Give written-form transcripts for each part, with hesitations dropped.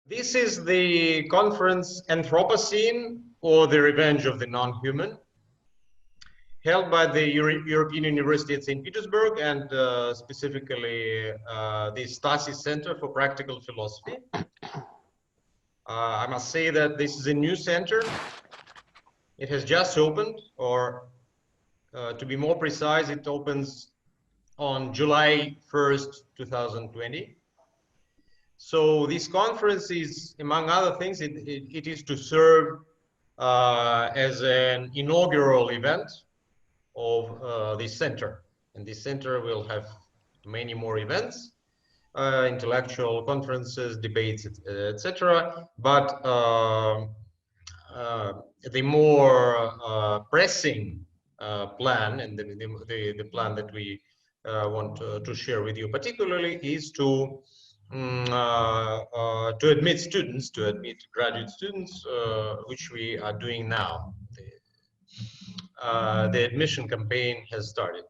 This is the conference Anthropocene, or the Revenge of the Non-Human, held by the European University at St. Petersburg and specifically the Stasis Center for Practical Philosophy. I must say that this is a new center. It has just opened, or to be more precise, it opens on July 1st, 2020. So this conference is, among other things, it is to serve as an inaugural event of this center. And this center will have many more events, intellectual conferences, debates, etc. But the more pressing plan, and the plan that we want to share with you particularly, is to admit students, to admit graduate students, which we are doing now. The admission campaign has started.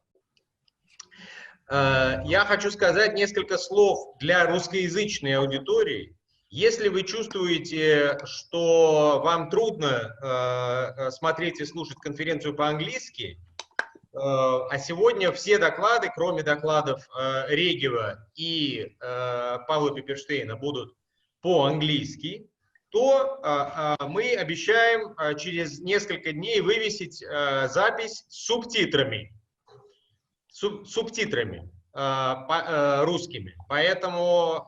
Я хочу сказать несколько слов для русскоязычной аудитории. Если вы чувствуете, что вам трудно смотреть и слушать конференцию по-английски, а сегодня все доклады, кроме докладов Регева и Павла Пепперштейна, будут по-английски, то мы обещаем через несколько дней вывесить запись с субтитрами. Русскими. Поэтому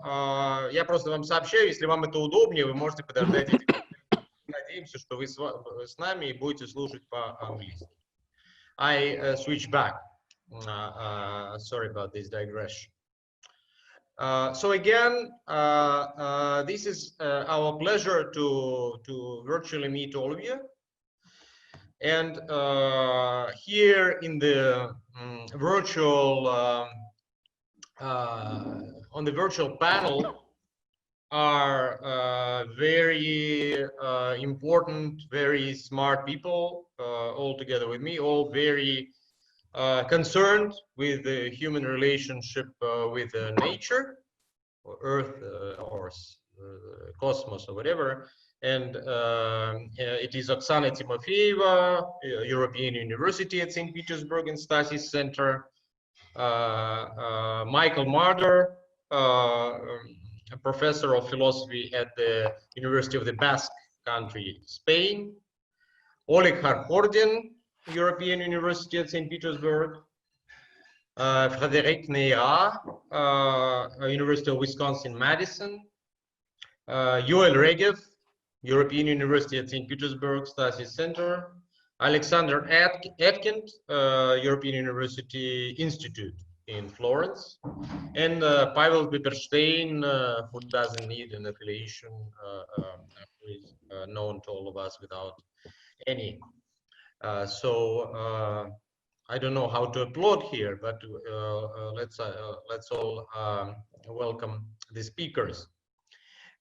я просто вам сообщаю, если вам это удобнее, вы можете подождать. Надеемся, что вы с нами и будете слушать по-английски. I switch back. Sorry about this digression. So again, this is our pleasure to virtually meet all of you. And here in the virtual on the virtual panel are very important, very smart people all together with me, all very concerned with the human relationship with nature, or Earth, or cosmos, or whatever. And it is Oksana Timofeeva, European University at St. Petersburg and Stasis Center, Michael Marder, a professor of philosophy at the University of the Basque Country, Spain, Oleg Harkordin, European University at St. Petersburg, Frédéric Neira, University of Wisconsin-Madison, Yoel Regev, European University at St. Petersburg, Stasis Center, Alexander Etkind, European University Institute in Florence, and Pavel Pepperstein, who doesn't need an affiliation, who is known to all of us without any. So I don't know how to applaud here, but let's all welcome the speakers.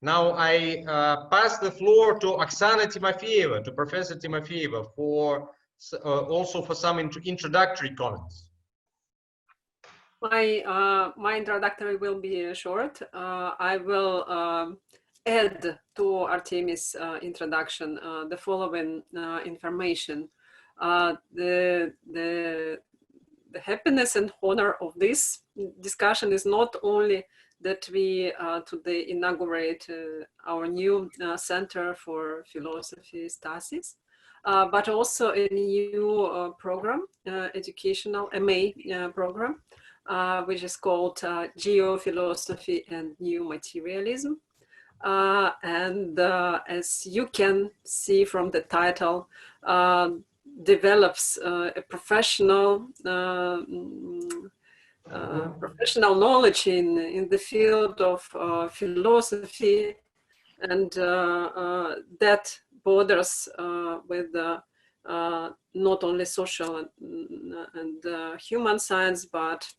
Now I pass the floor to Oksana Timofeeva, to Professor Timofeeva, for also for some introductory comments. My introductory will be short. I will add to Artemy's introduction the following information. The happiness and honor of this discussion is not only that we today inaugurate our new Center for Philosophy, Stasis, but also a new program, educational MA program, which is called Geophilosophy and New Materialism. And as you can see from the title, develops a professional knowledge in the field of philosophy, and that borders with not only social and human science, but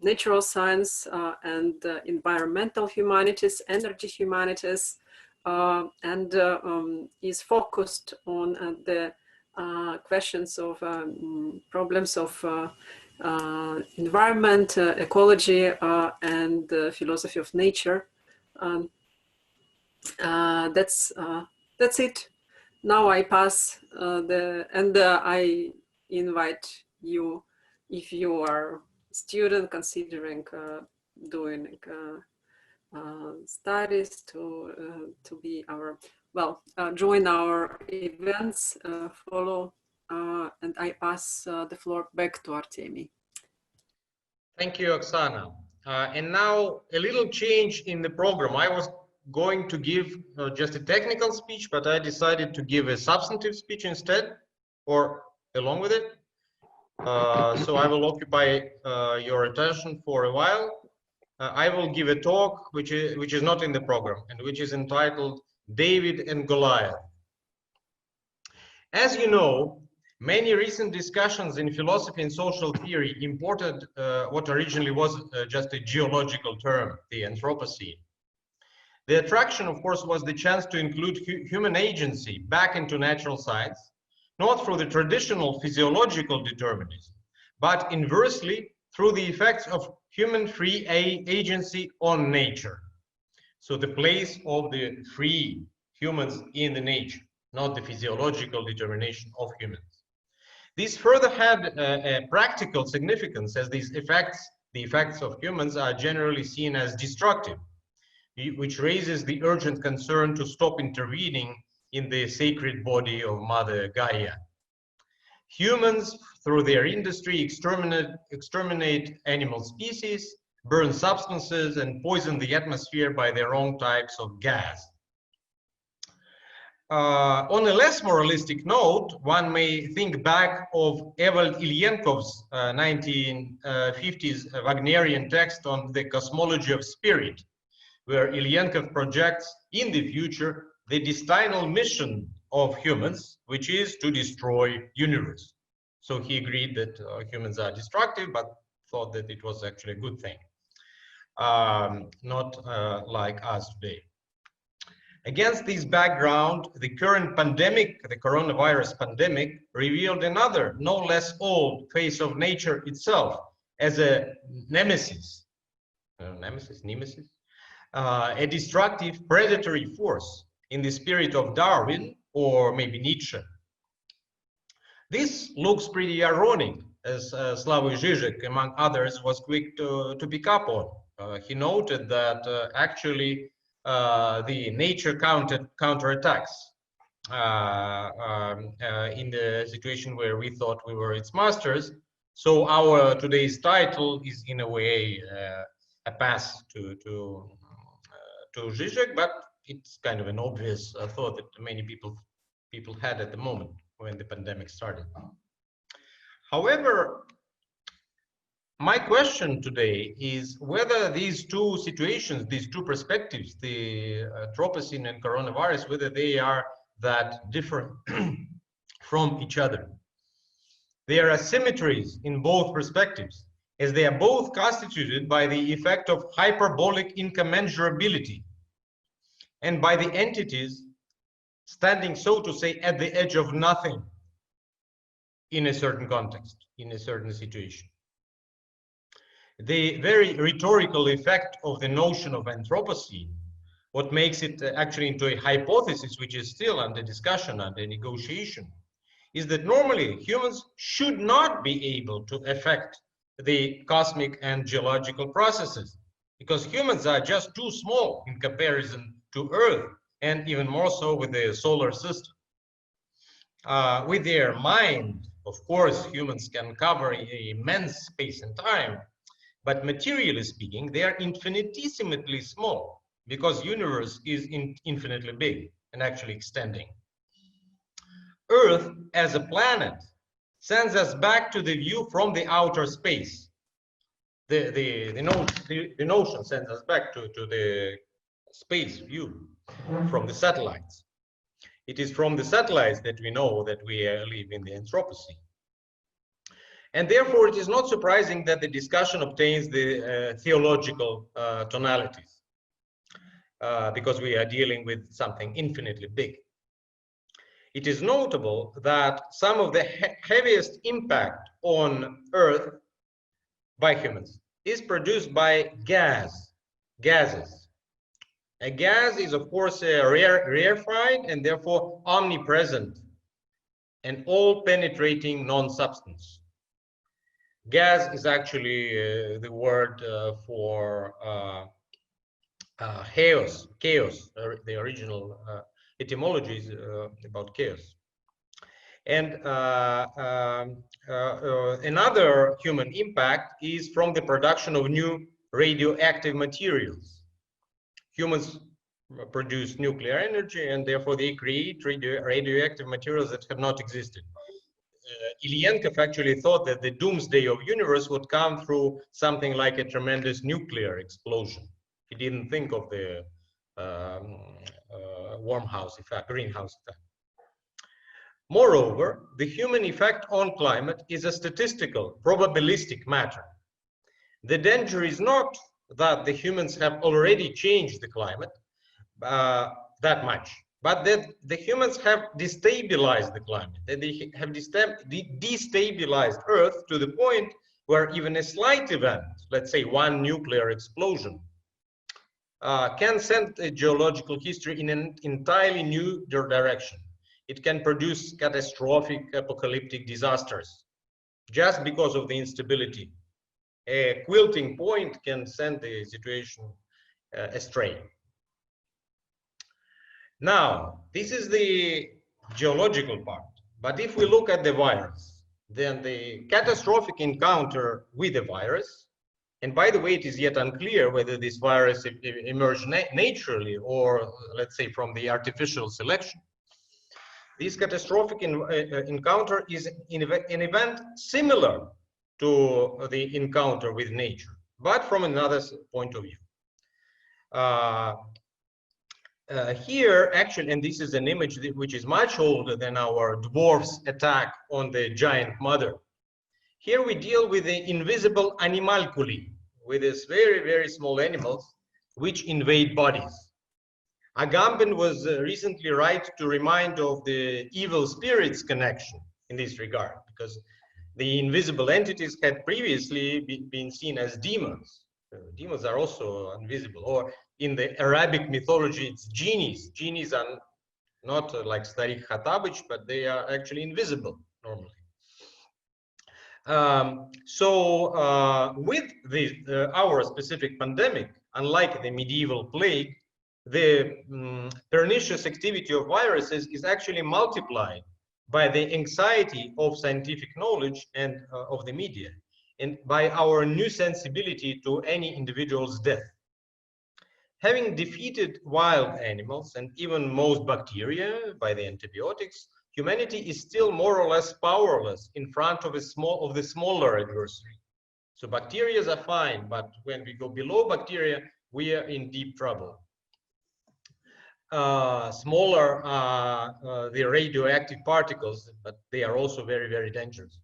natural science and environmental humanities, energy humanities, and is focused on the questions of problems of environment, ecology, and philosophy of nature. That's it. Now I pass I invite you, if you are student considering doing studies, to be our, join our events, follow, and I pass the floor back to Artemy. Thank you, Oksana. And now a little change in the program. I was going to give just a technical speech, but I decided to give a substantive speech instead, or along with it. So I will occupy your attention for a while. I will give a talk which is not in the program and which is entitled David and Goliath. As you know, many recent discussions in philosophy and social theory imported what originally was just a geological term, the Anthropocene. The attraction, of course, was the chance to include human agency back into natural science, not through the traditional physiological determinism, but inversely through the effects of human free agency on nature. So the place of the free humans in the nature, not the physiological determination of humans. This further had a practical significance, as these effects, the effects of humans, are generally seen as destructive, which raises the urgent concern to stop intervening in the sacred body of Mother Gaia. Humans, through their industry, exterminate animal species, burn substances, and poison the atmosphere by their own types of gas. On a less moralistic note, one may think back of Evald Ilyenkov's 1950s Wagnerian text on the cosmology of spirit, where Ilyenkov projects in the future the destinal mission of humans, which is to destroy universe. So he agreed that humans are destructive, but thought that it was actually a good thing, not like us today. Against this background, the current pandemic, the coronavirus pandemic, revealed another, no less old face of nature itself as a nemesis, a destructive predatory force in the spirit of Darwin or maybe Nietzsche. This looks pretty ironic, as Slavoj Žižek, among others, was quick to pick up on. He noted that actually the nature counterattacks in the situation where we thought we were its masters. So our today's title is in a way a pass to Žižek, but it's kind of an obvious thought that many people had at the moment when the pandemic started. However, my question today is whether these two situations, these two perspectives, the Anthropocene and coronavirus, whether they are that different from each other. There are asymmetries in both perspectives, as they are both constituted by the effect of hyperbolic incommensurability and by the entities standing, so to say, at the edge of nothing in a certain context, in a certain situation. The very rhetorical effect of the notion of Anthropocene, what makes it actually into a hypothesis which is still under discussion, under negotiation, is that normally humans should not be able to affect the cosmic and geological processes, because humans are just too small in comparison to Earth, and even more so with the solar system. With their mind, of course, humans can cover immense space and time, but materially speaking, they are infinitesimally small, because universe is infinitely big and actually extending. Earth as a planet sends us back to the view from the outer space. The notion sends us back to the space view from the satellites. It is from the satellites that we know that we live in the Anthropocene. And therefore, it is not surprising that the discussion obtains the theological tonalities, because we are dealing with something infinitely big. It is notable that some of the heaviest impact on Earth by humans is produced by gases. A gas is, of course, a rarefied and therefore omnipresent and all-penetrating non-substance. Gas is actually the word for chaos. The original etymology is about chaos. And another human impact is from the production of new radioactive materials. Humans produce nuclear energy, and therefore they create radioactive materials that have not existed. Ilyenkov actually thought that the doomsday of universe would come through something like a tremendous nuclear explosion. He didn't think of the wormhouse effect, greenhouse effect. Moreover, the human effect on climate is a statistical, probabilistic matter. The danger is not that the humans have already changed the climate that much, but that the humans have destabilized the climate, that they have destabilized Earth to the point where even a slight event, let's say one nuclear explosion, can send a geological history in an entirely new direction. It can produce catastrophic apocalyptic disasters just because of the instability. A quilting point can send the situation astray. Now, this is the geological part. But if we look at the virus, then the catastrophic encounter with the virus, and by the way, it is yet unclear whether this virus emerged naturally or, let's say, from the artificial selection. This catastrophic encounter is an event similar to the encounter with nature, but from another point of view. Here, actually, and this is an image which is much older than our dwarf's attack on the giant mother. Here we deal with the invisible animalculae, with these very, very small animals which invade bodies. Agamben was recently right to remind of the evil spirits connection in this regard, because the invisible entities had previously been seen as demons. Demons are also invisible, or in the Arabic mythology, it's genies. Genies are not like Starik Khatabich, but they are actually invisible normally. With our specific pandemic, unlike the medieval plague, the pernicious activity of viruses is actually multiplied by the anxiety of scientific knowledge and of the media, and by our new sensibility to any individual's death. Having defeated wild animals and even most bacteria by the antibiotics, humanity is still more or less powerless in front of the smaller adversary. So bacteria are fine, but when we go below bacteria, we are in deep trouble. Smaller the radioactive particles, but they are also very, very dangerous.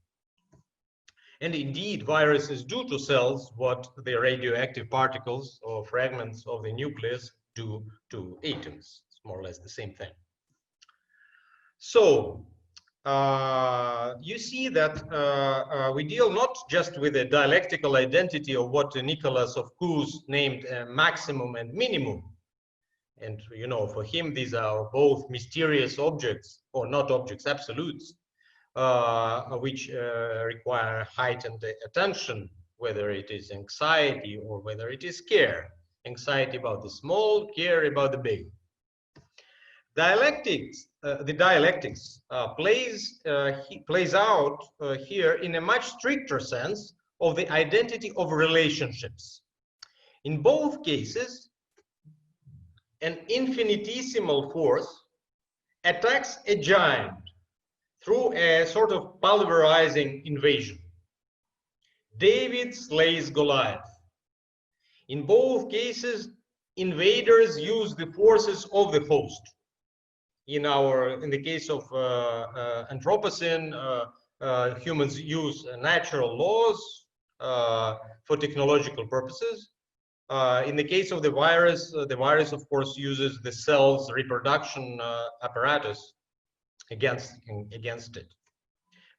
And indeed, viruses do to cells what the radioactive particles or fragments of the nucleus do to atoms. It's more or less the same thing. So you see that we deal not just with a dialectical identity of what Nicholas of Coos named maximum and minimum. And, you know, for him, these are both mysterious objects, or not objects, absolutes, which require heightened attention, whether it is anxiety or whether it is care. Anxiety about the small, care about the big. Dialectics, the dialectics plays out here in a much stricter sense of the identity of relationships. In both cases, an infinitesimal force attacks a giant through a sort of pulverizing invasion. David slays Goliath. In both cases, invaders use the forces of the host. In the case of Anthropocene, humans use natural laws for technological purposes. In the case of the virus, of course, uses the cell's reproduction apparatus against it.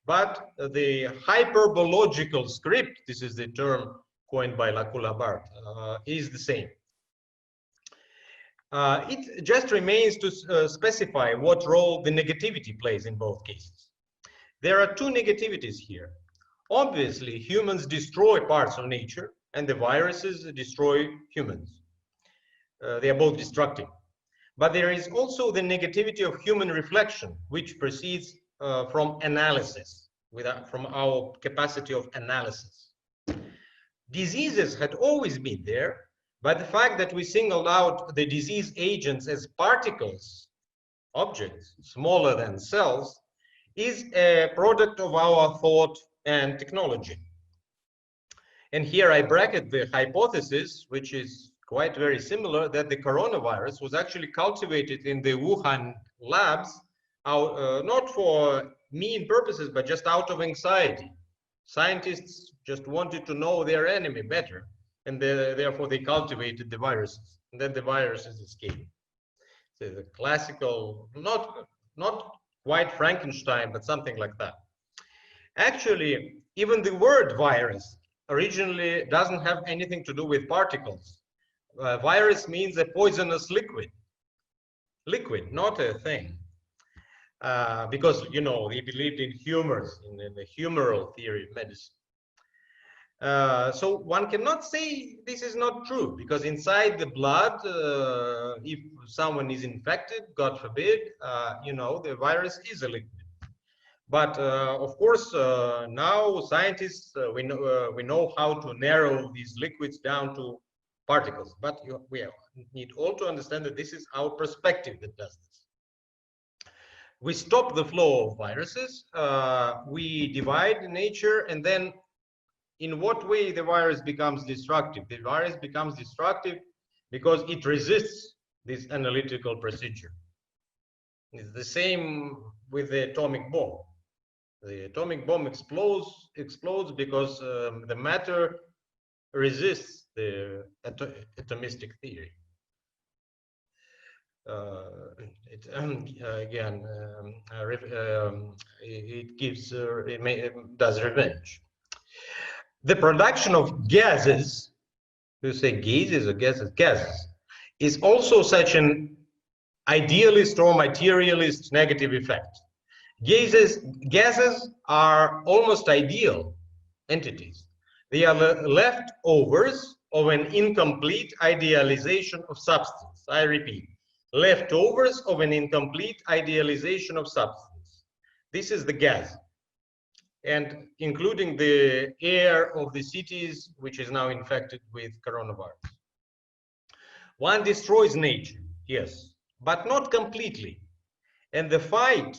But the hyperbological script, this is the term coined by Lacoulabart, is the same. It just remains to specify what role the negativity plays in both cases. There are two negativities here. Obviously, humans destroy parts of nature, and the viruses destroy humans. They are both destructive. But there is also the negativity of human reflection, which proceeds from analysis, from our capacity of analysis. Diseases had always been there, but the fact that we singled out the disease agents as particles, objects, smaller than cells, is a product of our thought and technology. And here I bracket the hypothesis, which is quite very similar, that the coronavirus was actually cultivated in the Wuhan labs, not for mean purposes, but just out of anxiety. Scientists just wanted to know their enemy better, and therefore they cultivated the viruses, and then the viruses escaped. So the classical, not quite Frankenstein, but something like that. Actually, even the word virus originally doesn't have anything to do with particles. Virus means a poisonous liquid, not a thing. Because, you know, they believed in humors, in the humoral theory of medicine. So one cannot say this is not true, because inside the blood, if someone is infected, God forbid, you know, the virus is a liquid. But of course, now scientists, we know how to narrow these liquids down to particles. But we need all to understand that this is our perspective that does this. We stop the flow of viruses, we divide nature, and then in what way the virus becomes destructive? The virus becomes destructive because it resists this analytical procedure. It's the same with the atomic bomb. The atomic bomb explodes because the matter resists the atomistic theory. It does revenge. The production of gases, you say gases or gases? Gases, is also such an idealist or materialist negative effect. Gases are almost ideal entities. They are the leftovers of an incomplete idealization of substance. I repeat, leftovers of an incomplete idealization of substance. This is the gas, and including the air of the cities, which is now infected with coronavirus. One destroys nature, yes, but not completely. And the fight,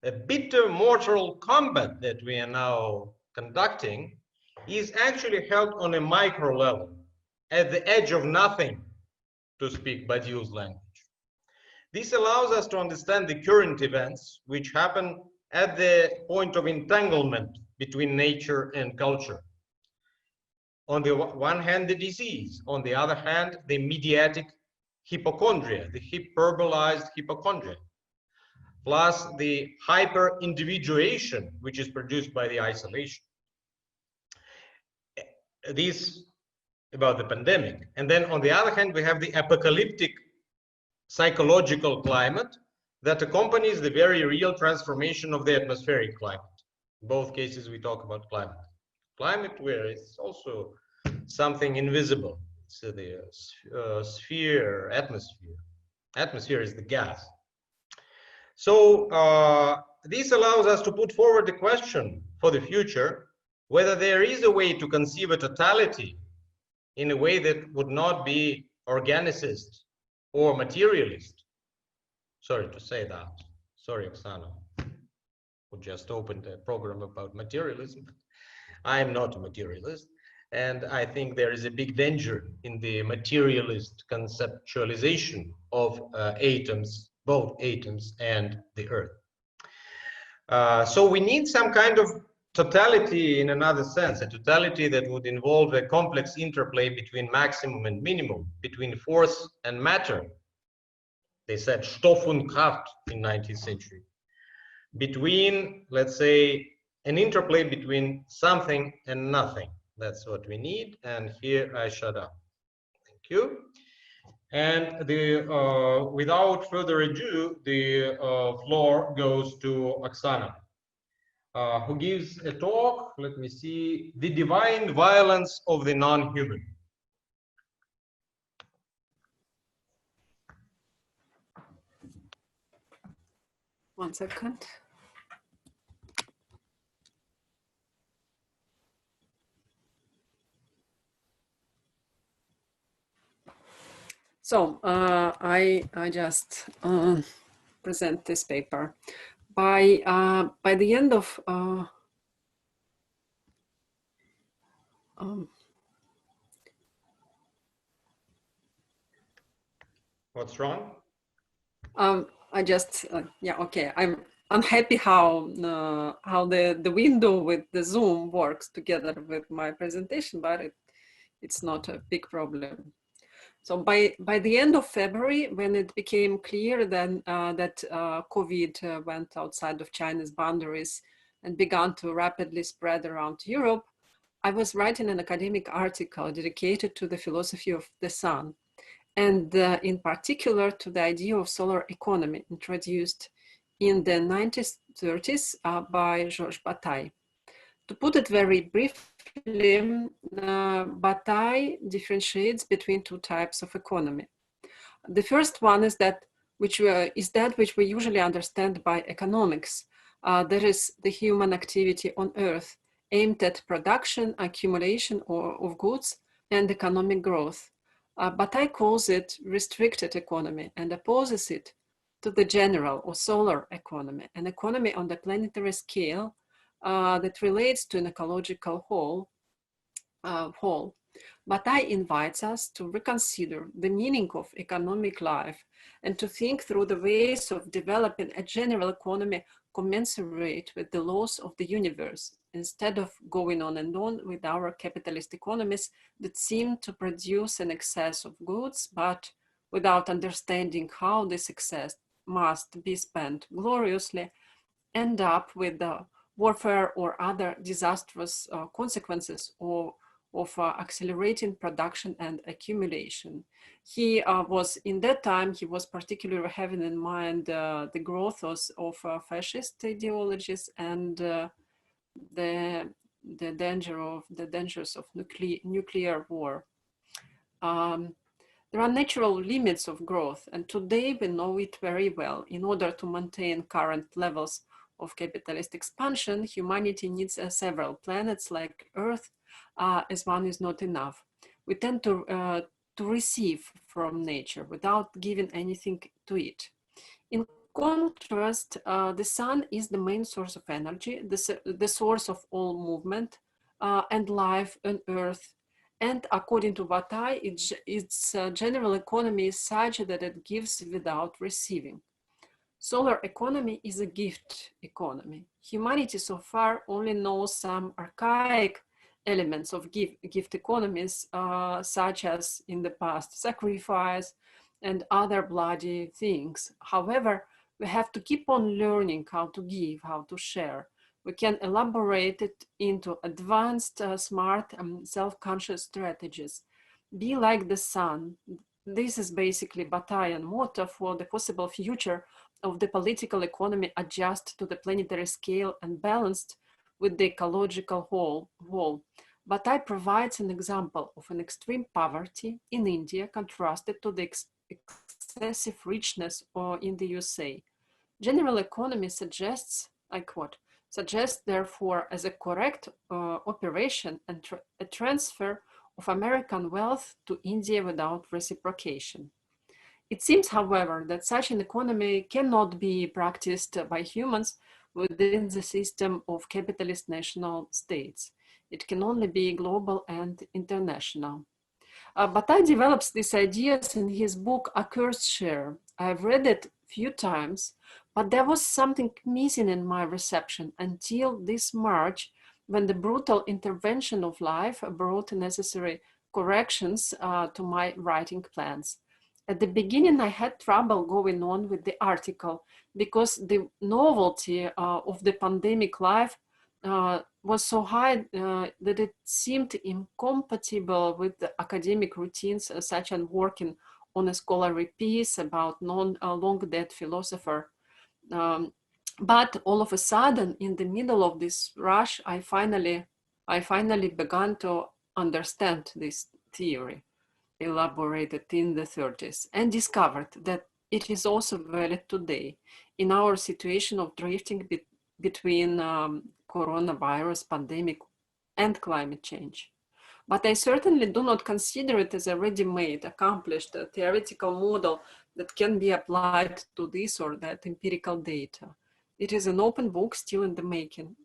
a bitter mortal combat that we are now conducting, is actually held on a micro level, at the edge of nothing, to speak Badiou's language. This allows us to understand the current events which happen at the point of entanglement between nature and culture. On the one hand, the disease. On the other hand, the mediatic hypochondria, the hyperbolized hypochondria, plus the hyper-individuation, which is produced by the isolation. This about the pandemic. And then on the other hand, we have the apocalyptic psychological climate that accompanies the very real transformation of the atmospheric climate. In both cases, we talk about climate. Climate where it's also something invisible. So the sphere, atmosphere. Atmosphere is the gas. So this allows us to put forward the question for the future, whether there is a way to conceive a totality in a way that would not be organicist or materialist. Sorry to say that. Sorry, Oksana, who just opened a program about materialism. I am not a materialist, and I think there is a big danger in the materialist conceptualization of atoms, both atoms and the Earth. So we need some kind of totality in another sense, a totality that would involve a complex interplay between maximum and minimum, between force and matter. They said Stoff und Kraft in 19th century. Between, let's say, an interplay between something and nothing. That's what we need. And here I shut up. Thank you. And without further ado, the floor goes to Oksana, who gives a talk. Let me see, the divine violence of the non-human. One second. So I just present this paper. By the end of What's wrong? I just yeah, okay. I'm happy how the window with the Zoom works together with my presentation, but it's not a big problem. So by the end of February, when it became clear then that COVID went outside of China's boundaries and began to rapidly spread around Europe, I was writing an academic article dedicated to the philosophy of the sun, and in particular to the idea of solar economy introduced in the 1930s by Georges Bataille. To put it very briefly, Bataille differentiates between two types of economy. The first one is that which we usually understand by economics. That is the human activity on Earth aimed at production, accumulation of goods, and economic growth. Bataille calls it restricted economy and opposes it to the general or solar economy, an economy on the planetary scale that relates to an ecological whole. Bataille invites us to reconsider the meaning of economic life and to think through the ways of developing a general economy commensurate with the laws of the universe, instead of going on and on with our capitalist economies that seem to produce an excess of goods, but without understanding how this excess must be spent gloriously, end up with the warfare or other disastrous consequences of accelerating production and accumulation. He was, in that time, he was particularly having in mind the growth of fascist ideologies and the dangers of nuclear war. There are natural limits of growth, and today we know it very well. In order to maintain current levels of capitalist expansion, humanity needs several planets like Earth, as one is not enough. We tend to receive from nature without giving anything to it. In contrast, the sun is the main source of energy, the source of all movement and life on Earth. And according to Bataille, its general economy is such that it gives without receiving. Solar economy is a gift economy. Humanity so far only knows some archaic elements of gift economies, such as in the past sacrifice and other bloody things. However, we have to keep on learning how to give, how to share. We can elaborate it into advanced, smart, self-conscious strategies. Be like the sun. This is basically Bataille's motto for the possible future of the political economy, adjust to the planetary scale and balanced with the ecological whole. Bataille provides an example of an extreme poverty in India contrasted to the excessive richness in the USA. General economy suggests, I quote, suggests therefore as a correct operation and a transfer of American wealth to India without reciprocation. It seems, however, that such an economy cannot be practiced by humans within the system of capitalist national states. It can only be global and international. Bataille develops these ideas in his book, A Cursed Share. I've read it a few times, but there was something missing in my reception until this March, when the brutal intervention of life brought necessary corrections to my writing plans. At the beginning, I had trouble going on with the article because the novelty of the pandemic life was so high that it seemed incompatible with the academic routines such as working on a scholarly piece about long dead philosopher. But all of a sudden, in the middle of this rush, I finally began to understand this theory elaborated in the 30s and discovered that it is also valid today in our situation of drifting between coronavirus pandemic and climate change. But I certainly do not consider it as a ready-made, accomplished theoretical model that can be applied to this or that empirical data. It is an open book still in the making.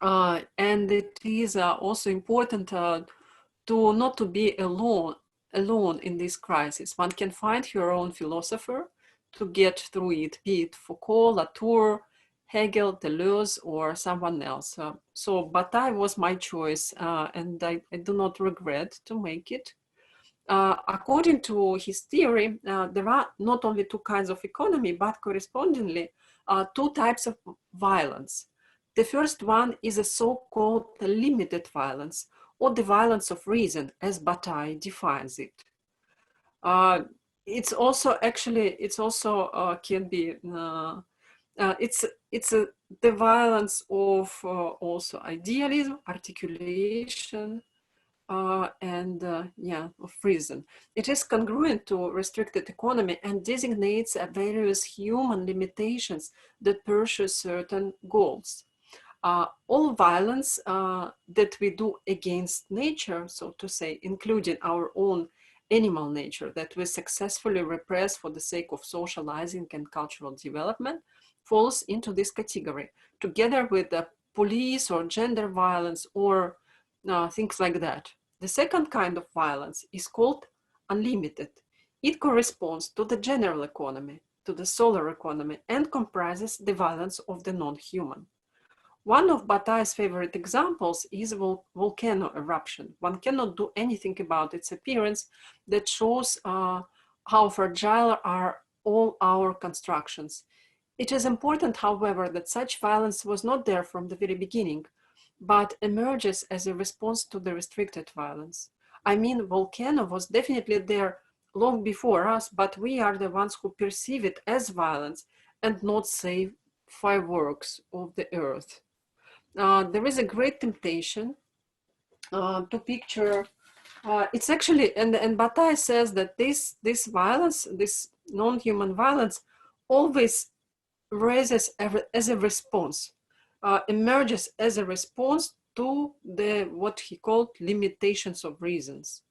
And it is also important not to be alone in this crisis. One can find your own philosopher to get through it, be it Foucault, Latour, Hegel, Deleuze, or someone else. So Bataille was my choice, and I do not regret to make it. According to his theory, there are not only two kinds of economy, but correspondingly two types of violence. The first one is a so-called limited violence, or the violence of reason, as Bataille defines it. It's also can be the violence of also idealism, articulation, and of reason. It is congruent to restricted economy and designates various human limitations that pursue certain goals. All violence that we do against nature, so to say, including our own animal nature that we successfully repress for the sake of socializing and cultural development, falls into this category, together with the police or gender violence or things like that. The second kind of violence is called unlimited. It corresponds to the general economy, to the solar economy, and comprises the violence of the non-human. One of Bataille's favorite examples is volcano eruption. One cannot do anything about its appearance. That shows how fragile are all our constructions. It is important, however, that such violence was not there from the very beginning, but emerges as a response to the restricted violence. I mean, volcano was definitely there long before us, but we are the ones who perceive it as violence and not say fireworks of the earth. There is a great temptation to picture, it's actually, and Bataille says that this violence, this non-human violence, always rises as a response, emerges as a response to what he called limitations of reasons,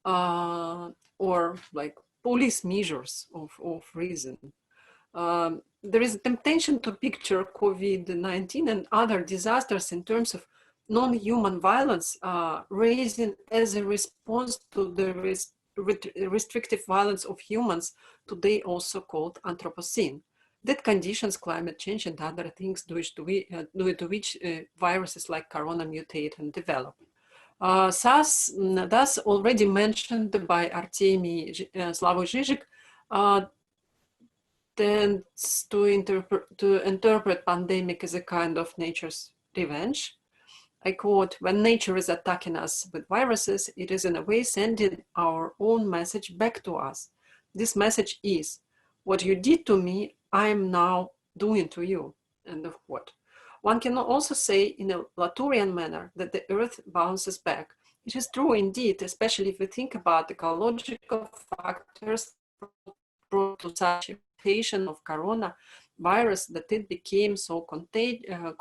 or like police measures of reason. There is a temptation to picture COVID-19 and other disasters in terms of non-human violence raising as a response to the restrictive violence of humans, today also called Anthropocene, that conditions climate change and other things to which viruses like corona mutate and develop. Thus already mentioned by Artemy Slavoj Žižek, tends to interpret pandemic as a kind of nature's revenge. I quote, "When nature is attacking us with viruses, it is in a way sending our own message back to us. This message is, what you did to me, I am now doing to you," end of quote. One can also say in a Latourian manner that the earth bounces back. It is true indeed, especially if we think about ecological factors brought to such a mutation of coronavirus that it became so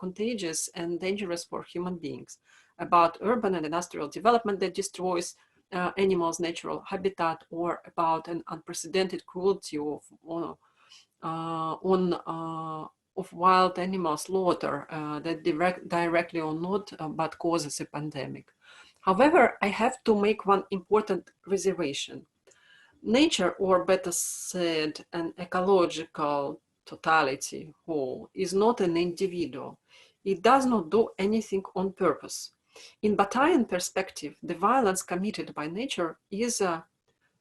contagious and dangerous for human beings, about urban and industrial development that destroys animals' natural habitat, or about an unprecedented cruelty of wild animal slaughter that directly or not, but causes a pandemic. However, I have to make one important reservation. Nature, or better said, an ecological totality whole, is not an individual. It does not do anything on purpose. In Bataillean perspective, the violence committed by nature is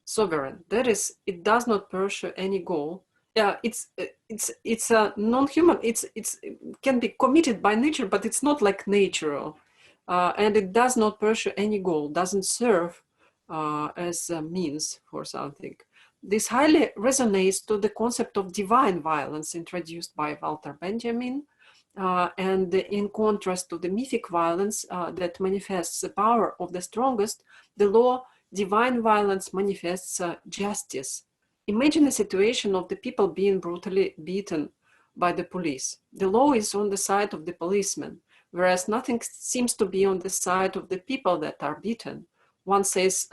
sovereign. That is, it does not pursue any goal. It's a non-human. It can be committed by nature, but it's not like natural, and it does not pursue any goal. Doesn't serve as a means for something. This highly resonates to the concept of divine violence introduced by Walter Benjamin, and in contrast to the mythic violence that manifests the power of the strongest, the law divine violence manifests justice. Imagine a situation of the people being brutally beaten by the police. The law is on the side of the policeman, whereas nothing seems to be on the side of the people that are beaten. One says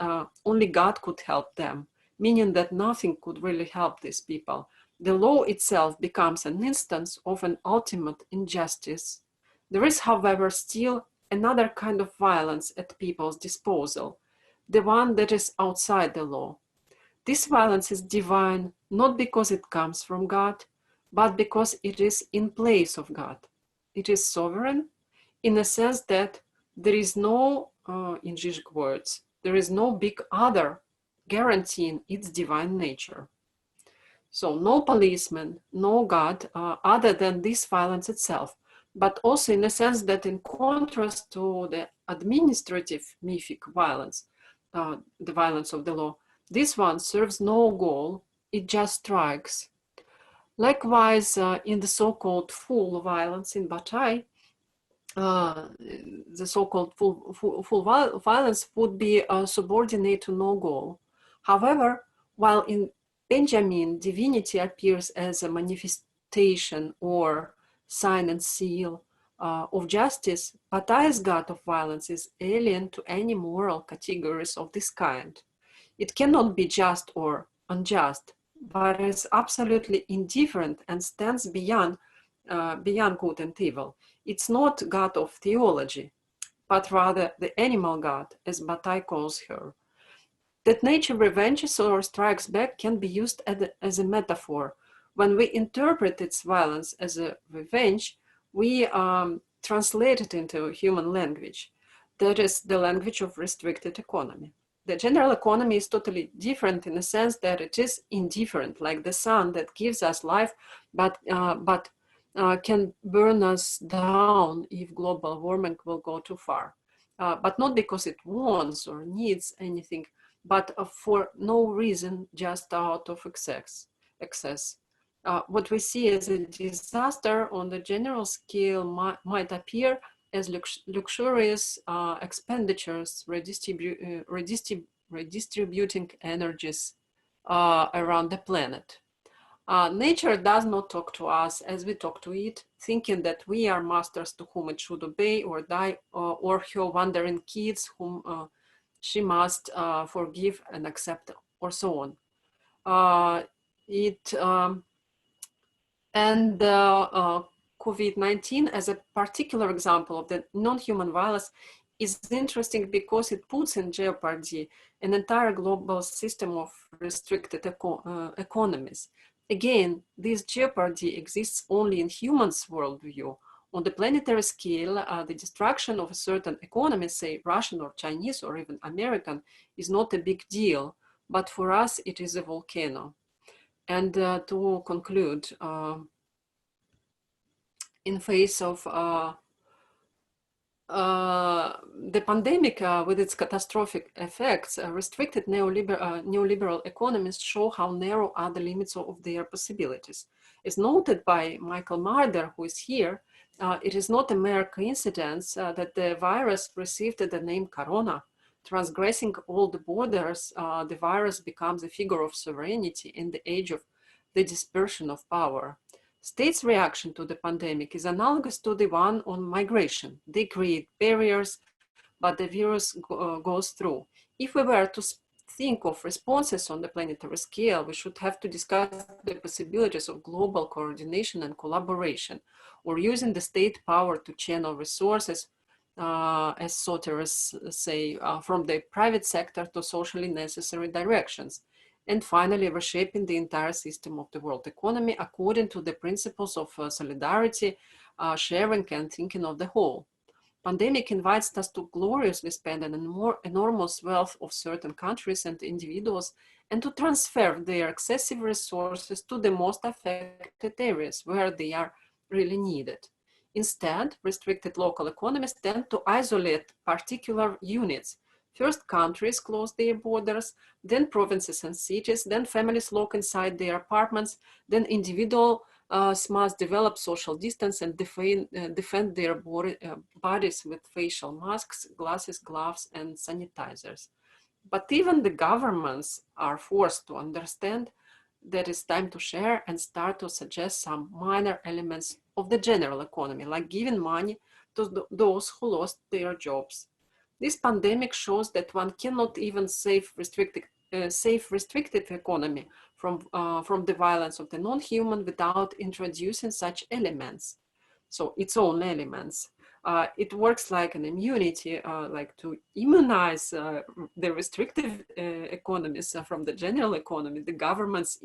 only God could help them, meaning that nothing could really help these people. The law itself becomes an instance of an ultimate injustice. There is, however, still another kind of violence at people's disposal, the one that is outside the law. This violence is divine, not because it comes from God, but because it is in place of God. It is sovereign in the sense that there is no, in Zizek words, there is no big other guaranteeing its divine nature. So no policeman, no God, other than this violence itself, but also in the sense that in contrast to the administrative mythic violence, the violence of the law, this one serves no goal, it just strikes. Likewise, in the so-called full violence in Bataille, the so-called full violence would be subordinate to no goal. However, while in Benjamin, divinity appears as a manifestation or sign and seal of justice, Bataille's god of violence is alien to any moral categories of this kind. It cannot be just or unjust, but is absolutely indifferent and stands beyond good and evil. It's not God of theology, but rather the animal god, as Bataille calls her. That nature revenges or strikes back can be used as a metaphor. When we interpret its violence as a revenge, we translate it into human language. That is the language of restricted economy. The general economy is totally different in the sense that it is indifferent, like the sun that gives us life, but can burn us down if global warming will go too far. But not because it wants or needs anything, but for no reason, just out of excess. What we see as a disaster on the general scale might appear as luxurious expenditures redistributing energies around the planet. Nature does not talk to us as we talk to it, thinking that we are masters to whom it should obey or die, or her wandering kids whom she must forgive and accept, or so on. COVID-19 as a particular example of the non-human violence is interesting because it puts in jeopardy an entire global system of restricted economies. Again, this jeopardy exists only in humans' worldview. On the planetary scale, the destruction of a certain economy, say Russian or Chinese or even American, is not a big deal, but for us it is a volcano. And to conclude, in face of the pandemic with its catastrophic effects, restricted neoliberal economies show how narrow are the limits of their possibilities. As noted by Michael Marder, who is here, it is not a mere coincidence that the virus received the name Corona. Transgressing all the borders, the virus becomes a figure of sovereignty in the age of the dispersion of power. States' reaction to the pandemic is analogous to the one on migration. They create barriers, but the virus goes through. If we were to think of responses on the planetary scale, we should have to discuss the possibilities of global coordination and collaboration, or using the state power to channel resources, as Soteris say, from the private sector to socially necessary directions. And finally, reshaping the entire system of the world economy according to the principles of solidarity, sharing, and thinking of the whole. Pandemic invites us to gloriously spend an enormous wealth of certain countries and individuals, and to transfer their excessive resources to the most affected areas where they are really needed. Instead, restricted local economies tend to isolate particular units, First, countries close their borders, then provinces and cities, then families lock inside their apartments, then individuals must develop social distance and defend their bodies with facial masks, glasses, gloves, and sanitizers. But even the governments are forced to understand that it's time to share and start to suggest some minor elements of the general economy, like giving money to those who lost their jobs. This pandemic shows that one cannot even save restricted economy from the violence of the non-human without introducing such elements. So its own elements. It works like an immunity, like to immunize the restrictive economies from the general economy. The governments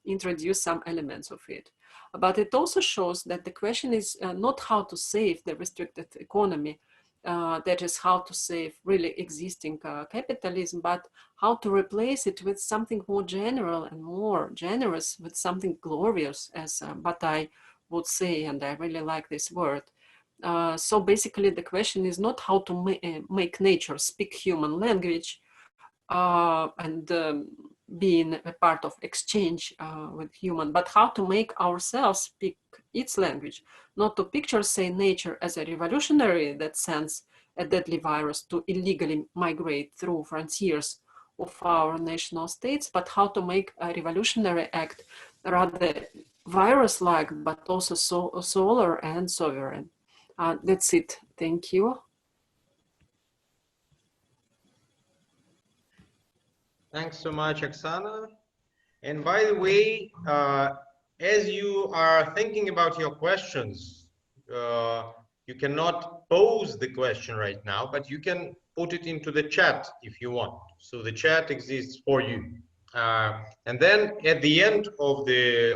introduce some elements of it. But it also shows that the question is not how to save the restricted economy, that is how to save really existing capitalism, but how to replace it with something more general and more generous, with something glorious, as Bataille would say, and I really like this word. So basically the question is not how to make nature speak human language and being a part of exchange with human, but how to make ourselves speak its language, not to picture, say, nature as a revolutionary that sends a deadly virus to illegally migrate through frontiers of our national states, but how to make a revolutionary act rather virus-like, but also solar and sovereign. That's it. Thank you. Thanks so much, Oksana. And by the way, as you are thinking about your questions, you cannot pose the question right now, but you can put it into the chat if you want. So the chat exists for you. And then at the end of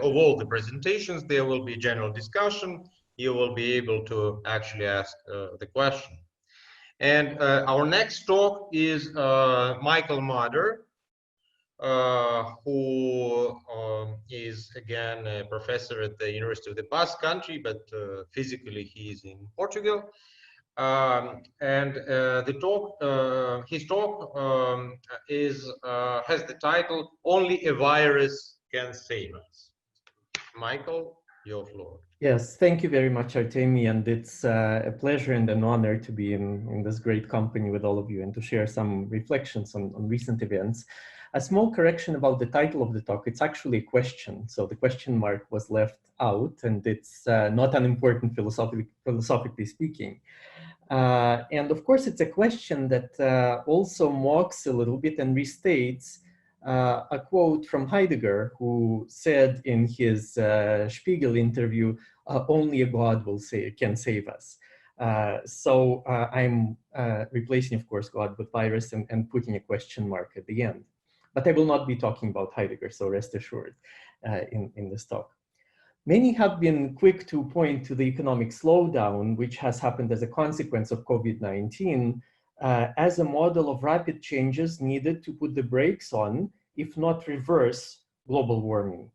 all the presentations, there will be general discussion. You will be able to actually ask the question. And our next talk is Michael Mader, who is again a professor at the University of the Basque Country, but physically he is in Portugal. And his talk has the title "Only a Virus Can Save Us." Michael, your floor. Yes, thank you very much, Artemi, and it's a pleasure and an honor to be in this great company with all of you and to share some reflections on recent events. A small correction about the title of the talk, it's actually a question, so the question mark was left out, and it's not unimportant philosophically speaking. And of course, it's a question that also mocks a little bit and restates a quote from Heidegger, who said in his Spiegel interview, only a God can save us. So I'm replacing, of course, God with virus and putting a question mark at the end. But I will not be talking about Heidegger, so rest assured in this talk. Many have been quick to point to the economic slowdown, which has happened as a consequence of COVID-19, as a model of rapid changes needed to put the brakes on, if not reverse, global warming.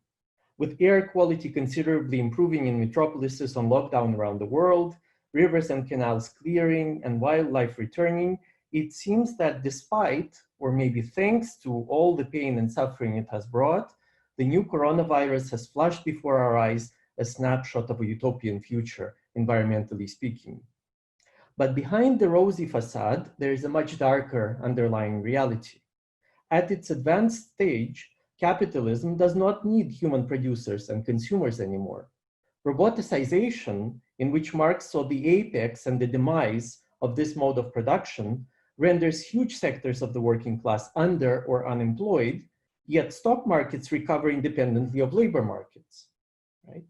With air quality considerably improving in metropolises on lockdown around the world, rivers and canals clearing, and wildlife returning, it seems that despite, or maybe thanks to all the pain and suffering it has brought, the new coronavirus has flashed before our eyes a snapshot of a utopian future, environmentally speaking. But behind the rosy facade, there is a much darker underlying reality. At its advanced stage, capitalism does not need human producers and consumers anymore. Roboticization, in which Marx saw the apex and the demise of this mode of production, renders huge sectors of the working class under or unemployed, yet stock markets recover independently of labor markets. Right?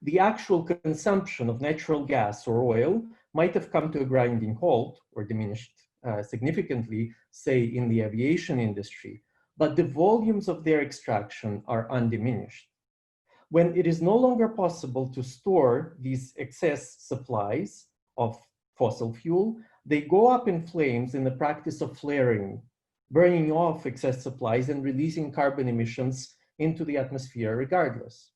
The actual consumption of natural gas or oil might have come to a grinding halt or diminished significantly, say in the aviation industry, but the volumes of their extraction are undiminished. When it is no longer possible to store these excess supplies of fossil fuel, they go up in flames in the practice of flaring, burning off excess supplies and releasing carbon emissions into the atmosphere regardless.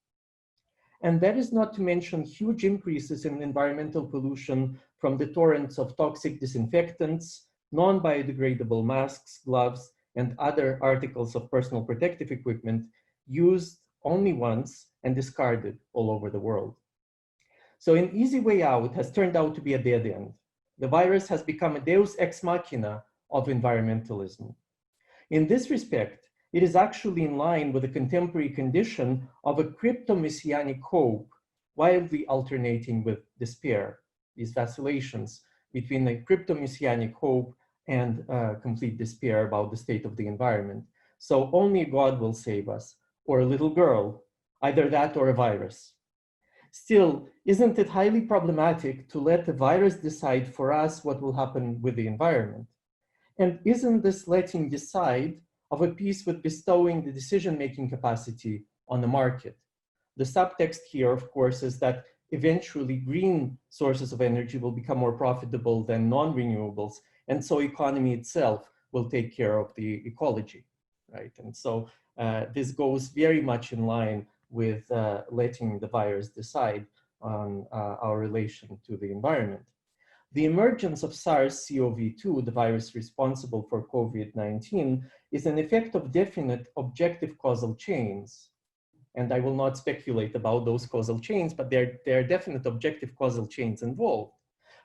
And that is not to mention huge increases in environmental pollution from the torrents of toxic disinfectants, non-biodegradable masks, gloves, and other articles of personal protective equipment used only once and discarded all over the world. So an easy way out has turned out to be a dead end. The virus has become a deus ex machina of environmentalism. In this respect, it is actually in line with the contemporary condition of a crypto-messianic hope, wildly alternating with despair, these vacillations between a crypto-messianic hope and complete despair about the state of the environment. So only God will save us, or a little girl, either that or a virus. Still, isn't it highly problematic to let the virus decide for us what will happen with the environment? And isn't this letting decide of a piece with bestowing the decision-making capacity on the market? The subtext here, of course, is that eventually green sources of energy will become more profitable than non-renewables, and so economy itself will take care of the ecology, right? And so this goes very much in line with letting the virus decide on our relation to the environment. The emergence of SARS-CoV-2, the virus responsible for COVID-19, is an effect of definite objective causal chains. And I will not speculate about those causal chains, but there are definite objective causal chains involved.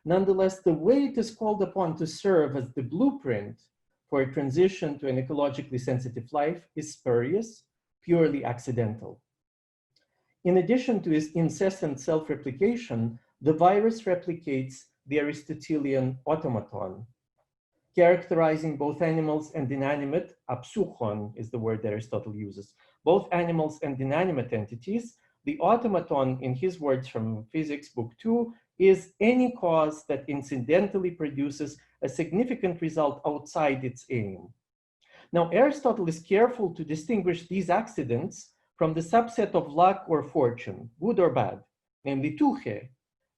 Nonetheless, the way it is called upon to serve as the blueprint for a transition to an ecologically sensitive life is spurious, purely accidental. In addition to its incessant self-replication, the virus replicates the Aristotelian automaton, characterizing both animals and inanimate, apsuchon is the word that Aristotle uses, both animals and inanimate entities. The automaton, in his words from Physics, Book 2, is any cause that incidentally produces a significant result outside its aim. Now, Aristotle is careful to distinguish these accidents from the subset of luck or fortune, good or bad, namely tuche.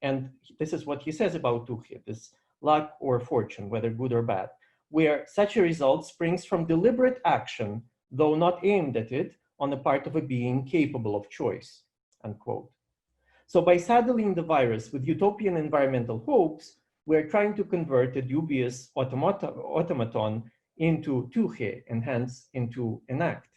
And this is what he says about tuche, this luck or fortune, whether good or bad, where such a result springs from deliberate action, though not aimed at it, on the part of a being capable of choice, unquote. So by saddling the virus with utopian environmental hopes, we're trying to convert a dubious automaton into tuche, and hence into an act.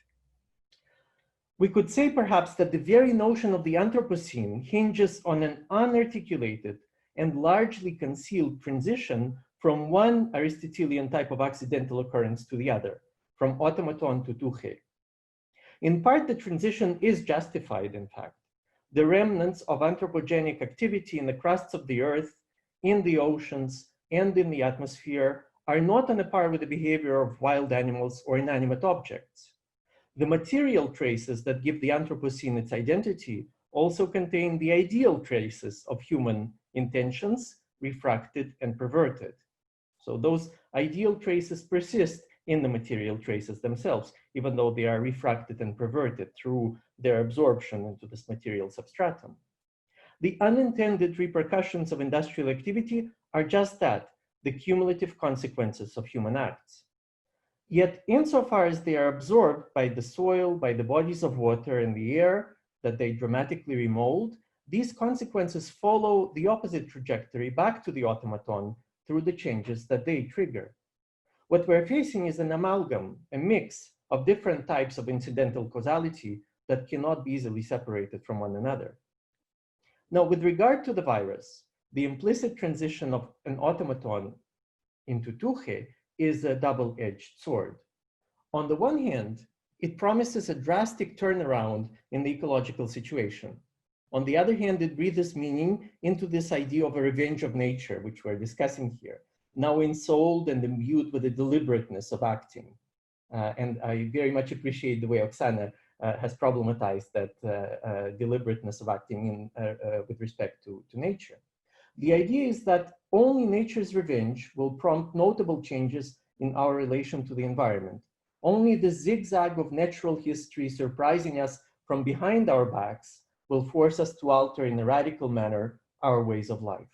We could say perhaps that the very notion of the Anthropocene hinges on an unarticulated and largely concealed transition from one Aristotelian type of accidental occurrence to the other, from automaton to tuche. In part, the transition is justified, in fact. The remnants of anthropogenic activity in the crusts of the earth, in the oceans, and in the atmosphere are not on a par with the behavior of wild animals or inanimate objects. The material traces that give the Anthropocene its identity also contain the ideal traces of human intentions, refracted and perverted. So those ideal traces persist in the material traces themselves, even though they are refracted and perverted through their absorption into this material substratum. The unintended repercussions of industrial activity are just that, the cumulative consequences of human acts. Yet, insofar as they are absorbed by the soil, by the bodies of water and the air that they dramatically remold, these consequences follow the opposite trajectory back to the automaton through the changes that they trigger. What we're facing is an amalgam, a mix of different types of incidental causality that cannot be easily separated from one another. Now, with regard to the virus, the implicit transition of an automaton into tuche is a double-edged sword. On the one hand, it promises a drastic turnaround in the ecological situation. On the other hand, it breathes meaning into this idea of a revenge of nature, which we're discussing here, now ensouled and imbued with the deliberateness of acting. And I very much appreciate the way Oksana has problematized that deliberateness of acting with respect to nature. The idea is that only nature's revenge will prompt notable changes in our relation to the environment. Only the zigzag of natural history surprising us from behind our backs will force us to alter in a radical manner our ways of life.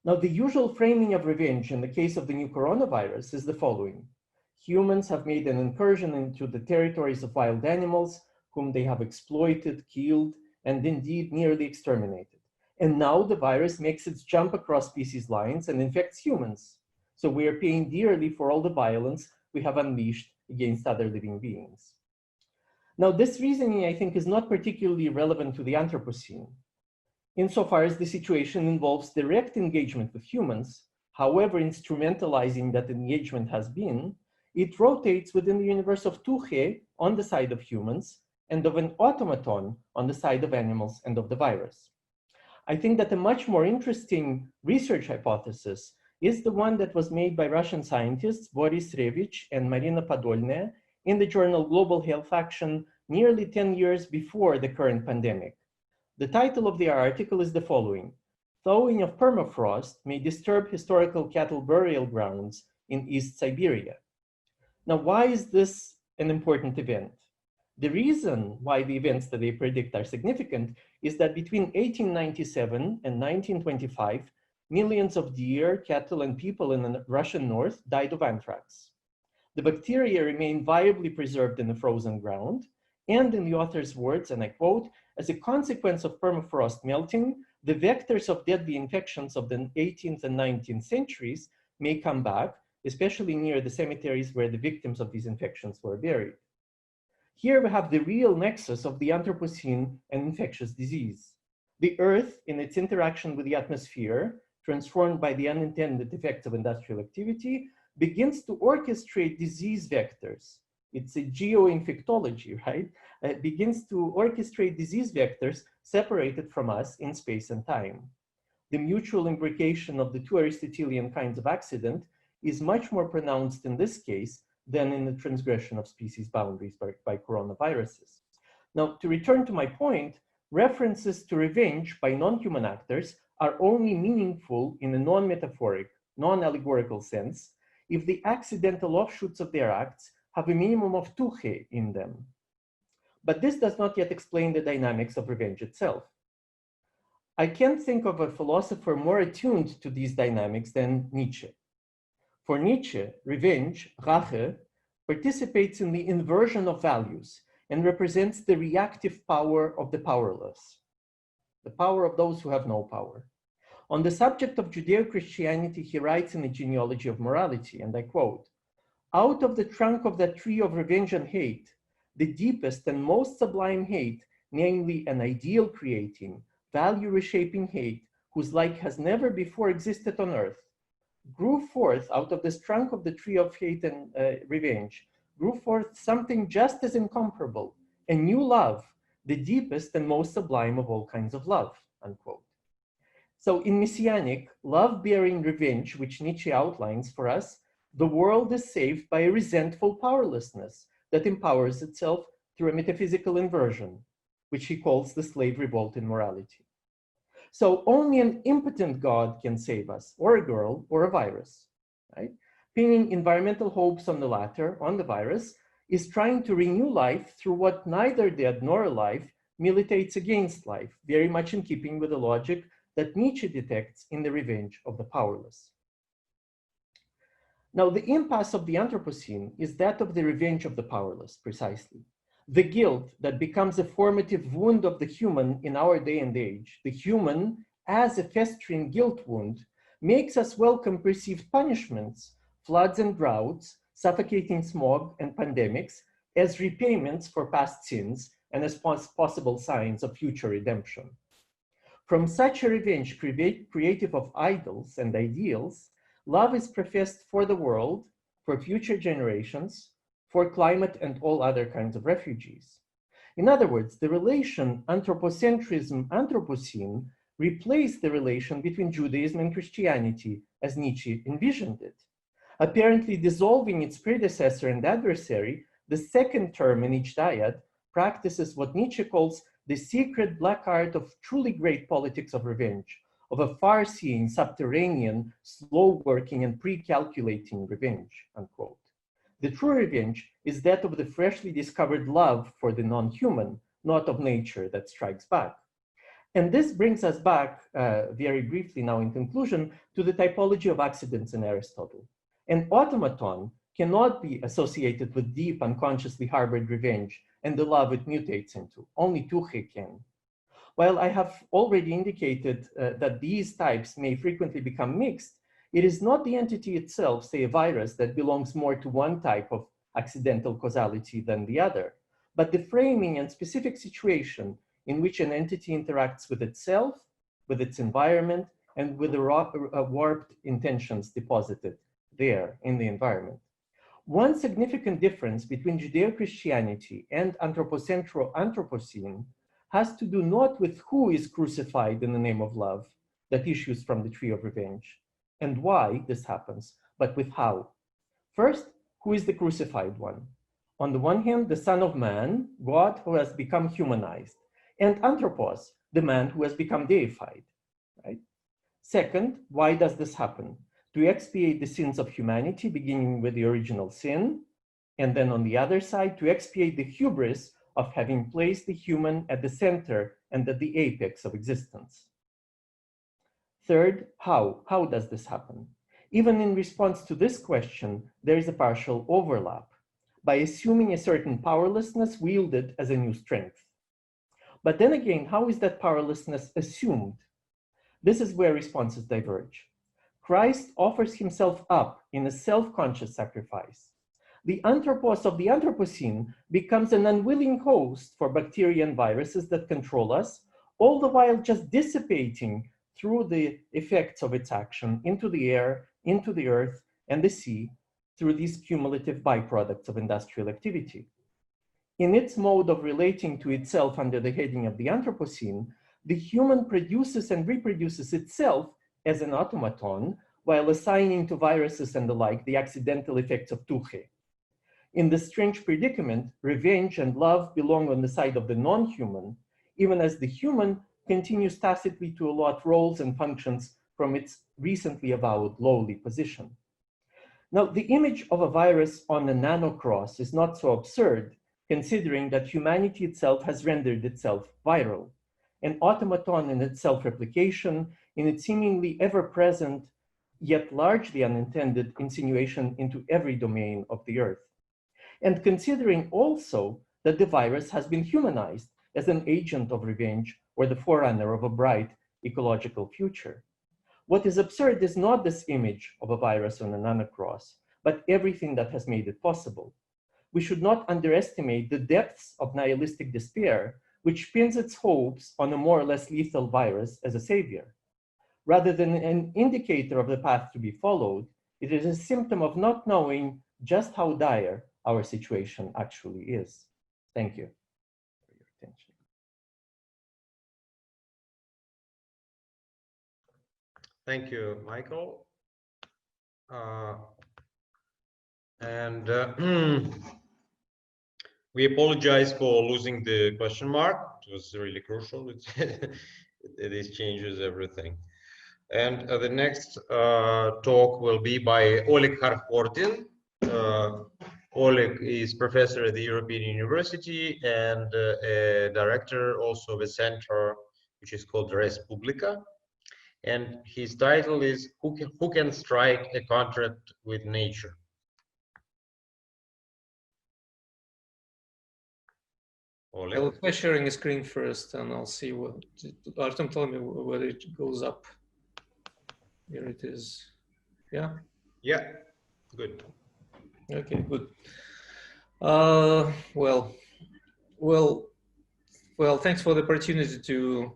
Now, the usual framing of revenge in the case of the new coronavirus is the following. Humans have made an incursion into the territories of wild animals, whom they have exploited, killed, and indeed nearly exterminated. And now the virus makes its jump across species lines and infects humans. So we are paying dearly for all the violence we have unleashed against other living beings. Now, this reasoning, I think, is not particularly relevant to the Anthropocene, insofar as the situation involves direct engagement with humans. However instrumentalizing that engagement has been, it rotates within the universe of Tuche on the side of humans and of an automaton on the side of animals and of the virus. I think that a much more interesting research hypothesis is the one that was made by Russian scientists Boris Revich and Marina Podolnaya in the journal Global Health Action nearly 10 years before the current pandemic. The title of their article is the following: Thawing of permafrost may disturb historical cattle burial grounds in East Siberia. Now, why is this an important event? The reason why the events that they predict are significant is that between 1897 and 1925, millions of deer, cattle, and people in the Russian north died of anthrax. The bacteria remain viably preserved in the frozen ground, and in the author's words, and I quote, as a consequence of permafrost melting, the vectors of deadly infections of the 18th and 19th centuries may come back, especially near the cemeteries where the victims of these infections were buried. Here we have the real nexus of the Anthropocene and infectious disease. The Earth, in its interaction with the atmosphere, transformed by the unintended effects of industrial activity, begins to orchestrate disease vectors. It's a geoinfectology, right? It begins to orchestrate disease vectors separated from us in space and time. The mutual imbrication of the two Aristotelian kinds of accident is much more pronounced in this case than in the transgression of species boundaries by coronaviruses. Now, to return to my point, references to revenge by non-human actors are only meaningful in a non-metaphoric, non-allegorical sense if the accidental offshoots of their acts have a minimum of tuche in them. But this does not yet explain the dynamics of revenge itself. I can't think of a philosopher more attuned to these dynamics than Nietzsche. For Nietzsche, revenge, Rache, participates in the inversion of values and represents the reactive power of the powerless, the power of those who have no power. On the subject of Judeo-Christianity, he writes in the Genealogy of Morality, and I quote, "Out of the trunk of that tree of revenge and hate, the deepest and most sublime hate, namely an ideal creating, value reshaping hate, whose like has never before existed on earth, grew forth out of this trunk of the tree of hate and revenge, grew forth something just as incomparable, a new love, the deepest and most sublime of all kinds of love," unquote. So in Messianic, love-bearing revenge, which Nietzsche outlines for us, the world is saved by a resentful powerlessness that empowers itself through a metaphysical inversion, which he calls the slave revolt in morality. So only an impotent God can save us, or a girl, or a virus, right? Pinning environmental hopes on the latter, on the virus, is trying to renew life through what neither dead nor alive militates against life, very much in keeping with the logic that Nietzsche detects in the revenge of the powerless. Now, the impasse of the Anthropocene is that of the revenge of the powerless, precisely. The guilt that becomes a formative wound of the human in our day and age, the human as a festering guilt wound, makes us welcome perceived punishments, floods and droughts, suffocating smog and pandemics, as repayments for past sins and as possible signs of future redemption. From such a revenge creative of idols and ideals, love is professed for the world, for future generations, for climate and all other kinds of refugees. In other words, the relation anthropocentrism-Anthropocene replaced the relation between Judaism and Christianity as Nietzsche envisioned it. Apparently dissolving its predecessor and adversary, the second term in each dyad practices what Nietzsche calls the secret black art of truly great politics of revenge, of a far-seeing, subterranean, slow-working, and pre-calculating revenge, unquote. The true revenge is that of the freshly discovered love for the non-human, not of nature that strikes back. And this brings us back, very briefly now in conclusion, to the typology of accidents in Aristotle. An automaton cannot be associated with deep, unconsciously harbored revenge and the love it mutates into. Only Tuche can. While I have already indicated that these types may frequently become mixed, It is not the entity itself, say a virus, that belongs more to one type of accidental causality than the other, but the framing and specific situation in which an entity interacts with itself, with its environment, and with the warped intentions deposited there in the environment. One significant difference between Judeo-Christianity and Anthropocene has to do not with who is crucified in the name of love that issues from the tree of revenge and why this happens, but with how. First, who is the crucified one? On the one hand, the Son of Man, God who has become humanized, and Anthropos, the man who has become deified, right? Second, why does this happen? To expiate the sins of humanity, beginning with the original sin, and then on the other side, to expiate the hubris of having placed the human at the center and at the apex of existence. Third, how? How does this happen? Even in response to this question, there is a partial overlap by assuming a certain powerlessness wielded as a new strength. But then again, how is that powerlessness assumed? This is where responses diverge. Christ offers himself up in a self-conscious sacrifice. The Anthropos of the Anthropocene becomes an unwilling host for bacteria and viruses that control us, all the while just dissipating through the effects of its action into the air, into the earth, and the sea through these cumulative byproducts of industrial activity. In its mode of relating to itself under the heading of the Anthropocene, the human produces and reproduces itself as an automaton, while assigning to viruses and the like the accidental effects of tuche. In this strange predicament, revenge and love belong on the side of the non-human, even as the human continues tacitly to allot roles and functions from its recently avowed lowly position. Now, the image of a virus on a nanocross is not so absurd, considering that humanity itself has rendered itself viral, an automaton in its self-replication, in its seemingly ever-present, yet largely unintended insinuation into every domain of the earth. And considering also that the virus has been humanized as an agent of revenge or the forerunner of a bright ecological future. What is absurd is not this image of a virus on a nanocross, but everything that has made it possible. We should not underestimate the depths of nihilistic despair, which pins its hopes on a more or less lethal virus as a savior. Rather than an indicator of the path to be followed, it is a symptom of not knowing just how dire our situation actually is. Thank you for your attention. Thank you, Michael. We apologize for losing the question mark. It was really crucial. This changes everything. And the next talk will be by Oleg Kharfortin. Oleg is professor at the European University and a director also of a center which is called Res Publica. And his title is Who Can Strike a Contract with Nature? Oleg. I'll try sharing a screen first and I'll see what, Artem, tell me whether it goes up. Here it is. Yeah? Yeah, good. Okay, good. Well, thanks for the opportunity to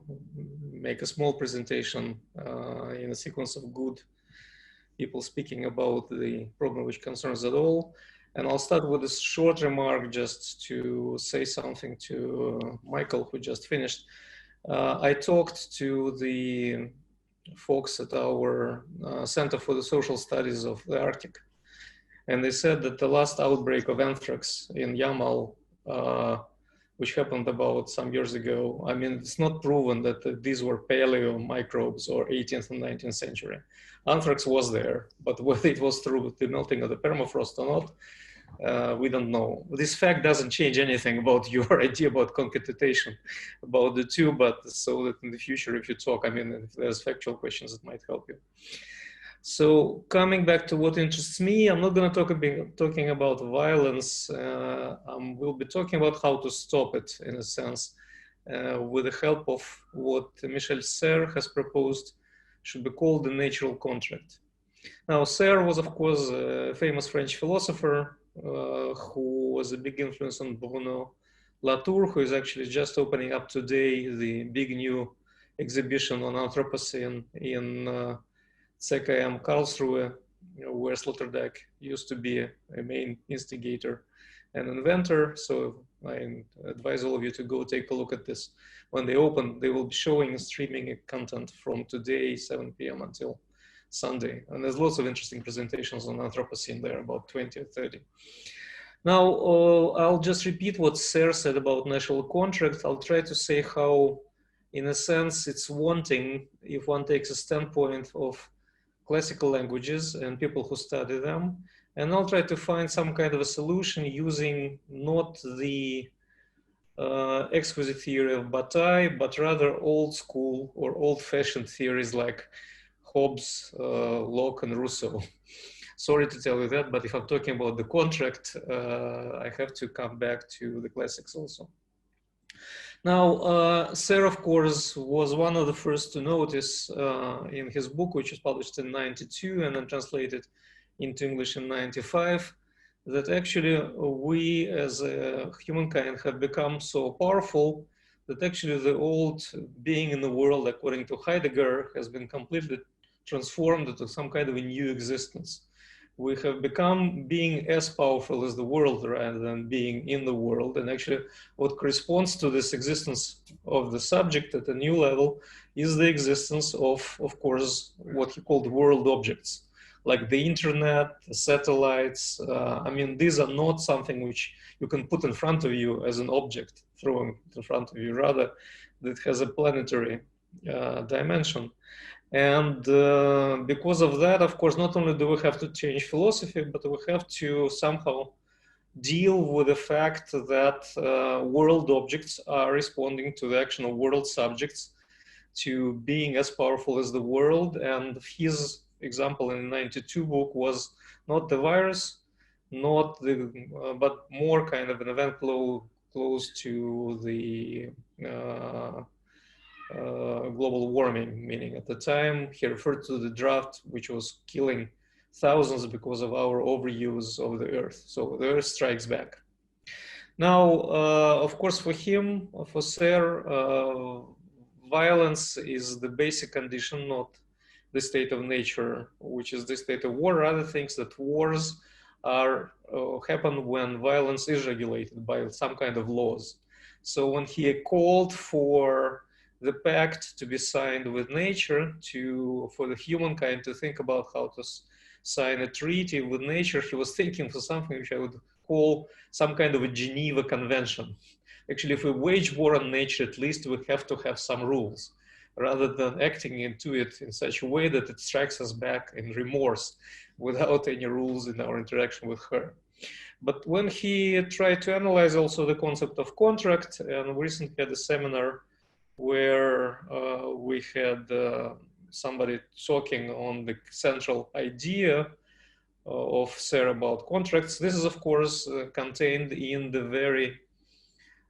make a small presentation in a sequence of good people speaking about the problem which concerns us all. And I'll start with a short remark just to say something to Michael, who just finished. I talked to the folks at our Center for the Social Studies of the Arctic. And they said that the last outbreak of anthrax in Yamal, which happened about some years ago, I mean, it's not proven that these were paleo microbes or 18th and 19th century. Anthrax was there, but whether it was through the melting of the permafrost or not, we don't know. This fact doesn't change anything about your idea about concatenation about the two, but so that in the future, if you talk, I mean, if there's factual questions, it might help you. So coming back to what interests me, I'm not going to talking about violence. We'll be talking about how to stop it, in a sense, with the help of what Michel Serres has proposed should be called the natural contract. Now, Serre was, of course, a famous French philosopher who was a big influence on Bruno Latour, who is actually just opening up today the big new exhibition on Anthropocene in CKM Karlsruhe, where Sloterdijk used to be a main instigator and inventor. So I advise all of you to go take a look at this. When they open, they will be showing and streaming content from today, 7 p.m. until Sunday. And there's lots of interesting presentations on Anthropocene there, about 20 or 30. Now, I'll just repeat what Serre said about national contract. I'll try to say how, in a sense, it's wanting, if one takes a standpoint of classical languages and people who study them. And I'll try to find some kind of a solution using not the exquisite theory of Bataille, but rather old school or old-fashioned theories like Hobbes, Locke, and Rousseau. Sorry to tell you that, but if I'm talking about the contract, I have to come back to the classics also. Now, Serre, of course, was one of the first to notice in his book, which was published in '92 and then translated into English in '95, that actually we as humankind have become so powerful that actually the old being in the world, according to Heidegger, has been completely transformed into some kind of a new existence. We have become being as powerful as the world rather than being in the world. And actually what corresponds to this existence of the subject at a new level is the existence of course, what he called world objects, like the internet, the satellites. I mean, these are not something which you can put in front of you as an object, thrown in front of you, rather that has a planetary dimension. And because of that, of course, not only do we have to change philosophy, but we have to somehow deal with the fact that world objects are responding to the action of world subjects, to being as powerful as the world. And his example in the '92 book was not the virus, not the, but more kind of an event close to the global warming, meaning at the time he referred to the drought, which was killing thousands because of our overuse of the earth. So the earth strikes back. Now, of course, for him, for Serre, violence is the basic condition, not the state of nature, which is the state of war. Rather thinks that wars are happen when violence is regulated by some kind of laws. So when he called for the pact to be signed with nature, for the humankind to think about how to sign a treaty with nature, he was thinking for something which I would call some kind of a Geneva Convention. Actually, if we wage war on nature, at least we have to have some rules, rather than acting into it in such a way that it strikes us back in remorse without any rules in our interaction with her. But when he tried to analyze also the concept of contract, and we recently had a seminar where we had somebody talking on the central idea of Serre about contracts. This is, of course, contained in the very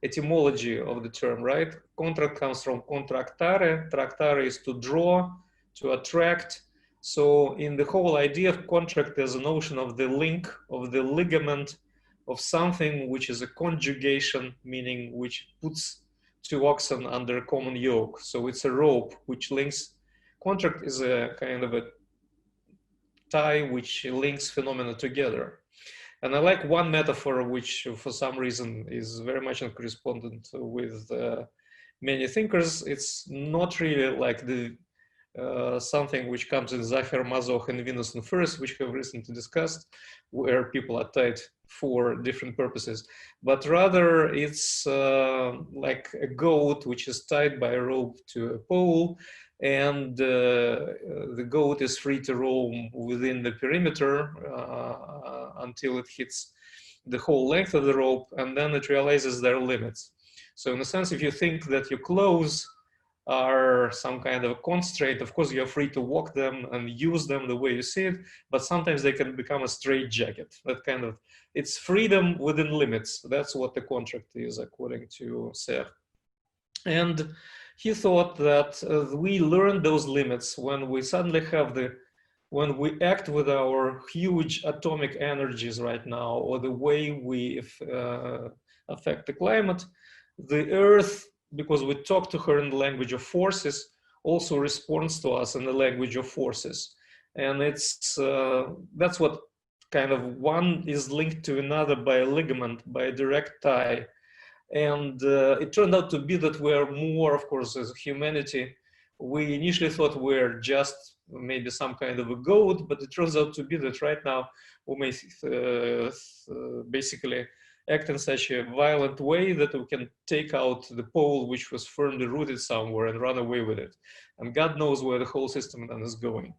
etymology of the term, right? Contract comes from contractare. Tractare is to draw, to attract. So in the whole idea of contract, there's a notion of the link, of the ligament, of something which is a conjugation, meaning which puts two oxen under a common yoke. So it's a rope which links. Contract is a kind of a tie which links phenomena together. And I like one metaphor which for some reason is very much in correspondence with many thinkers. It's not really like the something which comes in Zahir, Mazoch, and Venus and First, which we have recently discussed, where people are tied for different purposes, but rather it's like a goat which is tied by a rope to a pole, and the goat is free to roam within the perimeter until it hits the whole length of the rope, and then it realizes their limits. So in a sense, if you think that your clothes are some kind of a constraint, of course you're free to walk them and use them the way you see it, but sometimes they can become a straitjacket. That kind of, it's freedom within limits. That's what the contract is, according to Serre. And he thought that we learn those limits when we suddenly have the when we act with our huge atomic energies right now, or the way we affect the climate, the Earth, because we talk to her in the language of forces, also responds to us in the language of forces. And it's that's what kind of one is linked to another by a ligament, by a direct tie. And it turned out to be that we're more, of course, as humanity, we initially thought we're just maybe some kind of a goat, but it turns out to be that right now we may basically act in such a violent way that we can take out the pole which was firmly rooted somewhere and run away with it. And God knows where the whole system then is going.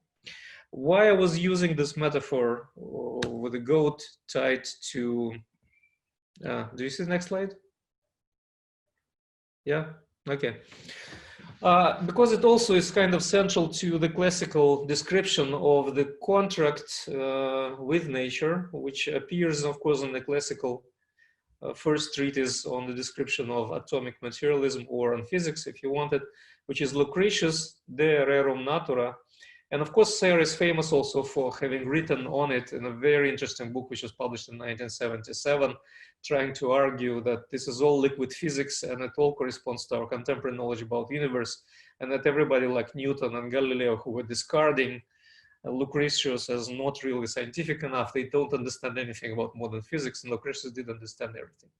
Why I was using this metaphor with a goat tied to, do you see the next slide? Yeah, okay. Because it also is kind of central to the classical description of the contract with nature, which appears, of course, in the classical first treatise on the description of atomic materialism, or on physics, if you want it, which is Lucretius De Rerum Natura. And of course, Sayre is famous also for having written on it in a very interesting book, which was published in 1977, trying to argue that this is all liquid physics and it all corresponds to our contemporary knowledge about the universe, and that everybody like Newton and Galileo, who were discarding Lucretius as not really scientific enough, they don't understand anything about modern physics, and Lucretius did understand everything.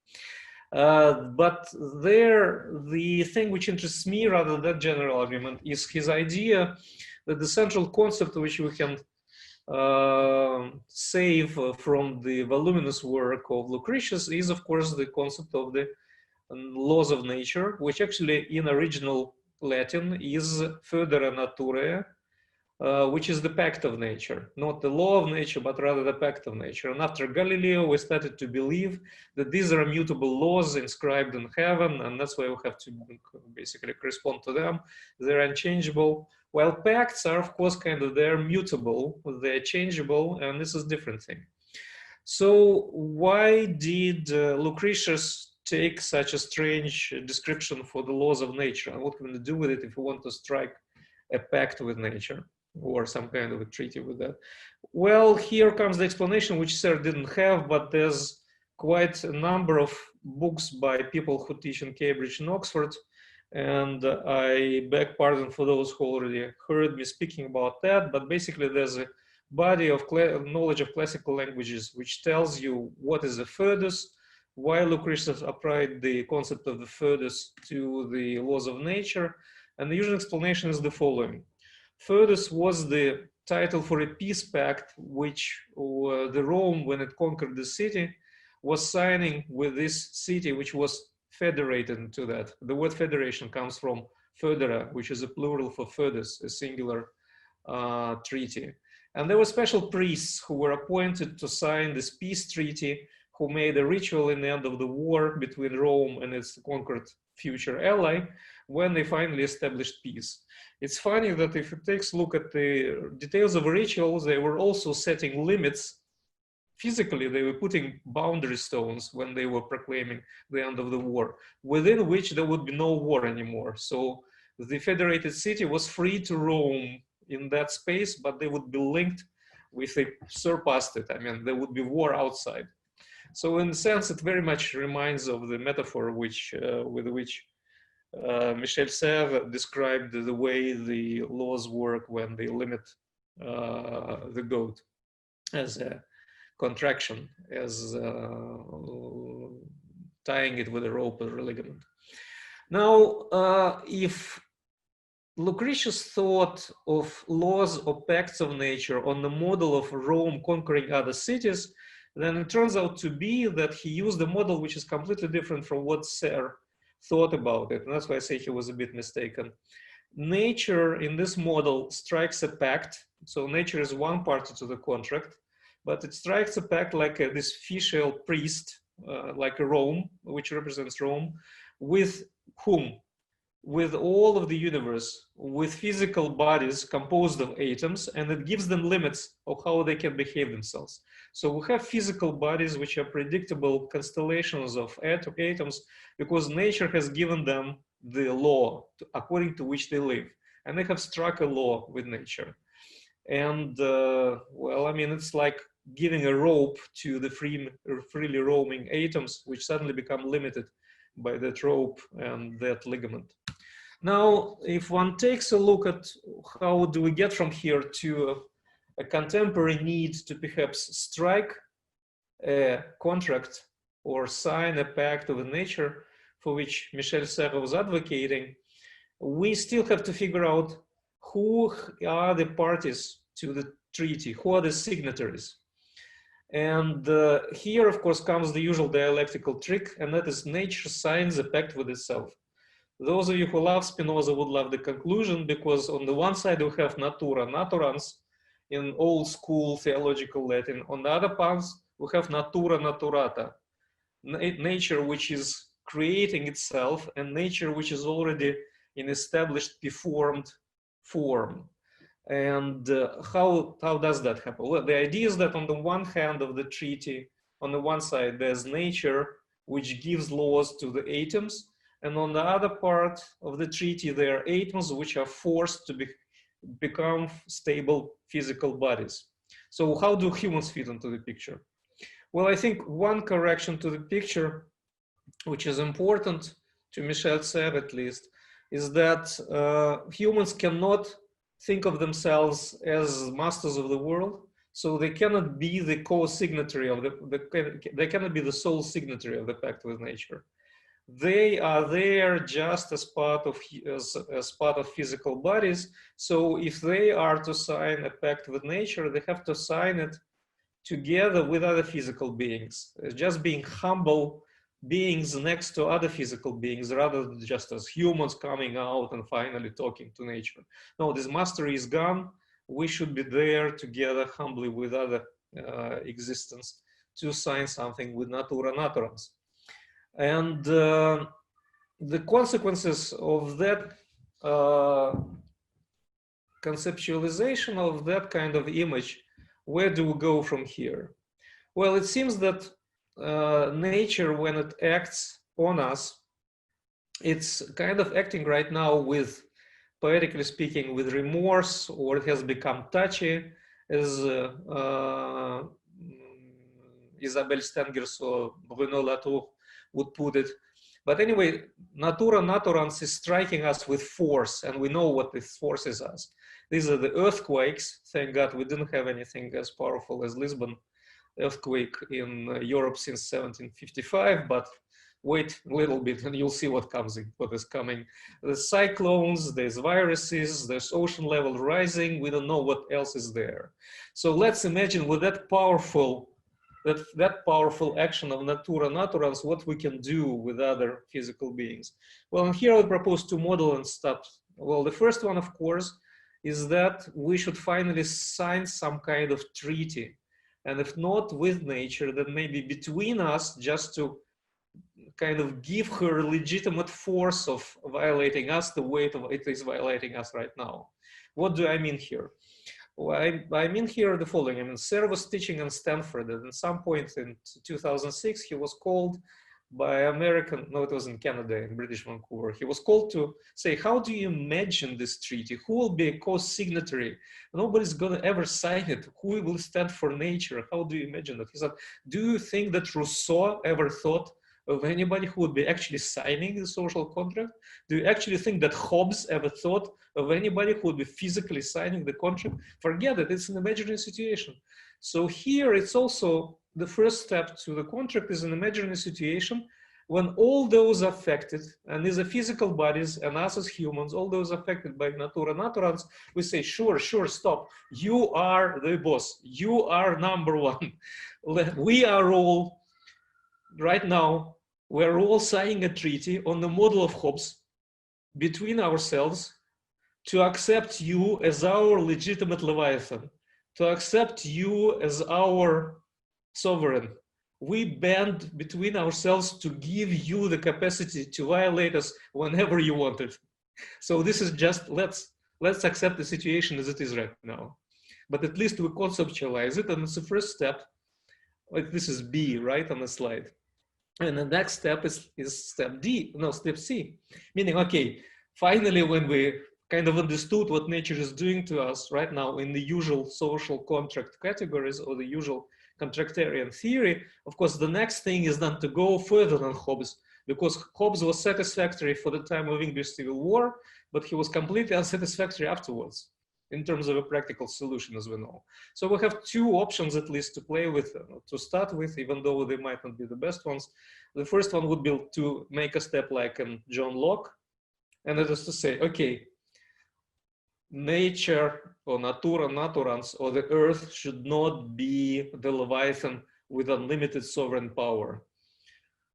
But there, the thing which interests me rather than that general argument is his idea that the central concept which we can save from the voluminous work of Lucretius is, of course, the concept of the laws of nature, which actually in original Latin is Foedere Naturae, which is the pact of nature, not the law of nature, but rather the pact of nature. And after Galileo, we started to believe that these are immutable laws inscribed in heaven, and that's why we have to basically correspond to them. They're unchangeable. While pacts are, of course, they're mutable, they're changeable, and this is a different thing. So why did Lucretius take such a strange description for the laws of nature? And what can we do with it if we want to strike a pact with nature, or some kind of a treaty with that? Well, here comes the explanation, which Sayre didn't have, but there's quite a number of books by people who teach in Cambridge and Oxford. And I beg pardon for those who already heard me speaking about that, but basically there's a body of knowledge of classical languages which tells you what is a foedus, why Lucretius applied the concept of the foedus to the laws of nature. And the usual explanation is the following. Foedus was the title for a peace pact which the Rome, when it conquered the city, was signing with this city, which was federated into that. The word federation comes from foedera, which is a plural for foedus, a singular treaty. And there were special priests who were appointed to sign this peace treaty, who made a ritual in the end of the war between Rome and its conquered future ally, when they finally established peace. It's funny that if it takes a look at the details of rituals, they were also setting limits. Physically, they were putting boundary stones when they were proclaiming the end of the war, within which there would be no war anymore. So the federated city was free to roam in that space, but they would be linked with a surpassed it. I mean, there would be war outside. So in a sense, it very much reminds of the metaphor which, with which Michel Serre described the way the laws work when they limit the goat as a contraction, as tying it with a rope or a ligament. Now, if Lucretius thought of laws or pacts of nature on the model of Rome conquering other cities, then it turns out to be that he used a model which is completely different from what Sayre thought about it. And that's why I say he was a bit mistaken. Nature in this model strikes a pact. So nature is one party to the contract, but it strikes a pact like this official priest, like a Rome, which represents Rome, with whom? With all of the universe, with physical bodies composed of atoms, and it gives them limits of how they can behave themselves. So we have physical bodies which are predictable constellations of atoms, because nature has given them the law according to which they live. And they have struck a law with nature. And well, I mean, it's like giving a rope to the freely roaming atoms, which suddenly become limited by that rope and that ligament. Now, if one takes a look at how do we get from here to a contemporary need to perhaps strike a contract or sign a pact with nature, for which Michel Serres was advocating, we still have to figure out who are the parties to the treaty, who are the signatories. And here, of course, comes the usual dialectical trick, and that is nature signs a pact with itself. Those of you who love Spinoza would love the conclusion, because on the one side we have natura naturans in old school theological Latin. On the other part, we have natura naturata, nature which is creating itself, and nature which is already in established deformed form. And how does that happen? Well, the idea is that on the one hand of the treaty, on the one side, there's nature which gives laws to the atoms, and on the other part of the treaty, there are atoms which are forced to become stable physical bodies. So how do humans fit into the picture? Well, I think one correction to the picture, which is important to Michel Serres at least, is that humans cannot think of themselves as masters of the world. So they cannot be the co-signatory of they cannot be the sole signatory of the pact with nature. They are there just as part of physical bodies. So if they are to sign a pact with nature, they have to sign it together with other physical beings, just being humble beings next to other physical beings, rather than just as humans coming out and finally talking to nature. No, this mastery is gone. We should be there together humbly with other existence to sign something with natura naturans. And the consequences of that conceptualization of that kind of image, where do we go from here? Well, it seems that nature, when it acts on us, it's kind of acting right now with, poetically speaking, with remorse, or it has become touchy, as Isabelle Stengers or Bruno Latour would put it. But anyway, natura naturans is striking us with force, and we know what this force is us. These are the earthquakes. Thank God we didn't have anything as powerful as Lisbon earthquake in Europe since 1755, but wait a little bit and you'll see what is coming. There's cyclones, there's viruses, there's ocean level rising. We don't know what else is there. So let's imagine with that powerful action of natura naturans, what we can do with other physical beings. Well, and here I propose to model and start. Well, the first one, of course, is that we should finally sign some kind of treaty. And if not with nature, then maybe between us, just to kind of give her legitimate force of violating us the way it is violating us right now. What do I mean here? Well, I mean here the following. I mean, Serres was teaching in Stanford, and at some point in 2006, he was called by it was in Canada, in British Vancouver. He was called to say, how do you imagine this treaty? Who will be a co-signatory? Nobody's going to ever sign it. Who will stand for nature? How do you imagine it? He said, do you think that Rousseau ever thought of anybody who would be actually signing the social contract? Do you actually think that Hobbes ever thought of anybody who would be physically signing the contract? Forget it, it's an imaginary situation. So here it's also the first step to the contract is an imaginary situation when all those affected, and these are physical bodies and us as humans, all those affected by natura naturans, we say, sure, stop. You are the boss. You are number one. We are all, right now, we're all signing a treaty on the model of Hobbes between ourselves to accept you as our legitimate Leviathan, to accept you as our sovereign. We band between ourselves to give you the capacity to violate us whenever you want it. So this is just, let's accept the situation as it is right now. But at least we conceptualize it, and it's the first step. Like this is B, right, on the slide. And the next step is step C. Meaning, okay, finally, when we kind of understood what nature is doing to us right now in the usual social contract categories or the usual contractarian theory, of course, the next thing is then to go further than Hobbes, because Hobbes was satisfactory for the time of English Civil War, but he was completely unsatisfactory afterwards in terms of a practical solution, as we know. So we have two options at least to play with, to start with, even though they might not be the best ones. The first one would be to make a step like in John Locke, and that is to say, okay, nature or natura naturans or the earth should not be the Leviathan with unlimited sovereign power.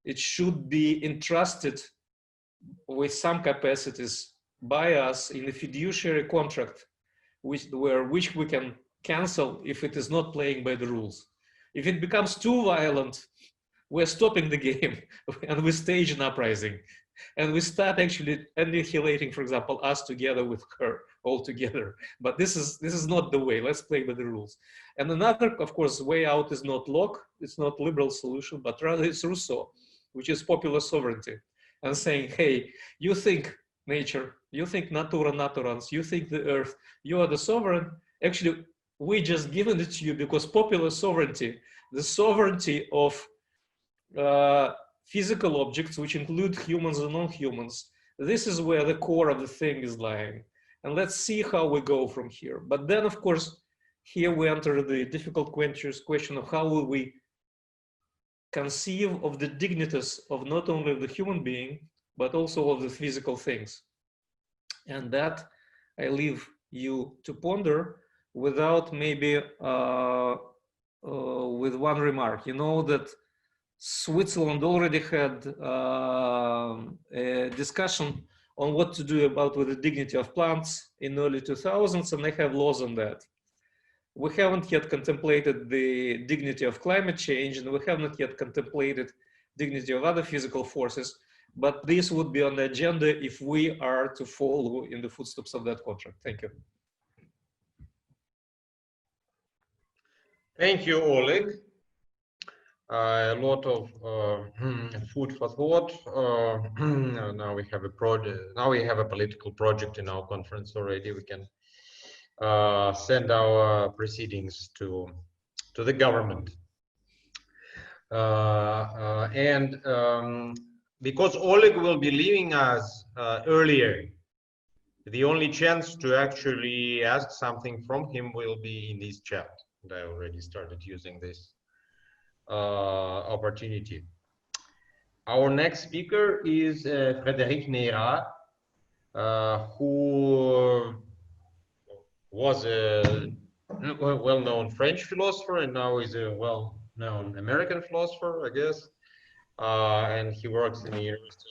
It should be entrusted with some capacities by us in a fiduciary contract, which we can cancel if it is not playing by the rules. If it becomes too violent, we're stopping the game and we stage an uprising. And we start actually annihilating, for example, us together with her all together. But this is not the way. Let's play by the rules. And another, of course, way out is not Locke. It's not liberal solution, but rather it's Rousseau, which is popular sovereignty, and saying, hey, you think nature, you think natura naturans, you think the earth, you are the sovereign. Actually, we just given it to you because popular sovereignty, the sovereignty of physical objects, which include humans and non-humans, this is where the core of the thing is lying. And let's see how we go from here. But then, of course, here we enter the difficult question of how will we conceive of the dignities of not only the human being, but also of the physical things. And that I leave you to ponder without maybe with one remark. You know that Switzerland already had a discussion on what to do about with the dignity of plants in early 2000s, and they have laws on that. We haven't yet contemplated the dignity of climate change, and we haven't yet contemplated dignity of other physical forces, but this would be on the agenda if we are to follow in the footsteps of that contract. Thank you. Thank you, Oleg. A lot of food for thought. Now we have a project. Now we have a political project in our conference already. We can send our proceedings to the government. Because Oleg will be leaving us earlier, the only chance to actually ask something from him will be in this chat. And I already started using this opportunity. Our next speaker is Frédéric Neyrat, who was a well-known French philosopher and now is a well-known American philosopher, I guess. And he works in the University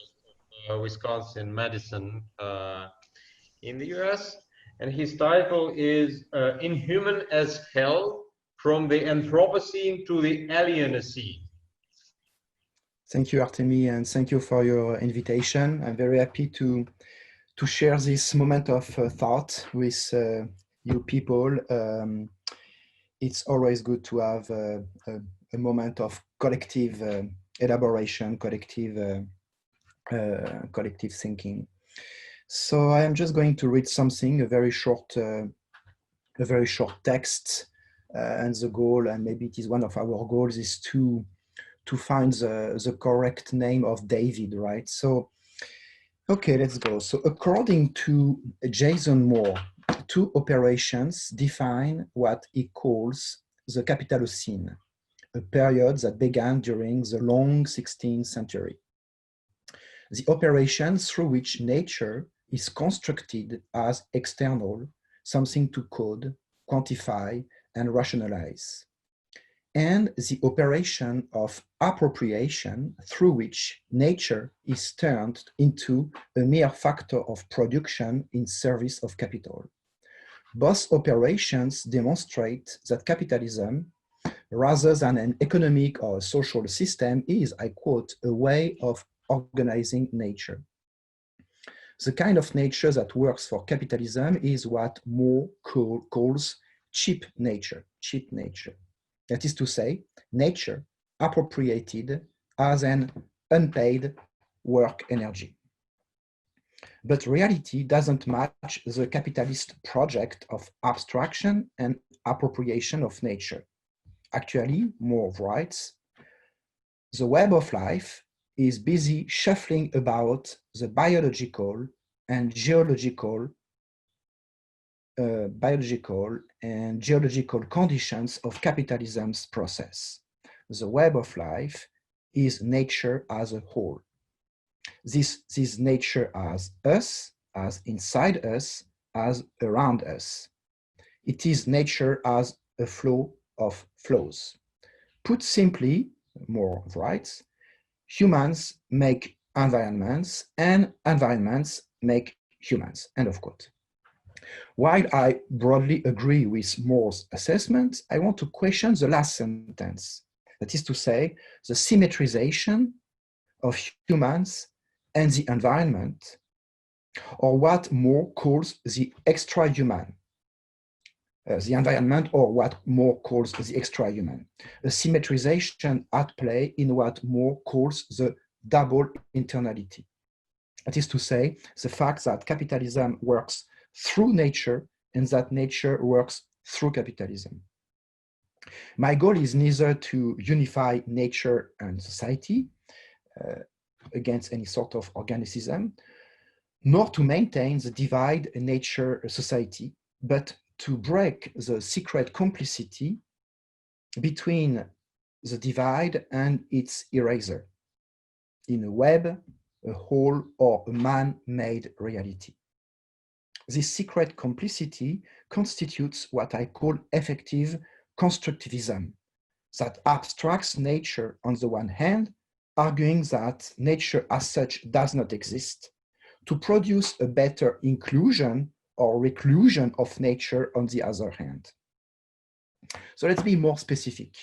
of Wisconsin-Madison in the US. And his title is Inhuman as Hell, from the Anthropocene to the Alienocene. Thank you, Artemi, and thank you for your invitation. I'm very happy to share this moment of thought with you people. It's always good to have a moment of collective elaboration, collective thinking. So I am just going to read something, a very short text, and the goal, and maybe it is one of our goals, is to find the correct name of David, right? So, okay, let's go. So according to Jason Moore, two operations define what he calls the Capitalocene, a period that began during the long 16th century. The operations through which nature is constructed as external, something to code, quantify, and rationalize, and the operation of appropriation through which nature is turned into a mere factor of production in service of capital. Both operations demonstrate that capitalism, rather than an economic or social system, is, I quote, a way of organizing nature. The kind of nature that works for capitalism is what Moore calls cheap nature. That is to say, nature appropriated as an unpaid work energy. But reality doesn't match the capitalist project of abstraction and appropriation of nature. Actually, Moore writes, the web of life is busy shuffling about the biological and geological conditions of capitalism's process. The web of life is nature as a whole. This is nature as us, as inside us, as around us. It is nature as a flow of flows. Put simply, Moore writes, humans make environments and environments make humans, end of quote. While I broadly agree with Moore's assessment, I want to question the last sentence. That is to say, the symmetrization of humans and the environment, or what Moore calls the extra-human. The environment, or what Moore calls the extra-human. A symmetrization at play in what Moore calls the double internality. That is to say, the fact that capitalism works through nature and that nature works through capitalism. My goal is neither to unify nature and society against any sort of organicism, nor to maintain the divide in nature-society, but to break the secret complicity between the divide and its eraser in a web, a whole, or a man-made reality. This secret complicity constitutes what I call effective constructivism, that abstracts nature on the one hand, arguing that nature as such does not exist, to produce a better inclusion or reclusion of nature on the other hand. So let's be more specific.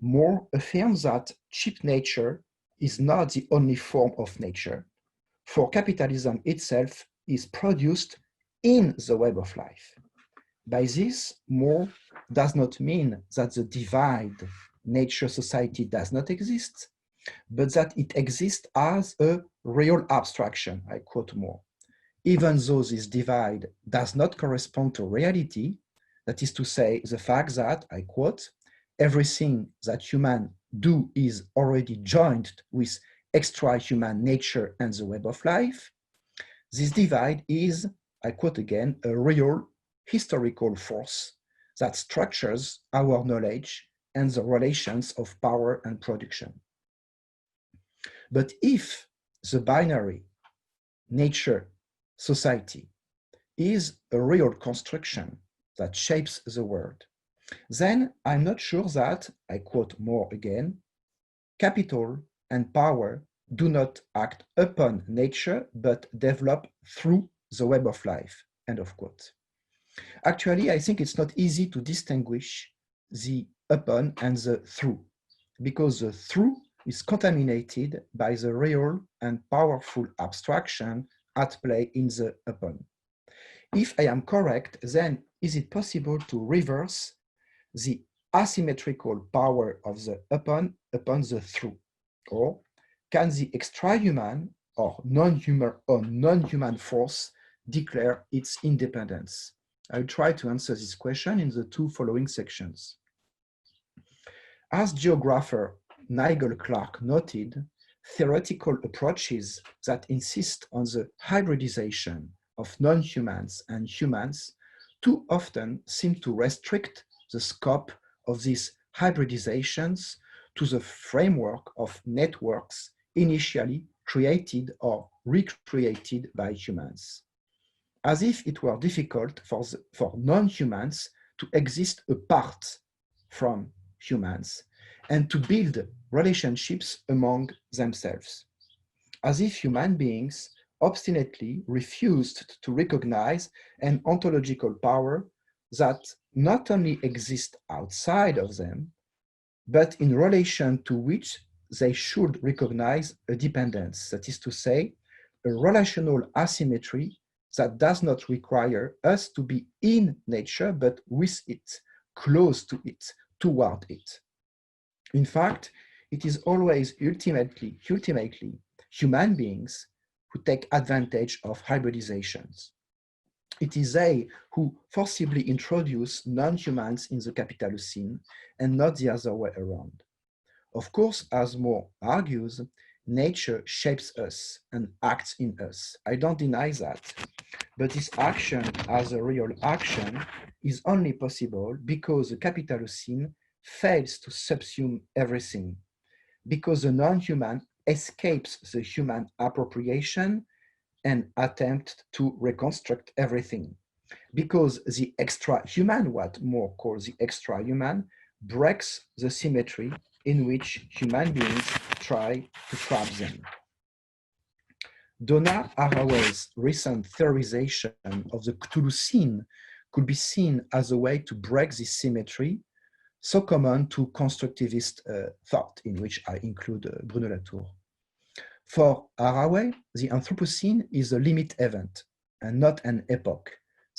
Moore affirms that cheap nature is not the only form of nature, for capitalism itself is produced in the web of life. By this, Moore does not mean that the divide nature-society does not exist, but that it exists as a real abstraction, I quote Moore. Even though this divide does not correspond to reality, that is to say, the fact that, I quote, everything that humans do is already joined with extra-human nature and the web of life, this divide is, I quote again, a real historical force that structures our knowledge and the relations of power and production. But if the binary nature society is a real construction that shapes the world, then I'm not sure that, I quote Moore again, capital and power do not act upon nature, but develop through the web of life, end of quote. Actually, I think it's not easy to distinguish the upon and the through, because the through is contaminated by the real and powerful abstraction at play in the upon. If I am correct, then is it possible to reverse the asymmetrical power of the upon the through? Or can the extra-human or non-human force declare its independence? I'll try to answer this question in the two following sections. As geographer Nigel Clark noted, theoretical approaches that insist on the hybridization of non-humans and humans too often seem to restrict the scope of these hybridizations to the framework of networks initially created or recreated by humans, as if it were difficult for non-humans to exist apart from humans and to build relationships among themselves, as if human beings obstinately refused to recognize an ontological power that not only exists outside of them, but in relation to which they should recognize a dependence, that is to say, a relational asymmetry that does not require us to be in nature, but with it, close to it, toward it. In fact, it is always ultimately human beings who take advantage of hybridizations. It is they who forcibly introduce non-humans in the Capitalocene and not the other way around. Of course, as Moore argues, nature shapes us and acts in us. I don't deny that. But this action as a real action is only possible because the Capitalocene fails to subsume everything, because the non-human escapes the human appropriation and attempts to reconstruct everything, because the extra-human, what Moore calls the extra-human, breaks the symmetry in which human beings try to trap them. Donna Haraway's recent theorization of the Cthulhucene could be seen as a way to break this symmetry so common to constructivist thought, in which I include Bruno Latour. For Haraway, the Anthropocene is a limit event and not an epoch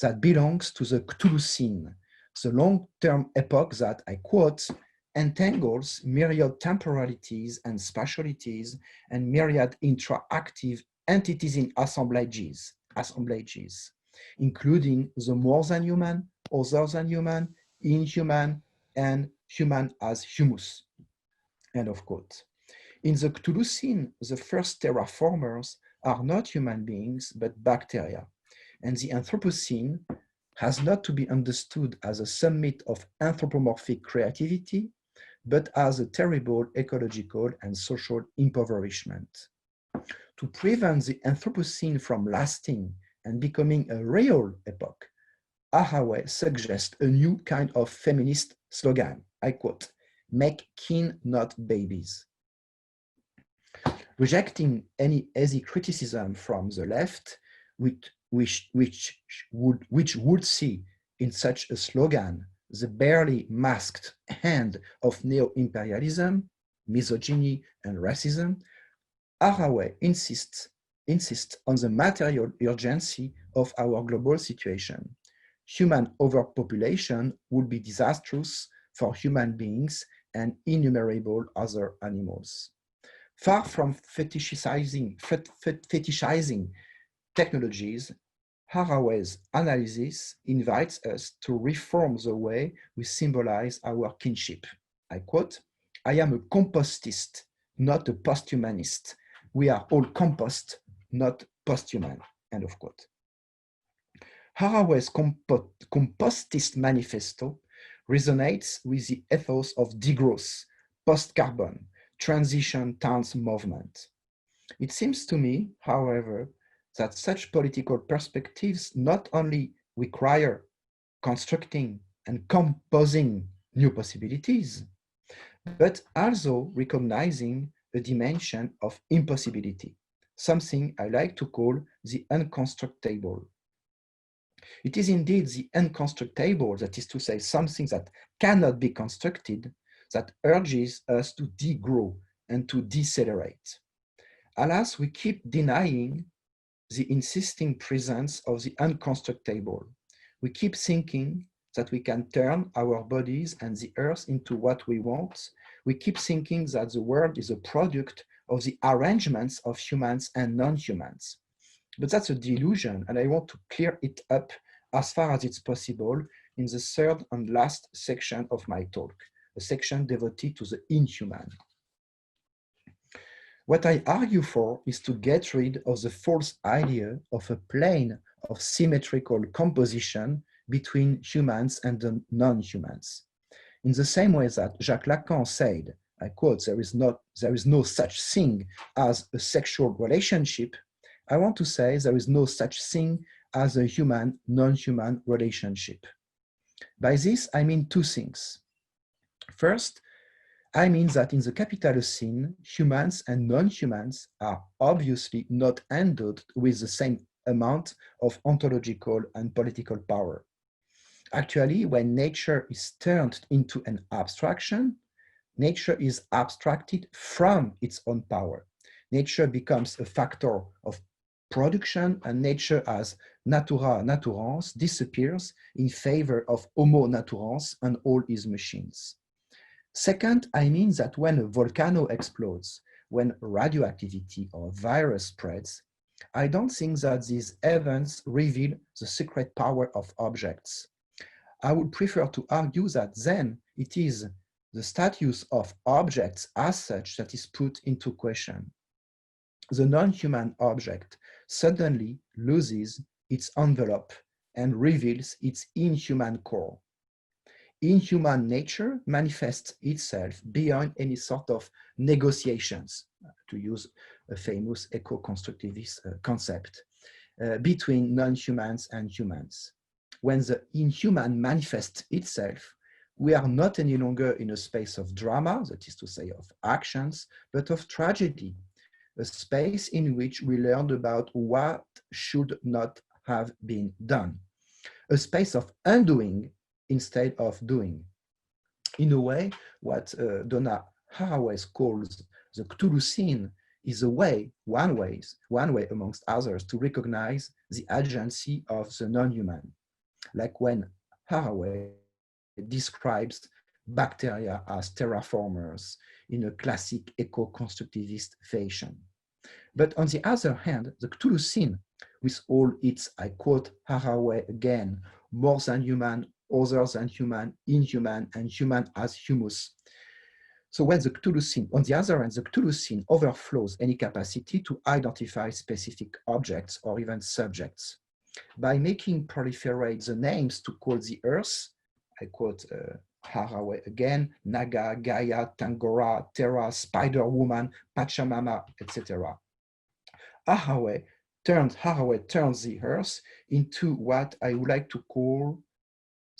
that belongs to the Cthulhucene, the long-term epoch that, I quote, entangles myriad temporalities and spatialities and myriad interactive entities in assemblages, including the more than human, other than human, inhuman, and human as humus, end of quote. In the Cthulhucene, the first terraformers are not human beings, but bacteria. And the Anthropocene has not to be understood as a summit of anthropomorphic creativity, but as a terrible ecological and social impoverishment. To prevent the Anthropocene from lasting and becoming a real epoch, Haraway suggests a new kind of feminist slogan, I quote, "Make kin, not babies." Rejecting any easy criticism from the left, which would see in such a slogan the barely masked hand of neo-imperialism, misogyny, and racism, Haraway insists on the material urgency of our global situation. Human overpopulation would be disastrous for human beings and innumerable other animals. Far from fetishizing technologies, Haraway's analysis invites us to reform the way we symbolize our kinship. I quote, "I am a compostist, not a posthumanist. We are all compost, not posthuman," end of quote. Haraway's compostist manifesto resonates with the ethos of degrowth, post-carbon, transition towards movement. It seems to me, however, that such political perspectives not only require constructing and composing new possibilities, but also recognizing a dimension of impossibility, something I like to call the unconstructable. It is indeed the unconstructable, that is to say, something that cannot be constructed, that urges us to degrow and to decelerate. Alas, we keep denying the insisting presence of the unconstructable. We keep thinking that we can turn our bodies and the earth into what we want. We keep thinking that the world is a product of the arrangements of humans and non-humans. But that's a delusion, and I want to clear it up as far as it's possible in the third and last section of my talk, a section devoted to the inhuman. What I argue for is to get rid of the false idea of a plane of symmetrical composition between humans and the non-humans. In the same way that Jacques Lacan said, I quote, there is no such thing as a sexual relationship, I want to say there is no such thing as a human-non-human relationship. By this, I mean two things. First, I mean that in the Capitalocene, humans and non-humans are obviously not endowed with the same amount of ontological and political power. Actually, when nature is turned into an abstraction, nature is abstracted from its own power. Nature becomes a factor of production, and nature as natura naturans disappears in favor of homo naturans and all his machines. Second, I mean that when a volcano explodes, when radioactivity or virus spreads, I don't think that these events reveal the secret power of objects. I would prefer to argue that then it is the status of objects as such that is put into question. The non-human object suddenly loses its envelope and reveals its inhuman core. Inhuman nature manifests itself beyond any sort of negotiations, to use a famous eco-constructivist concept, between non-humans and humans. When the inhuman manifests itself, we are not any longer in a space of drama, that is to say of actions, but of tragedy, a space in which we learned about what should not have been done, a space of undoing instead of doing. In a way, what Donna Haraway calls the Cthulhucene is a way, one way amongst others, to recognize the agency of the non-human, like when Haraway describes bacteria as terraformers in a classic eco-constructivist fashion. But on the other hand, the Cthulhucene, with all its, I quote Haraway again, more than human, other than human, inhuman, and human as humus. So when the Cthulhucene, on the other hand, the Cthulhucene overflows any capacity to identify specific objects or even subjects. By making proliferate the names to call the earth, I quote Haraway again, Naga, Gaia, Tangora, Terra, Spider-Woman, Pachamama, etc. Haraway turns the earth into what I would like to call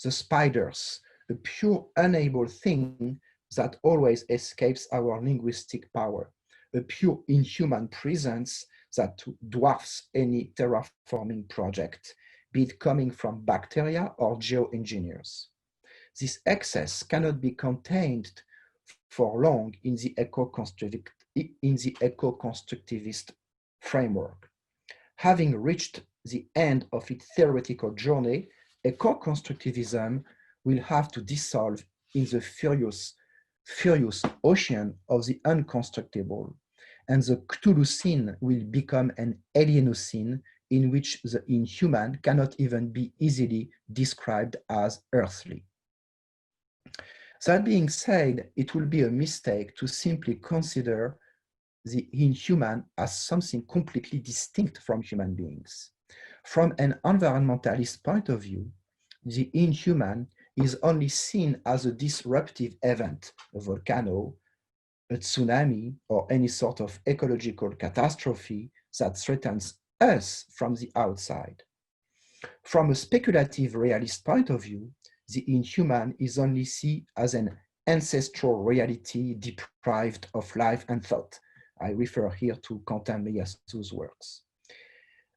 the spiders, a pure, unable thing that always escapes our linguistic power, a pure inhuman presence that dwarfs any terraforming project, be it coming from bacteria or geoengineers. This excess cannot be contained for long in the eco-constructivist framework. Having reached the end of its theoretical journey, eco-constructivism will have to dissolve in the furious ocean of the unconstructible, and the Cthulhucene will become an alienocene in which the inhuman cannot even be easily described as earthly. That being said, it will be a mistake to simply consider the inhuman as something completely distinct from human beings. From an environmentalist point of view, the inhuman is only seen as a disruptive event, a volcano, a tsunami, or any sort of ecological catastrophe that threatens us from the outside. From a speculative realist point of view, the inhuman is only seen as an ancestral reality deprived of life and thought. I refer here to Quentin Meyasu's works.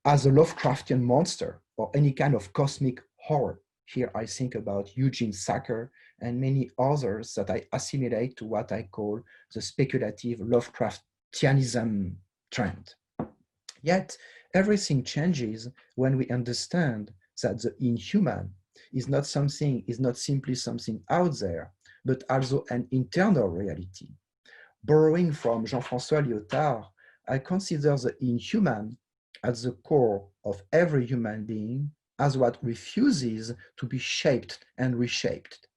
As a Lovecraftian monster or any kind of cosmic horror. Here I think about Eugene Sacker and many others that I assimilate to what I call the speculative Lovecraftianism trend. Yet everything changes when we understand that the inhuman is not simply something out there, but also an internal reality. Borrowing from Jean-François Lyotard, I consider the inhuman at the core of every human being as what refuses to be shaped and reshaped.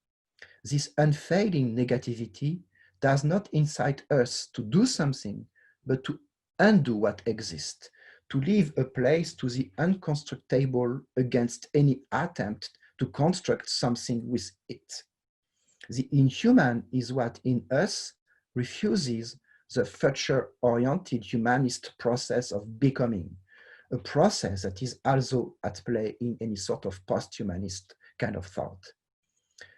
This unfading negativity does not incite us to do something, but to undo what exists, to leave a place to the unconstructable against any attempt to construct something with it. The inhuman is what in us refuses the future-oriented humanist process of becoming, a process that is also at play in any sort of post-humanist kind of thought.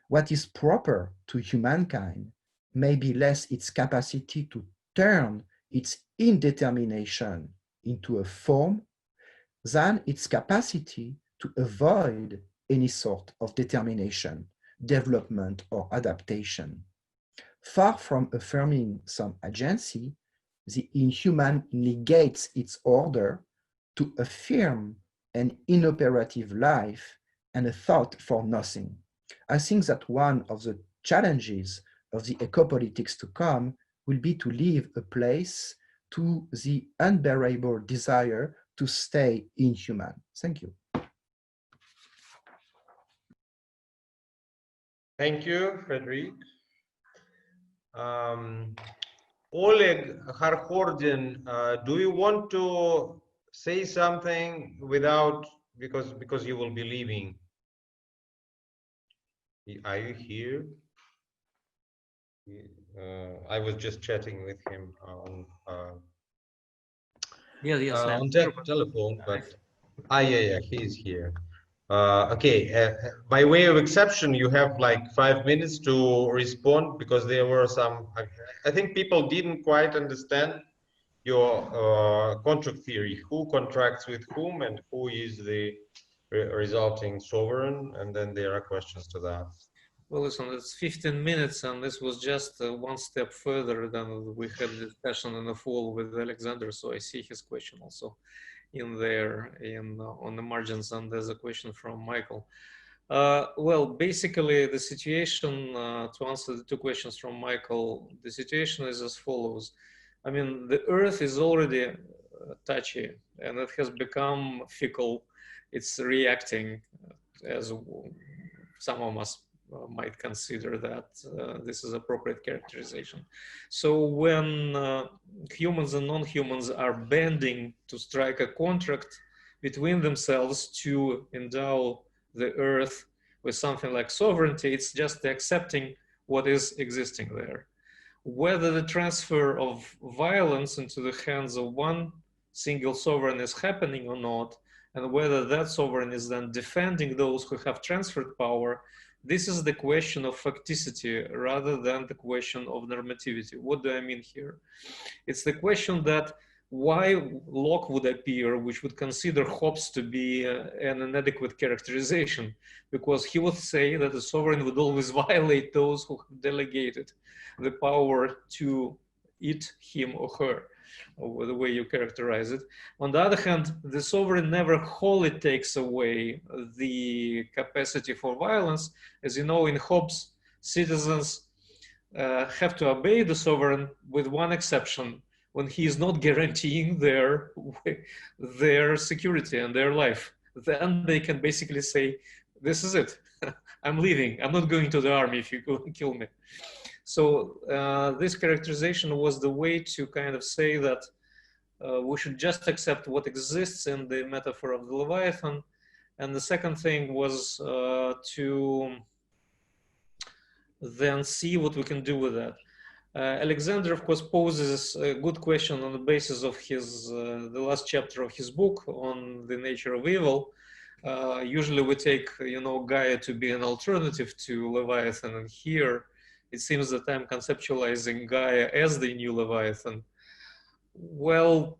What is proper to humankind may be less its capacity to turn its indetermination into a form than its capacity to avoid any sort of determination, development, or adaptation. Far from affirming some agency, the inhuman negates its order to affirm an inoperative life and a thought for nothing. I think that one of the challenges of the ecopolitics to come will be to leave a place to the unbearable desire to stay inhuman? Thank you. Thank you, Frederick. Oleg Harkhordin, do you want to say something without, because you will be leaving? Are you here? I was just chatting with him on telephone, but yeah, he's here. Okay, by way of exception, you have like 5 minutes to respond, because there were some, I think people didn't quite understand your contract theory, who contracts with whom and who is the resulting sovereign, and then there are questions to that. Well, listen, it's 15 minutes, and this was just one step further than we had the discussion in the fall with Alexander. So I see his question also in there, on the margins, and there's a question from Michael. Well, basically, the situation, to answer the 2 questions from Michael, the situation is as follows. I mean, the Earth is already touchy, and it has become fickle. It's reacting, as some of us might consider that this is appropriate characterization. So when humans and non-humans are bending to strike a contract between themselves to endow the Earth with something like sovereignty, it's just accepting what is existing there. Whether the transfer of violence into the hands of one single sovereign is happening or not, and whether that sovereign is then defending those who have transferred power, this is the question of facticity rather than the question of normativity. What do I mean here? It's the question that why Locke would appear, which would consider Hobbes to be an inadequate characterization, because he would say that the sovereign would always violate those who have delegated the power to it, him or her, or the way you characterize it. On the other hand, the sovereign never wholly takes away the capacity for violence. As you know, in Hobbes, citizens have to obey the sovereign with one exception, when he is not guaranteeing their security and their life. Then they can basically say, this is it, I'm leaving, I'm not going to the army if you go and kill me. So this characterization was the way to kind of say that we should just accept what exists in the metaphor of the Leviathan. And the second thing was to then see what we can do with that. Alexander, of course, poses a good question on the basis of his the last chapter of his book on the nature of evil. Usually we take, Gaia to be an alternative to Leviathan, and here it seems that I'm conceptualizing Gaia as the new Leviathan. Well,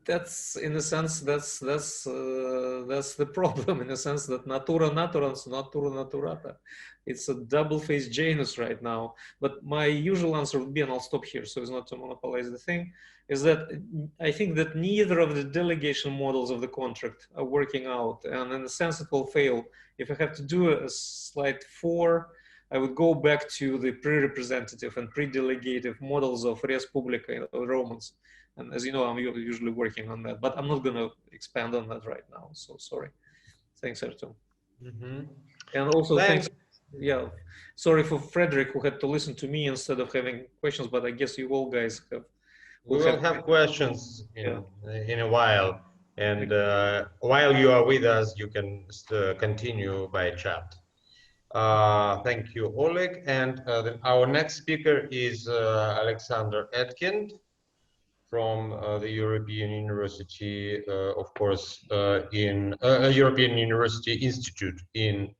that's in a sense that's the problem, in a sense that natura naturans, natura naturata. It's a double-faced Janus right now. But my usual answer would be, and I'll stop here so as not to monopolize the thing, is that I think that neither of the delegation models of the contract are working out, and in a sense it will fail. If I have to do a slide 4, I would go back to the pre-representative and pre-delegative models of res publica in the Romans. And as you know, I'm usually working on that, but I'm not going to expand on that right now. So sorry. Thanks, Artem. And also thanks. Yeah, sorry for Frederick, who had to listen to me instead of having questions, but I guess you all guys have. We will have questions in a while. And while you are with us, you can continue by chat. Thank you, Oleg. And our next speaker is Alexander Etkind from the European University, of course, in European University Institute in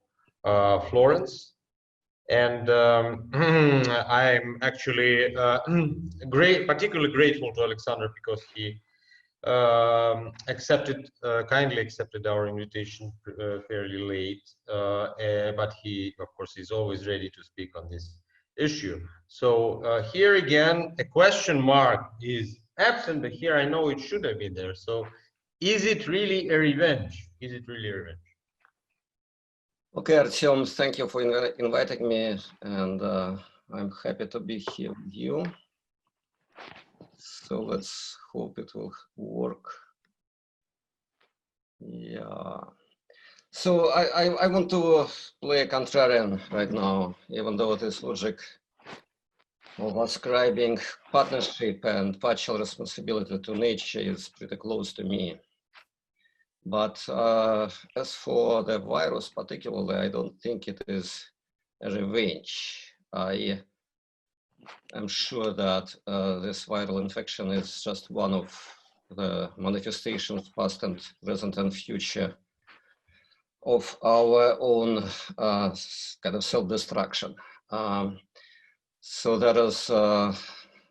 Florence. And I'm actually particularly grateful to Alexander because he kindly accepted our invitation fairly late, but he, of course, is always ready to speak on this issue. So here again, a question mark is absent, but here I know it should have been there. So is it really a revenge? Is it really a revenge? Okay, Artyom, thank you for inviting me, and I'm happy to be here with you. So let's hope it will work. Yeah. So I want to play a contrarian right now, even though this logic of ascribing partnership and partial responsibility to nature is pretty close to me. But as for the virus particularly, I don't think it is a revenge. I am sure that this viral infection is just one of the manifestations, past and present and future, of our own kind of self-destruction. So there is,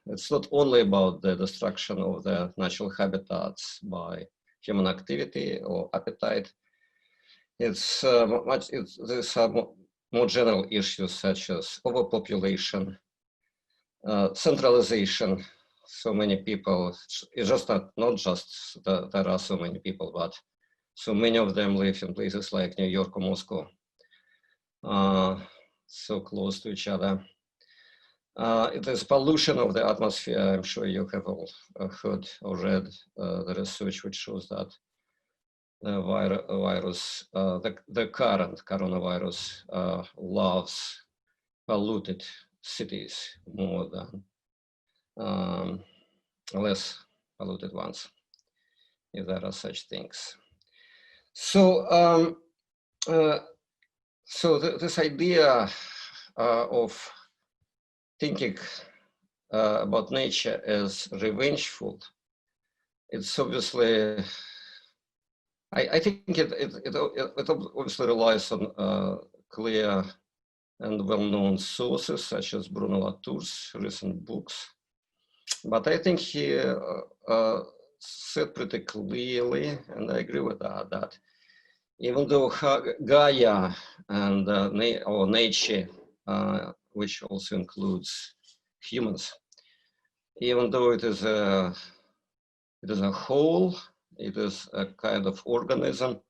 it's not only about the destruction of the natural habitats by human activity or appetite. It's these are more general issues such as overpopulation, centralization. So many people, it's just not just that there are so many people, but so many of them live in places like New York or Moscow, so close to each other. It is pollution of the atmosphere. I'm sure you have all heard or read the research which shows that the virus, the current coronavirus loves polluted cities more than less polluted ones, if there are such things. So, this idea of thinking about nature as revengeful, it's obviously, I think it obviously relies on clear and well-known sources such as Bruno Latour's recent books. But I think he said pretty clearly, and I agree with that, that even though Gaia and or nature, which also includes humans, even though it is a whole, it is a kind of organism,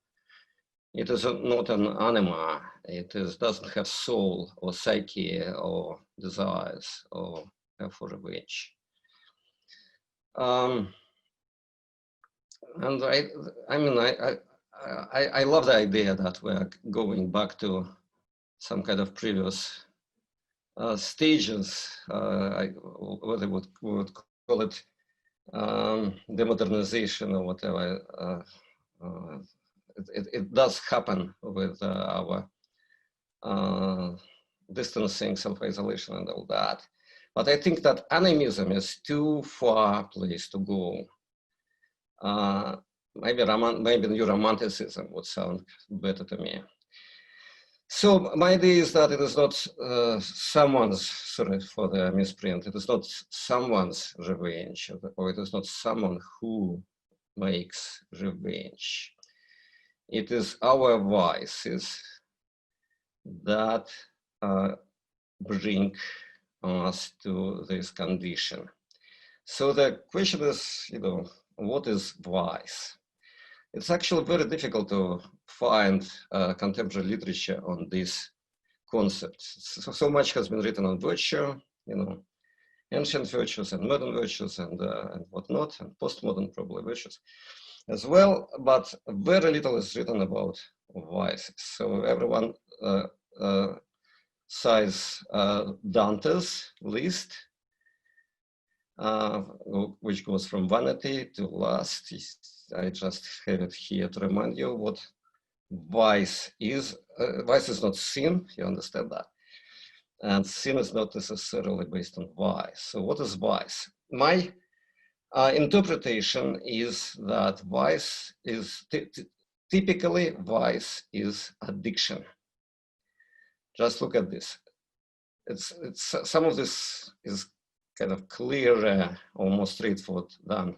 it is not an anima, it doesn't have soul or psyche or desires or for revenge. And I love the idea that we're going back to some kind of previous stages, what we would call it, demodernization or whatever. It does happen with our distancing, self-isolation and all that. But I think that animism is too far a place to go. Maybe new romanticism would sound better to me. So my idea is that it is not someone's, sorry for the misprint, it is not someone's revenge, or it is not someone who makes revenge. It is our vices that bring us to this condition. So the question is, what is vice? It's actually very difficult to find contemporary literature on this concept. So much has been written on virtue, ancient virtues and modern virtues and whatnot, and postmodern probably virtues as well, but very little is written about vices. So everyone cites Dante's list, which goes from vanity to lust. I just have it here to remind you what vice is. Vice is not sin, you understand that. And sin is not necessarily based on vice. So what is vice? My interpretation is that vice is, typically vice is addiction. Just look at this. Some of this is kind of clearer or more straightforward than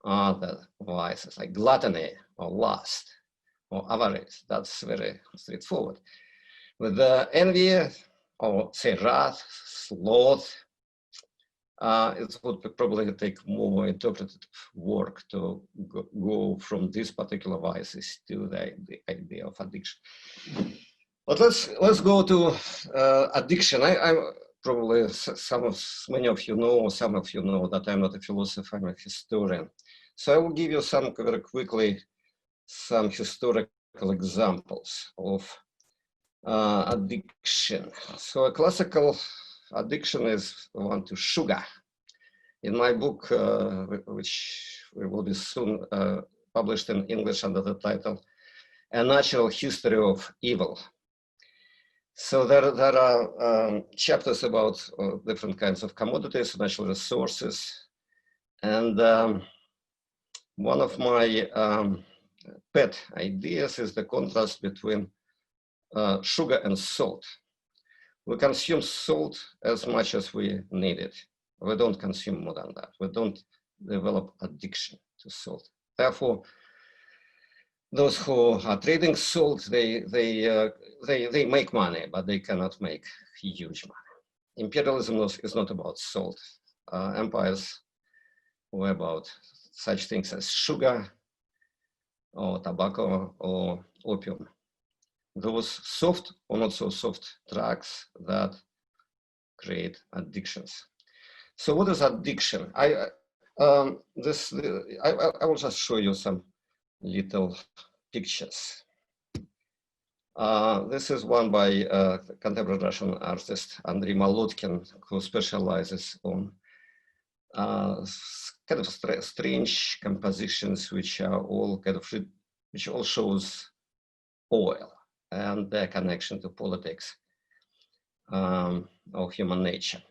other vices like gluttony or lust or avarice. That's very straightforward. With the envy or say wrath, sloth, it would probably take more interpretive work to go from these particular vices to the idea of addiction. But let's go to addiction. probably many of you know, or some of you know that I'm not a philosopher, I'm a historian. So I will give you some very quickly some historical examples of addiction. So a classical addiction is one to sugar. In my book, which will be soon published in English under the title, A Natural History of Evil. So there are chapters about different kinds of commodities, natural resources. And one of my pet ideas is the contrast between sugar and salt. We consume salt as much as we need it. We don't consume more than that. We don't develop addiction to salt. Therefore, those who are trading salt, they make money, but they cannot make huge money. Imperialism is not about salt. Empires were about such things as sugar or tobacco or opium. Those soft or not so soft drugs that create addictions. So what is addiction? I will just show you some little pictures. This is one by contemporary Russian artist Andrei Molotkin, who specializes on kind of strange compositions, which are all kind of, which all shows oil and their connection to politics of human nature.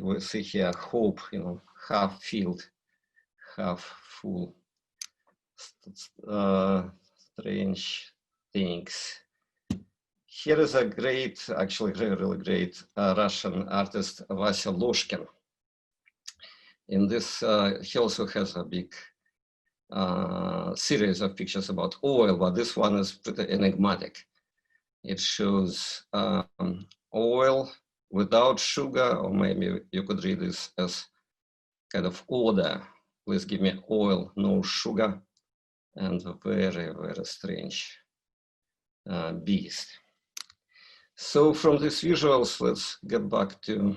We see here hope, you know, half filled, half full. Strange things. Here is a great, actually really great Russian artist, Vasya Loshkin. In this, he also has a big series of pictures about oil, but this one is pretty enigmatic. It shows oil without sugar, or maybe you could read this as kind of order. Please give me oil, no sugar, and a very, very strange beast. So from these visuals, let's get back to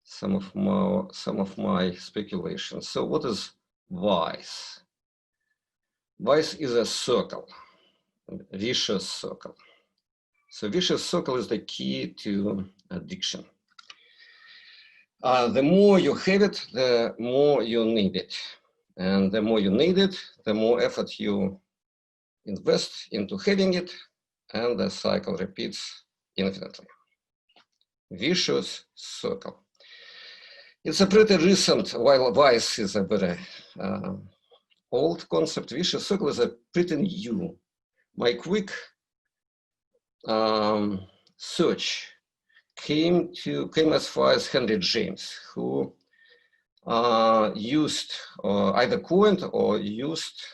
some of my speculations. So what is vice? Vice is a circle, a vicious circle. So vicious circle is the key to addiction. The more you have it, the more you need it. And the more you need it, the more effort you invest into having it, and the cycle repeats infinitely. Vicious circle. It's a pretty recent, while vice is a very old concept, vicious circle is a pretty new. My quick search came as far as Henry James, who used, or either coined or used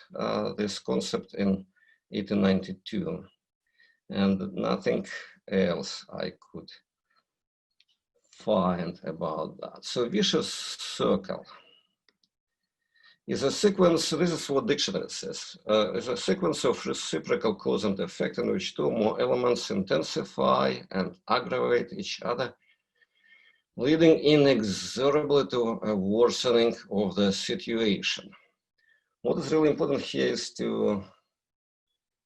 this concept in 1892, and nothing else I could find about that. So vicious circle is a sequence, this is what dictionary says, is a sequence of reciprocal cause and effect in which two or more elements intensify and aggravate each other, leading inexorably to a worsening of the situation. What is really important here is to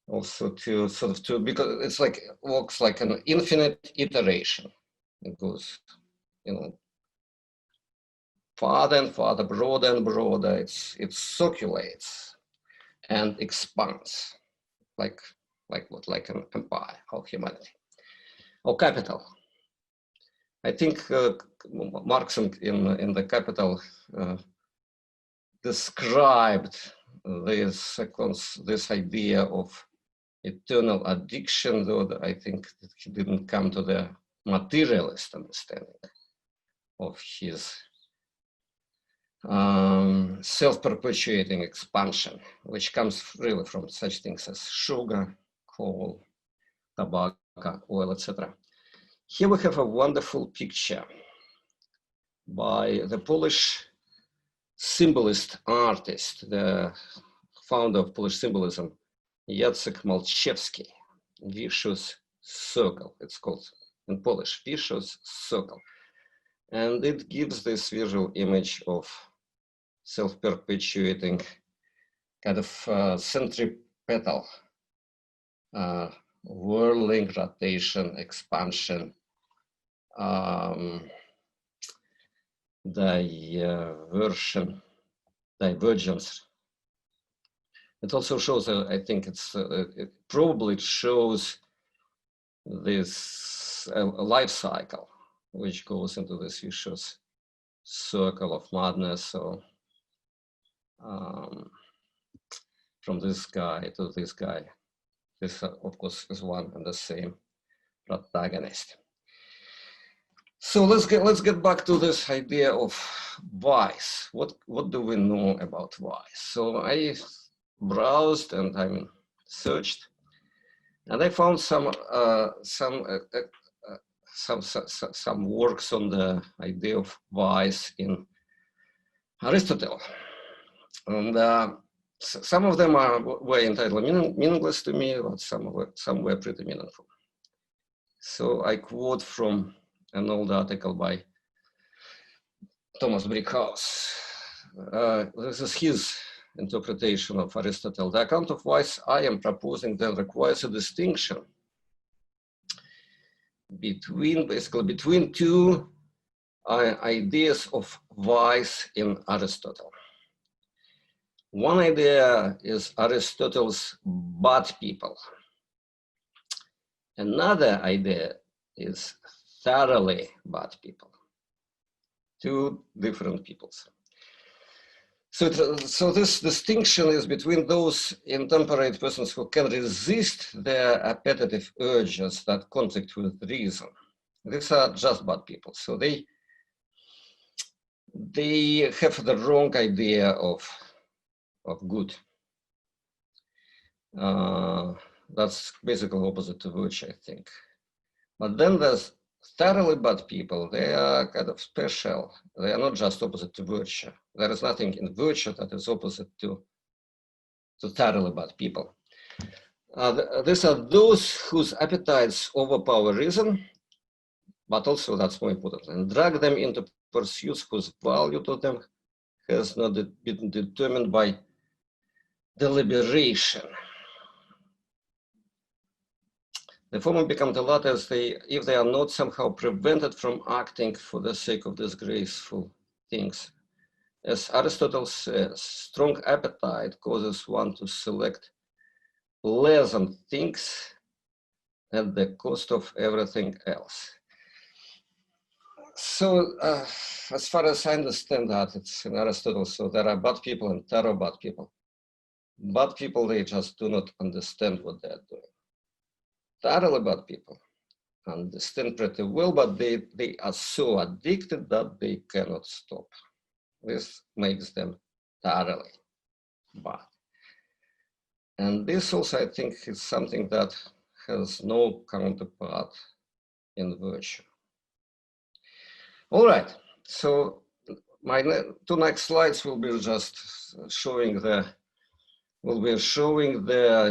also to sort of to, because it's like, works like an infinite iteration. It goes, you know, farther and farther, broader and broader. It circulates and expands, like what, like an empire of humanity or capital. I think Marx in the Capital described this idea of eternal addiction, though I think that he didn't come to the materialist understanding of his self-perpetuating expansion, which comes really from such things as sugar, coal, tobacco, oil, etc. Here we have a wonderful picture by the Polish symbolist artist, the founder of Polish symbolism, Jacek Malczewski, Vicious Circle, it's called in Polish, vicious circle. And it gives this visual image of self-perpetuating kind of centripetal, whirling, rotation, expansion, divergence. It also shows, I think it probably shows this life cycle, which goes into this vicious circle of madness. So from this guy to this guy, this of course is one and the same protagonist. So let's get back to this idea of vice. What do we know about vice? So I browsed and I searched, and I found some works on the idea of vice in Aristotle, and some of them were entirely meaningless to me, but some were pretty meaningful. So I quote from an old article by Thomas Brickhouse. This is his interpretation of Aristotle. The account of vice I am proposing then requires a distinction between two ideas of vice in Aristotle. One idea is Aristotle's bad people. Another idea is thoroughly bad people. Two different peoples. So this distinction is between those intemperate persons who can resist their appetitive urges that conflict with reason. These are just bad people. So they have the wrong idea of good. That's basically opposite to virtue, I think. But then there's thoroughly bad people. They are kind of special. They are not just opposite to virtue. There is nothing in virtue that is opposite to thoroughly bad people. These are those whose appetites overpower reason, but also, that's more important, and drag them into pursuits whose value to them has not been determined by deliberation. The former become the latter if they are not somehow prevented from acting for the sake of disgraceful things. As Aristotle says, strong appetite causes one to select pleasant things at the cost of everything else. So as far as I understand that, it's in Aristotle, so there are bad people and thorough bad people. Bad people, they just do not understand what they're doing. Thoroughly bad people understand pretty well, but they are so addicted that they cannot stop. This makes them thoroughly bad. And this also, I think, is something that has no counterpart in virtue. All right, so my two next slides will be just showing the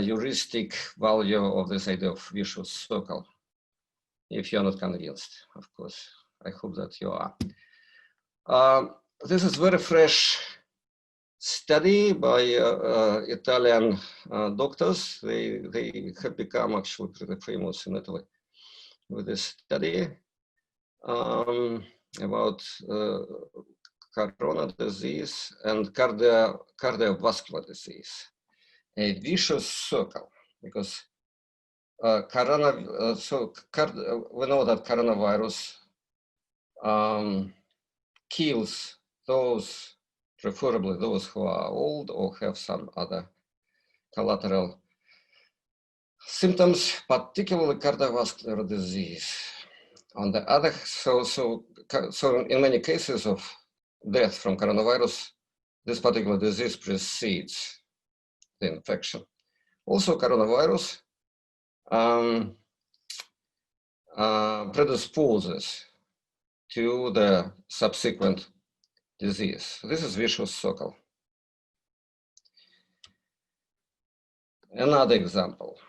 heuristic value of this idea of vicious circle. If you're not convinced, of course, I hope that you are. This is very fresh study by Italian doctors. They have become actually pretty famous in Italy with this study about coronary disease and cardiovascular disease. A vicious circle, because we know that coronavirus kills those, preferably those who are old or have some other collateral symptoms, particularly cardiovascular disease. On the other, so in many cases of death from coronavirus, this particular disease precedes the infection. Also, coronavirus predisposes to the subsequent disease. This is vicious circle. Another example.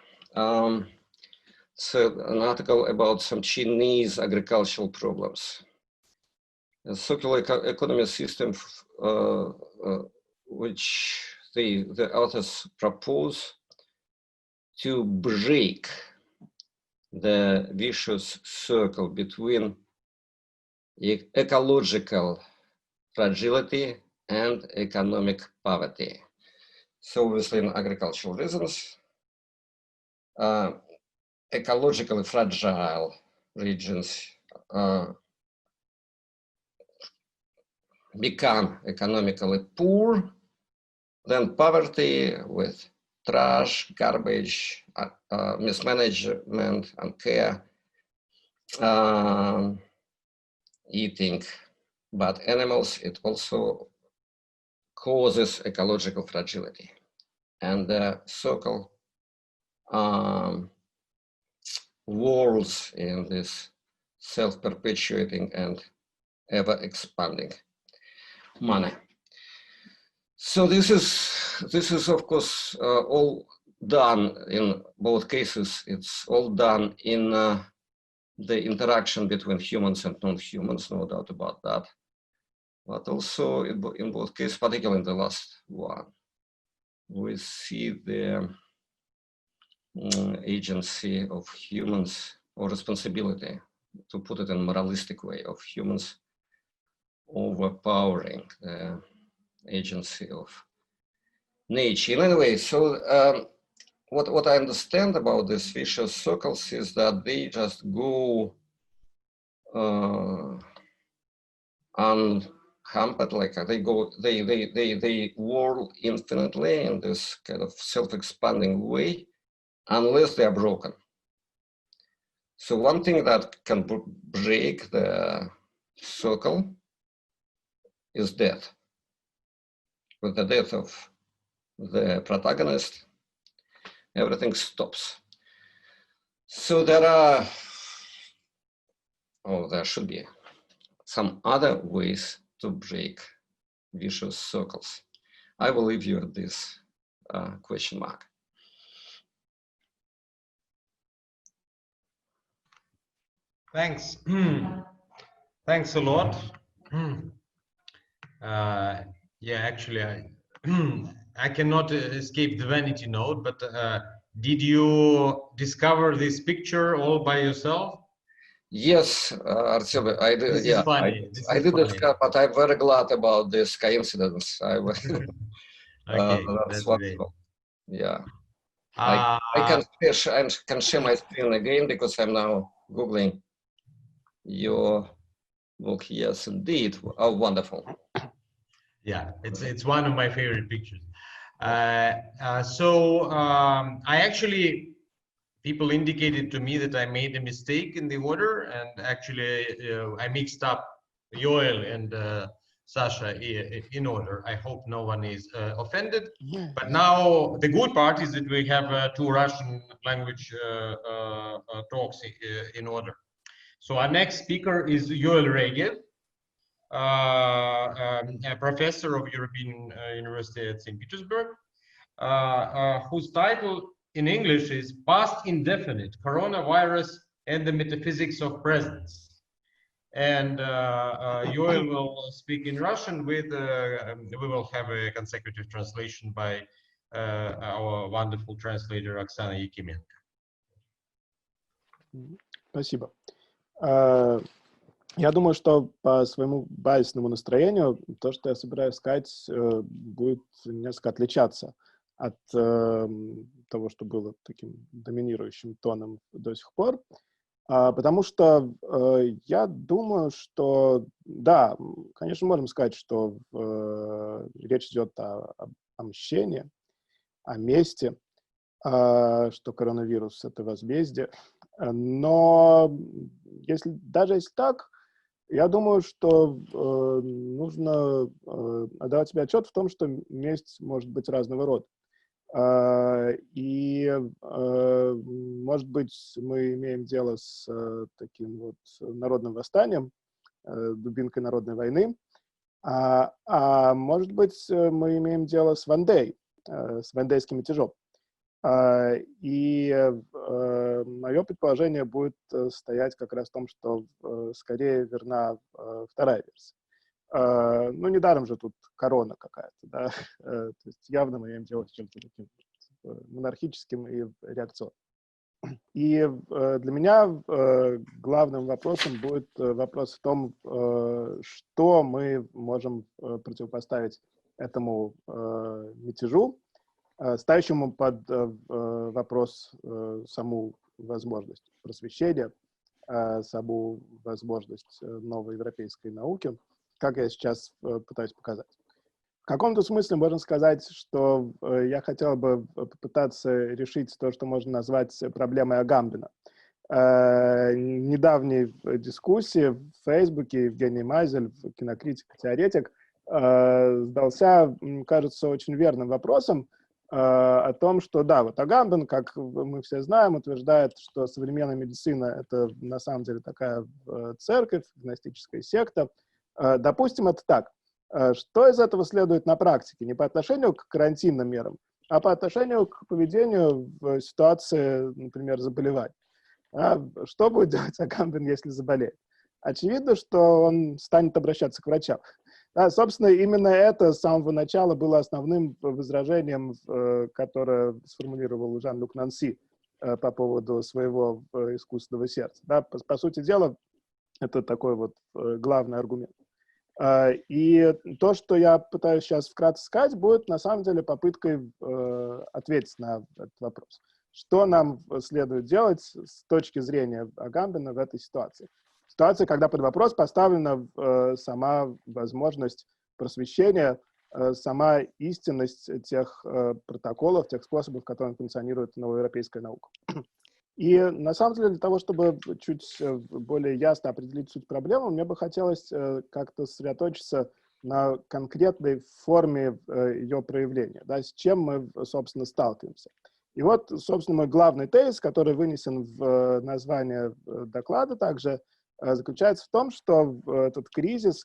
It's an article about some Chinese agricultural problems. A circular economy system which the authors propose to break the vicious circle between ecological fragility and economic poverty. So obviously in agricultural reasons, ecologically fragile regions become economically poor, then poverty with trash, garbage, mismanagement, uncare, eating bad animals. It also causes ecological fragility. And the circle walls in this self-perpetuating and ever-expanding manner. So this is of course all done in both cases. It's all done in the interaction between humans and non-humans, no doubt about that. But also in both cases, particularly in the last one, we see the agency of humans, or responsibility, to put it in a moralistic way, of humans overpowering the agency of nature. Anyway, so what I understand about these vicious circles is that they just go unhampered, like they whirl infinitely in this kind of self-expanding way, unless they are broken. So one thing that can break the circle is death. With the death of the protagonist, everything stops. So there should be some other ways to break vicious circles. I will leave you at this question mark. Thanks. Thanks a lot. Yeah, actually, I cannot escape the vanity note, but did you discover this picture all by yourself? Yes, Artyom, I did. This Yeah, is funny. I did discover, but I'm very glad about this coincidence. Okay, That's that's wonderful. great. Yeah, I can share my screen again because I'm now Googling your book. Yes, indeed. Oh, wonderful. Yeah, it's one of my favorite pictures. I actually, people indicated to me that I made a mistake in the order, and actually I mixed up Yoel and Sasha in order. I hope no one is offended. But now the good part is that we have two Russian language talks in order. So our next speaker is Yoel Regev, a professor of European University at St. Petersburg, whose title in English is Past Indefinite, Coronavirus and the Metaphysics of Presence. And Yoel will speak in Russian with, we will have a consecutive translation by our wonderful translator Oksana Yakimenko. Спасибо. Я думаю, что по своему базисному настроению то, что я собираюсь сказать, будет несколько отличаться от того, что было таким доминирующим тоном до сих пор. Потому что я думаю, что, да, конечно, можем сказать, что речь идет о мщении, о мести, что коронавирус — это возмездие. Но даже если так, я думаю, что нужно отдавать себе отчет в том, что месть может быть разного рода. И, может быть, мы имеем дело с таким вот народным восстанием, дубинкой народной войны, а может быть, мы имеем дело с Вандей, с вандейским мятежом. И мое предположение будет стоять как раз в том, что скорее верна вторая версия. Ну, недаром же тут корона какая-то, да? То есть явно мы имеем дело с чем-то таким монархическим и реакционным. И для меня главным вопросом будет вопрос в том, что мы можем противопоставить этому мятежу, ставящему под вопрос саму возможность просвещения, саму возможность новой европейской науки, как я сейчас пытаюсь показать. В каком-то смысле можно сказать, что я хотел бы попытаться решить то, что можно назвать проблемой Агамбена. Недавней дискуссии в Фейсбуке Евгений Мазель, кинокритик, теоретик, задался, кажется, очень верным вопросом о том, что да, вот Агамбен, как мы все знаем, утверждает, что современная медицина — это на самом деле такая церковь, гностическая секта. Допустим, это так. Что из этого следует на практике? Не по отношению к карантинным мерам, а по отношению к поведению в ситуации, например, заболевания. Что будет делать Агамбен, если заболеет? Очевидно, что он станет обращаться к врачам. Собственно, именно это с самого начала было основным возражением, которое сформулировал Жан-Люк Нанси по поводу своего искусственного сердца. По сути дела, это такой вот главный аргумент. И то, что я пытаюсь сейчас вкратце сказать, будет на самом деле попыткой ответить на этот вопрос. Что нам следует делать с точки зрения Агамбена в этой ситуации? Ситуация, когда под вопрос поставлена сама возможность просвещения, сама истинность тех протоколов, тех способов, которыми функционирует новоевропейская наука. И на самом деле для того, чтобы чуть более ясно определить суть проблемы, мне бы хотелось как-то сосредоточиться на конкретной форме ее проявления, да, с чем мы, собственно, сталкиваемся. И вот, собственно, мой главный тезис, который вынесен в название доклада также, заключается в том, что этот кризис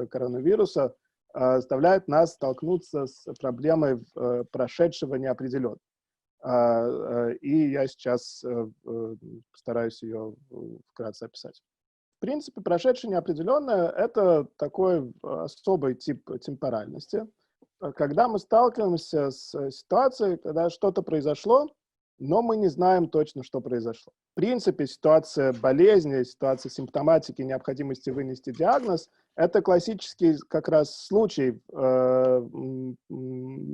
коронавируса, заставляет нас столкнуться с проблемой прошедшего неопределенного. И я сейчас постараюсь ее вкратце описать. В принципе, прошедшее неопределенное — это такой особый тип темпоральности, когда мы сталкиваемся с ситуацией, когда что-то произошло, но мы не знаем точно, что произошло. В принципе, ситуация болезни, ситуация симптоматики, необходимости вынести диагноз — это классический как раз случай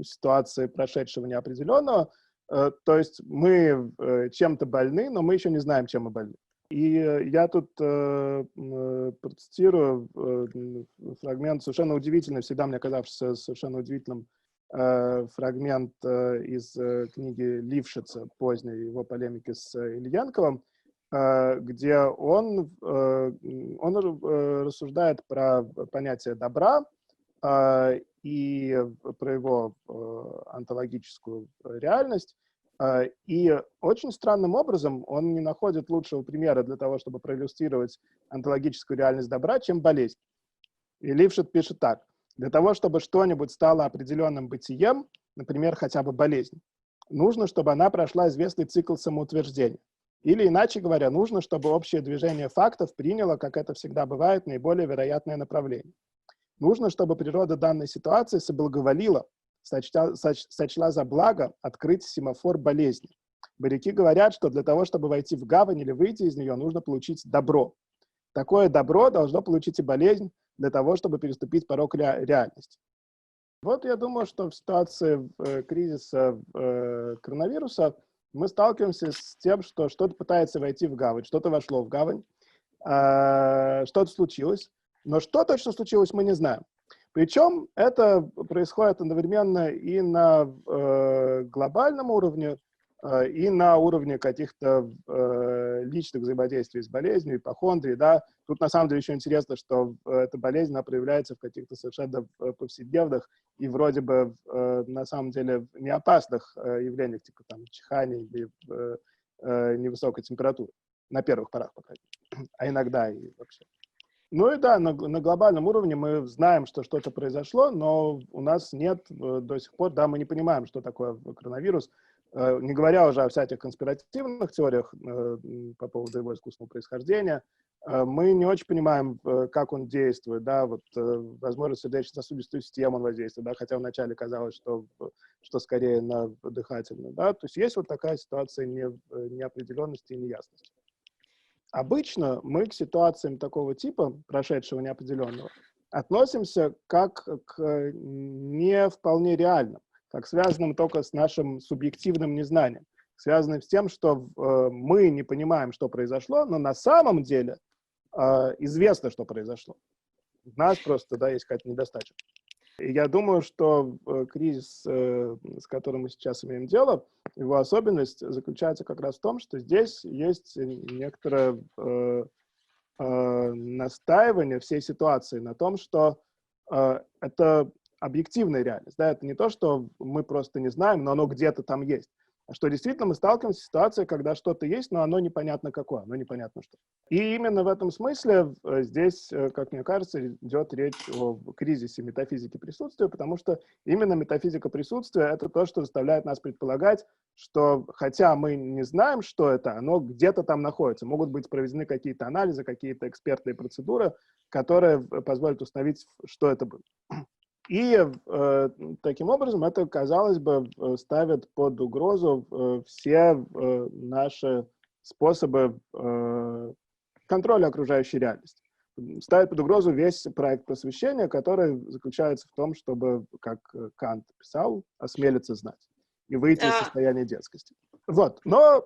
ситуации прошедшего неопределенного. То есть мы чем-то больны, но мы еще не знаем, чем мы больны. И я тут процитирую фрагмент совершенно удивительный, всегда мне казавшийся совершенно удивительным, фрагмент из книги Лившица, поздней его полемики с Ильенковым, где он рассуждает про понятие добра и про его онтологическую реальность. И очень странным образом он не находит лучшего примера для того, чтобы проиллюстрировать онтологическую реальность добра, чем болезнь. И Лившиц пишет так. Для того, чтобы что-нибудь стало определенным бытием, например, хотя бы болезнь, нужно, чтобы она прошла известный цикл самоутверждения. Или, иначе говоря, нужно, чтобы общее движение фактов приняло, как это всегда бывает, наиболее вероятное направление. Нужно, чтобы природа данной ситуации соблаговолила, сочла за благо открыть семафор болезни. Моряки говорят, что для того, чтобы войти в гавань или выйти из нее, нужно получить добро. Такое добро должно получить и болезнь для того, чтобы переступить порог реальности. Вот я думаю, что в ситуации кризиса коронавируса мы сталкиваемся с тем, что что-то пытается войти в гавань, что-то вошло в гавань, что-то случилось, но что точно случилось, мы не знаем. Причем это происходит одновременно и на глобальном уровне, и на уровне каких-то личных взаимодействий с болезнью, ипохондрии, да. Тут на самом деле еще интересно, что эта болезнь, она проявляется в каких-то совершенно повседневных и вроде бы на самом деле не опасных явлениях, типа там чихания или невысокой температуры, на первых порах, по крайней мере, а иногда и вообще. Ну и да, на глобальном уровне мы знаем, что что-то произошло, но у нас нет до сих пор, да, мы не понимаем, что такое коронавирус. не говоря уже о всяких конспиративных теориях по поводу его искусственного происхождения, мы не очень понимаем, как он действует, да, вот, возможно, сердечно-сосудистую систему он воздействует, да, хотя вначале казалось, что скорее на дыхательную, да, то есть вот такая ситуация неопределенности и неясности. Обычно мы к ситуациям такого типа, прошедшего неопределенного, относимся как к не вполне реальным, как связанным только с нашим субъективным незнанием, связанным с тем, что мы не понимаем, что произошло, но на самом деле известно, что произошло. У нас просто, да, есть какая-то недостача. И я думаю, что кризис, с которым мы сейчас имеем дело, его особенность заключается как раз в том, что здесь есть некоторое настаивание всей ситуации на том, что это объективная реальность. Да? Это не то, что мы просто не знаем, но оно где-то там есть. А что действительно мы сталкиваемся с ситуацией, когда что-то есть, но оно непонятно какое, оно непонятно что. И именно в этом смысле здесь, как мне кажется, идет речь о кризисе метафизики присутствия, потому что именно метафизика присутствия — это то, что заставляет нас предполагать, что хотя мы не знаем, что это, оно где-то там находится. Могут быть проведены какие-то анализы, какие-то экспертные процедуры, которые позволят установить, что это было. И таким образом это, казалось бы, ставит под угрозу все наши способы контроля окружающей реальности. Ставит под угрозу весь проект просвещения, который заключается в том, чтобы, как Кант писал, осмелиться знать и выйти из состояния детскости. Вот. Но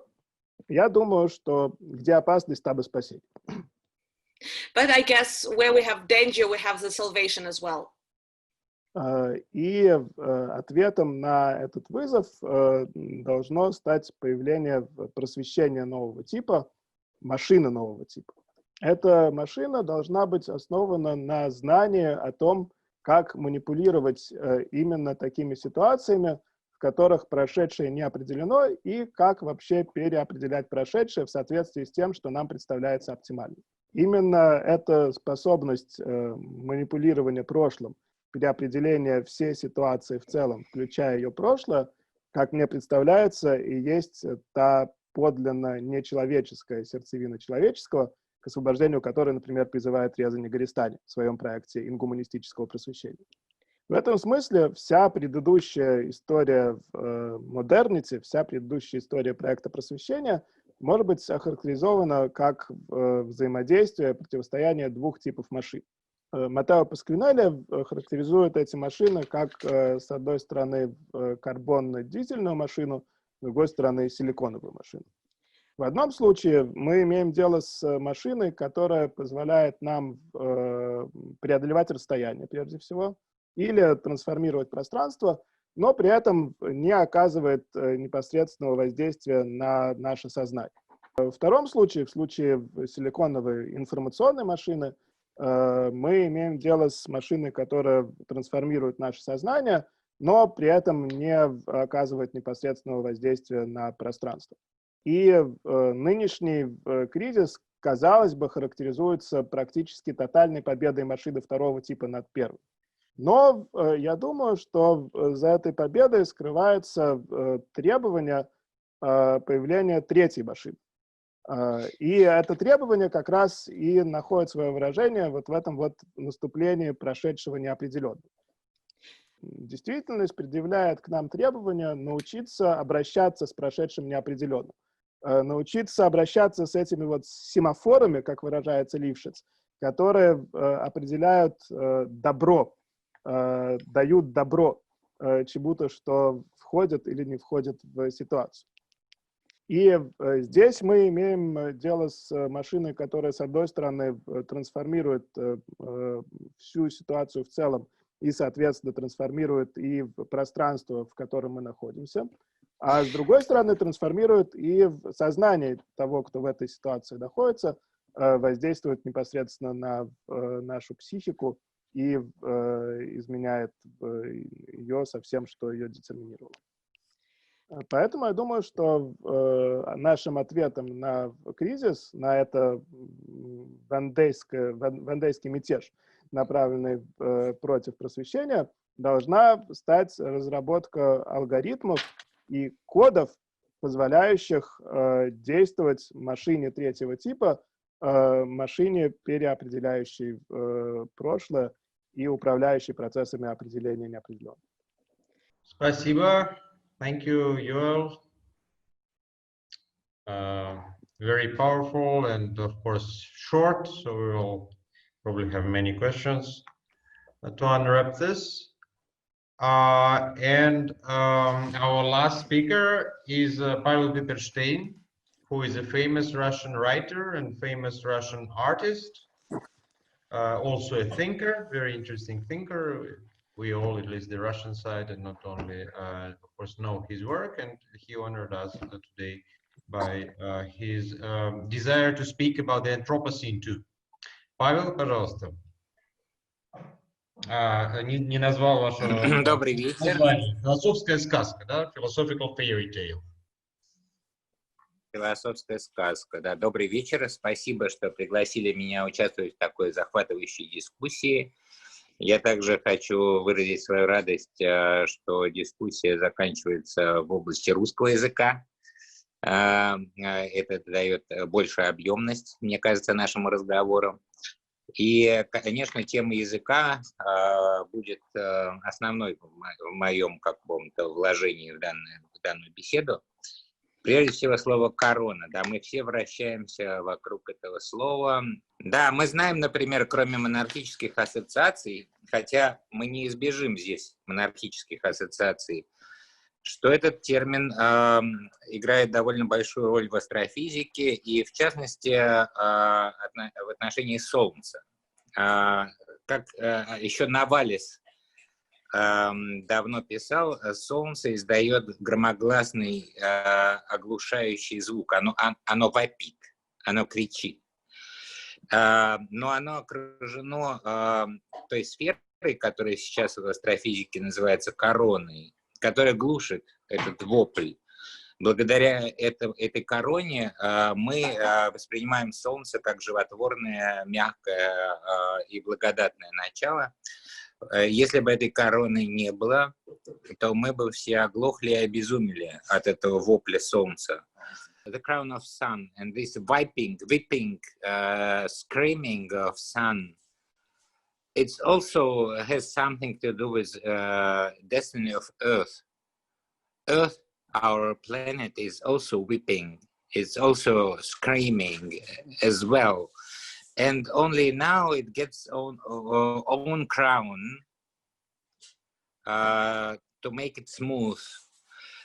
я думаю, что где опасность, там и спасение. But I guess where we have danger, we have the salvation as well. И ответом на этот вызов должно стать появление просвещения нового типа, машины нового типа. Эта машина должна быть основана на знании о том, как манипулировать именно такими ситуациями, в которых прошедшее не определено, и как вообще переопределять прошедшее в соответствии с тем, что нам представляется оптимальным. Именно эта способность манипулирования прошлым, переопределение всей ситуации в целом, включая ее прошлое, как мне представляется, и есть та подлинно нечеловеческая сердцевина человеческого, к освобождению которой, например, призывает Резани Гористани в своем проекте ингуманистического просвещения. В этом смысле вся предыдущая история модернити, вся предыдущая история проекта просвещения может быть охарактеризована как взаимодействие, противостояние двух типов машин. Матео Пасквинелли характеризует эти машины как, с одной стороны, карбонно-дизельную машину, с другой стороны, силиконовую машину. В одном случае мы имеем дело с машиной, которая позволяет нам преодолевать расстояние, прежде всего, или трансформировать пространство, но при этом не оказывает непосредственного воздействия на наше сознание. В втором случае, в случае силиконовой информационной машины, мы имеем дело с машиной, которая трансформирует наше сознание, но при этом не оказывает непосредственного воздействия на пространство. И нынешний кризис, казалось бы, характеризуется практически тотальной победой машины второго типа над первой. Но я думаю, что за этой победой скрывается требование появления третьей машины. И это требование как раз и находит свое выражение вот в этом вот наступлении прошедшего неопределенного. Действительность предъявляет к нам требование научиться обращаться с прошедшим неопределенным, научиться обращаться с этими вот семафорами, как выражается Лившиц, которые определяют добро, дают добро чему-то, что входит или не входит в ситуацию. И здесь мы имеем дело с машиной, которая, с одной стороны, трансформирует всю ситуацию в целом и, соответственно, трансформирует и пространство, в котором мы находимся, а с другой стороны, трансформирует и сознание того, кто в этой ситуации находится, воздействует непосредственно на нашу психику и изменяет ее со всем, что ее детерминировало. Поэтому я думаю, что нашим ответом на кризис, на это вандейский мятеж, направленный против просвещения, должна стать разработка алгоритмов, и кодов, позволяющих действовать машине третьего типа, машине, переопределяющей прошлое и управляющей процессами определения неопределенного. Спасибо. Thank you, Yoel. Very powerful and of course short, so we will probably have many questions to unwrap this. Our last speaker is Pavel Pipperstein, who is a famous Russian writer and famous Russian artist, also a thinker, very interesting thinker. We all, at least the Russian side, and not only, of course, know his work, and he honored us today by his desire to speak about the Anthropocene too. Павел, пожалуйста. Не назвал вашего Добрый вечер. названия. Философская сказка, да? Philosophical fairy tale. Философская сказка, да. Добрый вечер. Спасибо, что пригласили меня участвовать в такой захватывающей дискуссии. Я также хочу выразить свою радость, что дискуссия заканчивается в области русского языка. Это дает большую объемность, мне кажется, нашему разговору. И, конечно, тема языка будет основной в моем каком-то вложении в данную беседу. Прежде всего, слово «корона». Да, мы все вращаемся вокруг этого слова. Да, мы знаем, например, кроме монархических ассоциаций, хотя мы не избежим здесь монархических ассоциаций, что этот термин играет довольно большую роль в астрофизике и, в частности, в отношении Солнца. Как еще Навалис давно писал, Солнце издает громогласный оглушающий звук. Оно вопит, оно кричит. Но оно окружено той сферой, которая сейчас в астрофизике называется короной, которая глушит этот вопль. Благодаря этой короне мы воспринимаем Солнце как животворное, мягкое и благодатное начало. Если бы этой короны не было, то мы бы все оглохли и обезумели от этого вопля Солнца. The crown of sun and this weeping, screaming of sun, it also has something to do with destiny of Earth. Earth, our planet, is also weeping. It's also screaming as well. And only now it gets own crown to make it smooth.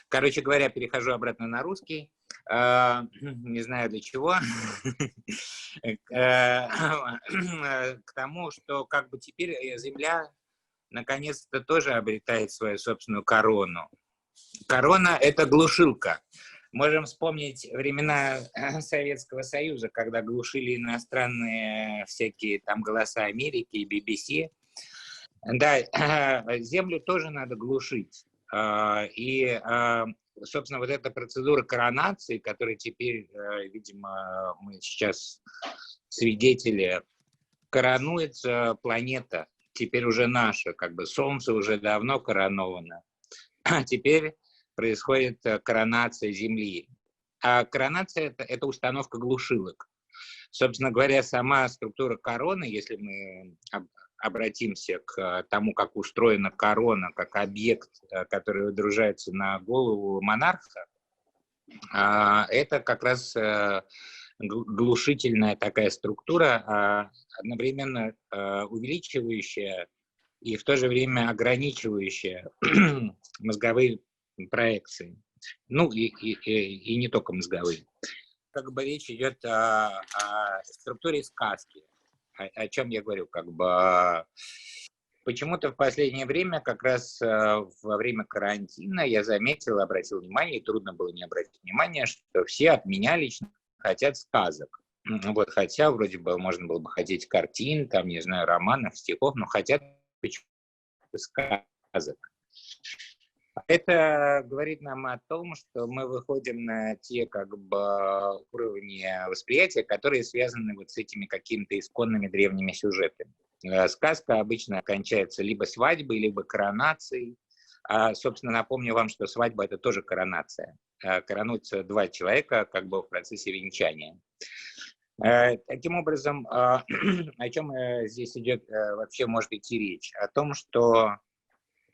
Короче говоря, перехожу обратно на русский. Не знаю для чего. К тому, что как бы теперь Земля наконец-то тоже обретает свою собственную корону. Корона — это глушилка. Можем вспомнить времена Советского Союза, когда глушили иностранные всякие там голоса Америки и BBC. Да, Землю тоже надо глушить. И, собственно, вот эта процедура коронации, которой теперь, видимо, мы сейчас свидетели, коронуется планета, теперь уже наша, как бы Солнце уже давно короновано. А теперь происходит коронация Земли. А коронация — это установка глушилок. Собственно говоря, сама структура короны, если мы обратимся к тому, как устроена корона, как объект, который выдружается на голову монарха, это как раз глушительная такая структура, одновременно увеличивающая и в то же время ограничивающая мозговые проекции. Ну и не только мозговые. Как бы речь идет о структуре сказки. О чем я говорю, как бы почему-то в последнее время, как раз во время карантина, я заметил, обратил внимание, и трудно было не обратить внимание, что все от меня лично хотят сказок. Вот, хотя вроде бы можно было бы хотеть картин, там, не знаю, романов, стихов, но хотят сказок. Это говорит нам о том, что мы выходим на те как бы уровни восприятия, которые связаны вот с этими какими-то исконными древними сюжетами. Сказка обычно кончается либо свадьбой, либо коронацией, Собственно, напомню вам, что свадьба – это тоже коронация. Коронуются два человека как бы в процессе венчания. Таким образом, о чем здесь идет, вообще может идти речь? О том, что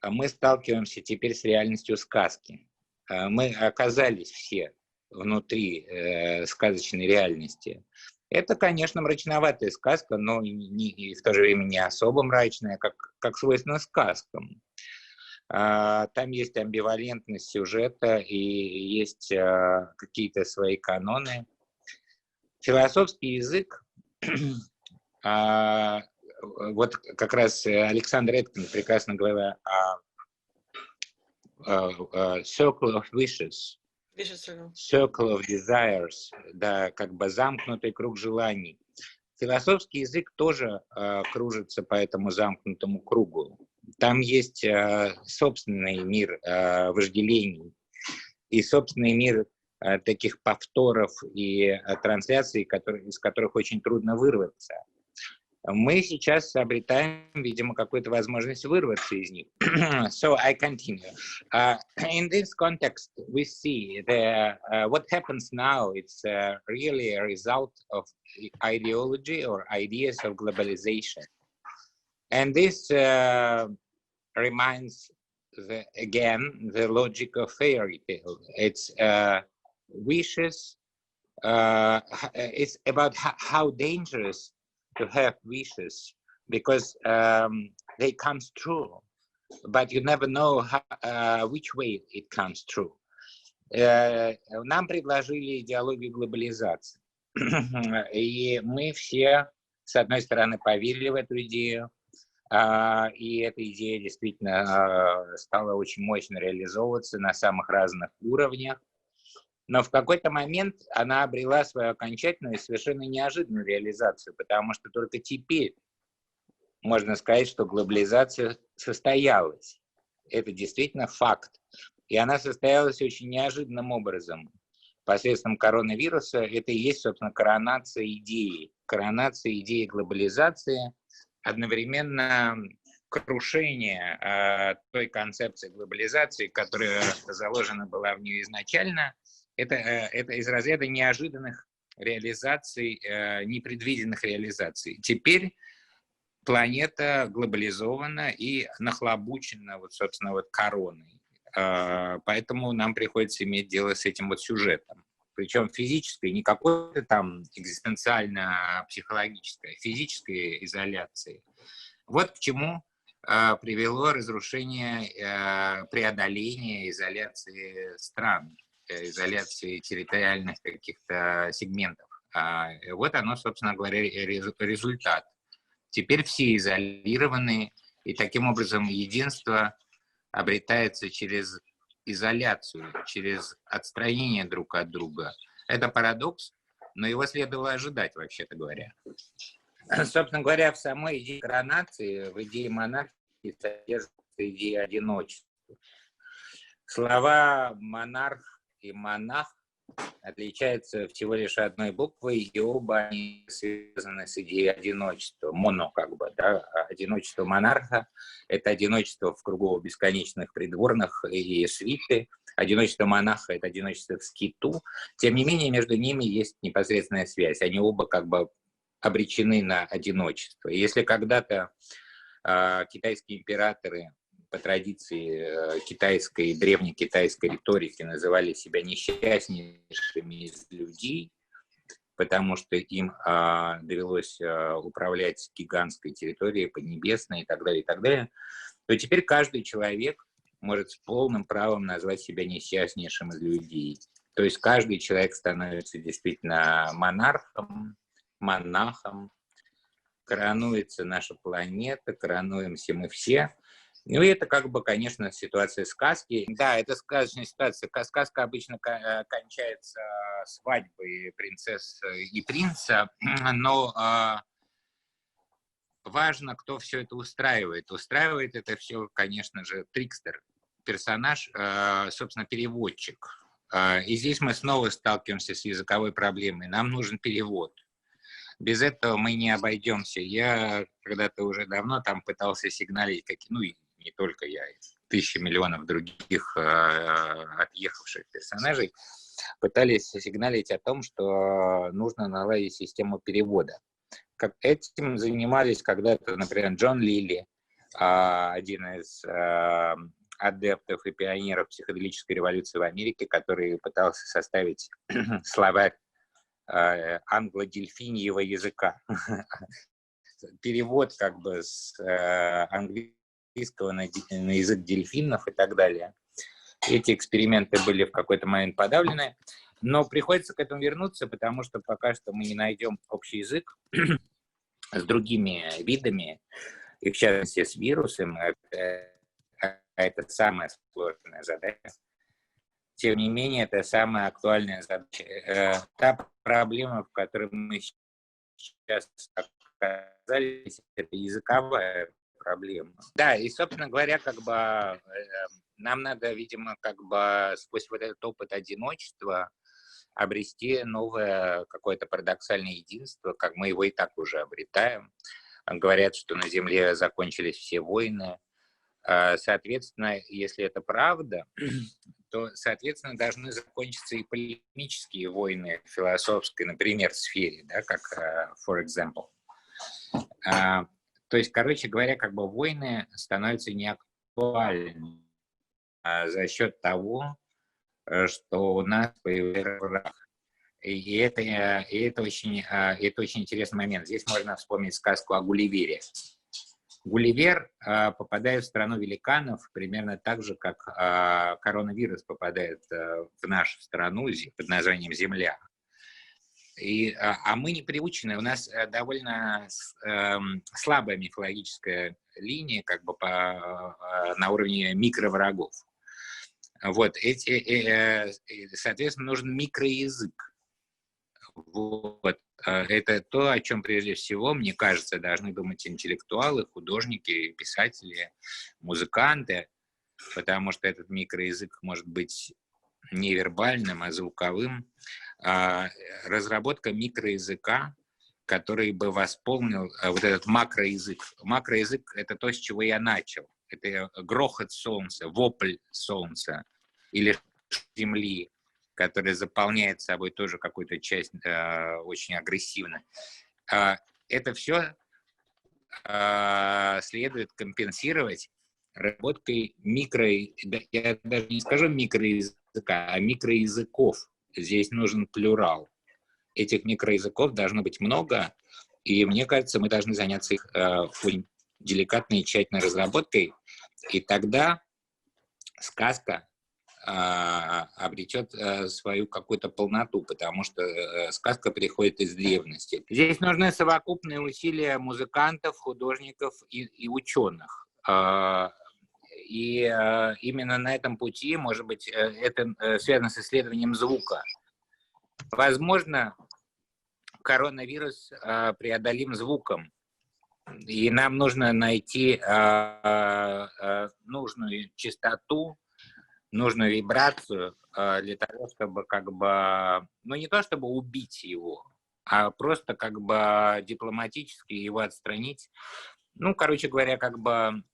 мы сталкиваемся теперь с реальностью сказки. Мы оказались все внутри сказочной реальности. Это, конечно, мрачноватая сказка, но и в то же время не особо мрачная, как свойственно сказкам. Там есть амбивалентность сюжета и есть какие-то свои каноны. Философский язык, вот как раз Александр Эткин прекрасно говорил о circle of wishes, circle of desires, да, как бы замкнутый круг желаний. Философский язык тоже кружится по этому замкнутому кругу. Там есть собственный мир вожделений и собственный мир таких повторов и трансляций, из которых очень трудно вырваться. Мы сейчас обретаем, видимо, какую-то возможность вырваться из них. So I continue. In this context, we see what happens now. It's really a result of ideology or ideas of globalization, and this reminds again the logic of fairy tale. It's wishes. It's about how dangerous to have wishes, because they come true, but you never know which way it comes true. Нам предложили идеологию глобализации, и мы все, с одной стороны, поверили в эту идею, и эта идея действительно стала очень мощно реализовываться на самых разных уровнях. Но в какой-то момент она обрела свою окончательную и совершенно неожиданную реализацию, потому что только теперь можно сказать, что глобализация состоялась. Это действительно факт. И она состоялась очень неожиданным образом. Посредством коронавируса это и есть, собственно, коронация идеи глобализации, одновременно крушение той концепции глобализации, которая заложена была в нее изначально. Это из разряда неожиданных реализаций, непредвиденных реализаций. Теперь планета глобализована и нахлобучена, вот, собственно, вот короной. Поэтому нам приходится иметь дело с этим вот сюжетом. Причем физической, не какой-то там экзистенциально-психологической, физической изоляции. Вот к чему привело разрушение, преодоление изоляции стран, изоляции территориальных каких-то сегментов. Вот оно, собственно говоря, результат. Теперь все изолированы, и таким образом единство обретается через изоляцию, через отстранение друг от друга. Это парадокс, но его следовало ожидать, вообще-то говоря. Собственно говоря, в самой идее коронации, в идее монархии содержится идея одиночества. Слова «монарх» и «монах» отличаются всего лишь одной буквой, и оба они связаны с идеей одиночества. Моно, как бы, да. Одиночество монарха – это одиночество в кругу бесконечных придворных и свиты. Одиночество монаха – это одиночество в скиту. Тем не менее, между ними есть непосредственная связь. Они оба как бы обречены на одиночество. И если когда-то китайские императоры по традиции китайской, древнекитайской риторики называли себя несчастнейшими из людей, потому что им довелось управлять гигантской территорией поднебесной и так далее, то теперь каждый человек может с полным правом назвать себя несчастнейшим из людей. То есть каждый человек становится действительно монархом, монахом, коронуется наша планета, коронуемся мы все. Ну, и это как бы, конечно, ситуация сказки. Да, это сказочная ситуация. Сказка обычно кончается свадьбой принцессы и принца, но важно, кто все это устраивает. Устраивает это все, конечно же, трикстер, персонаж, собственно, переводчик. И здесь мы снова сталкиваемся с языковой проблемой. Нам нужен перевод. Без этого мы не обойдемся. Я когда-то уже давно там пытался сигналить, ну и не только я, тысячи миллионов других отъехавших персонажей, пытались сигналить о том, что нужно наладить систему перевода. Как этим занимались когда-то, например, Джон Лилли, один из адептов и пионеров психоделической революции в Америке, который пытался составить словарь англо-дельфиньего языка. Перевод как бы с английского на язык дельфинов и так далее. Эти эксперименты были в какой-то момент подавлены, но приходится к этому вернуться, потому что пока что мы не найдем общий язык с другими видами, и в частности с вирусом. Это самая сложная задача. Тем не менее, это самая актуальная задача. Та проблема, в которой мы сейчас оказались, это языковая проблема. Да, и, собственно говоря, как бы нам надо, видимо, как бы сквозь вот этот опыт одиночества обрести новое какое-то парадоксальное единство, как мы его и так уже обретаем. Говорят, что на Земле закончились все войны. Соответственно, если это правда, то, соответственно, должны закончиться и полемические войны в философской, например, сфере, да, как for example. То есть, короче говоря, как бы войны становятся неактуальными за счет того, что у нас появляется враг. И это очень интересный момент. Здесь можно вспомнить сказку о Гулливере. Гулливер попадает в страну великанов примерно так же, как коронавирус попадает в нашу страну под названием Земля. А мы не приучены, у нас довольно слабая мифологическая линия как бы на уровне микроврагов. Вот, соответственно, нужен микроязык. Вот. Это то, о чем прежде всего, мне кажется, должны думать интеллектуалы, художники, писатели, музыканты, потому что этот микроязык может быть не вербальным, а звуковым. Разработка микроязыка, который бы восполнил вот этот макроязык. Макроязык — это то, с чего я начал. Это грохот солнца, вопль солнца или земли, который заполняет собой тоже какую-то часть очень агрессивно. Это все следует компенсировать работкой я даже не скажу микроязыка, а микроязыков. Здесь нужен плюрал. Этих микроязыков должно быть много, и мне кажется, мы должны заняться их очень деликатной и тщательной разработкой, и тогда сказка обретет свою какую-то полноту, потому что сказка приходит из древности. Здесь нужны совокупные усилия музыкантов, художников и ученых. И именно на этом пути, может быть, это связано с исследованием звука. Возможно, коронавирус преодолим звуком, и нам нужно найти нужную частоту, нужную вибрацию для того, чтобы как бы, не то чтобы убить его, а просто как бы дипломатически его отстранить. Короче говоря, как бы,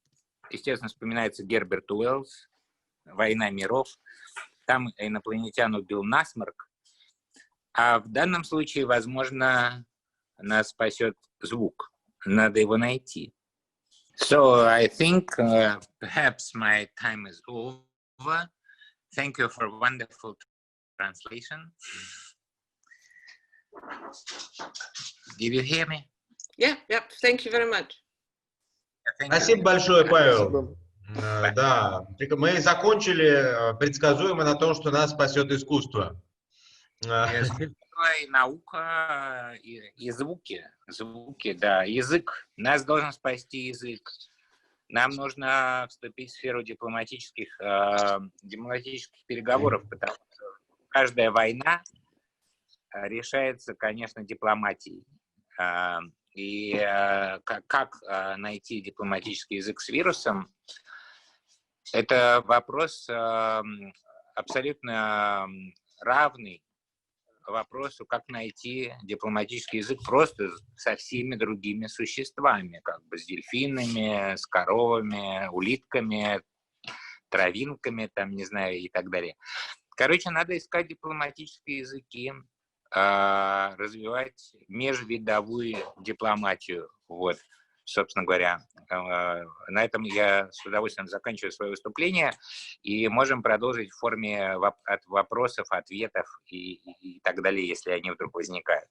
естественно, вспоминается Герберт Уэллс, «Война миров». Там инопланетян убил насморк. А в данном случае, возможно, нас спасет звук. Надо его найти. So I think perhaps my time is over. Thank you for wonderful translation. Did you hear me? Yeah. Thank you very much. Спасибо большое, Павел. Да, мы закончили предсказуемо на том, что нас спасет искусство. И наука, и звуки, да, язык. Нас должен спасти язык. Нам нужно вступить в сферу дипломатических переговоров, потому что каждая война решается, конечно, дипломатией. И как найти дипломатический язык с вирусом, это вопрос абсолютно равный вопросу, как найти дипломатический язык просто со всеми другими существами, как бы с дельфинами, с коровами, улитками. травинками, там, не знаю, и так далее. Короче, надо искать дипломатические языки, развивать межвидовую дипломатию. Вот, собственно говоря. На этом я с удовольствием заканчиваю свое выступление, и можем продолжить в форме вопросов, ответов и так далее, если они вдруг возникают.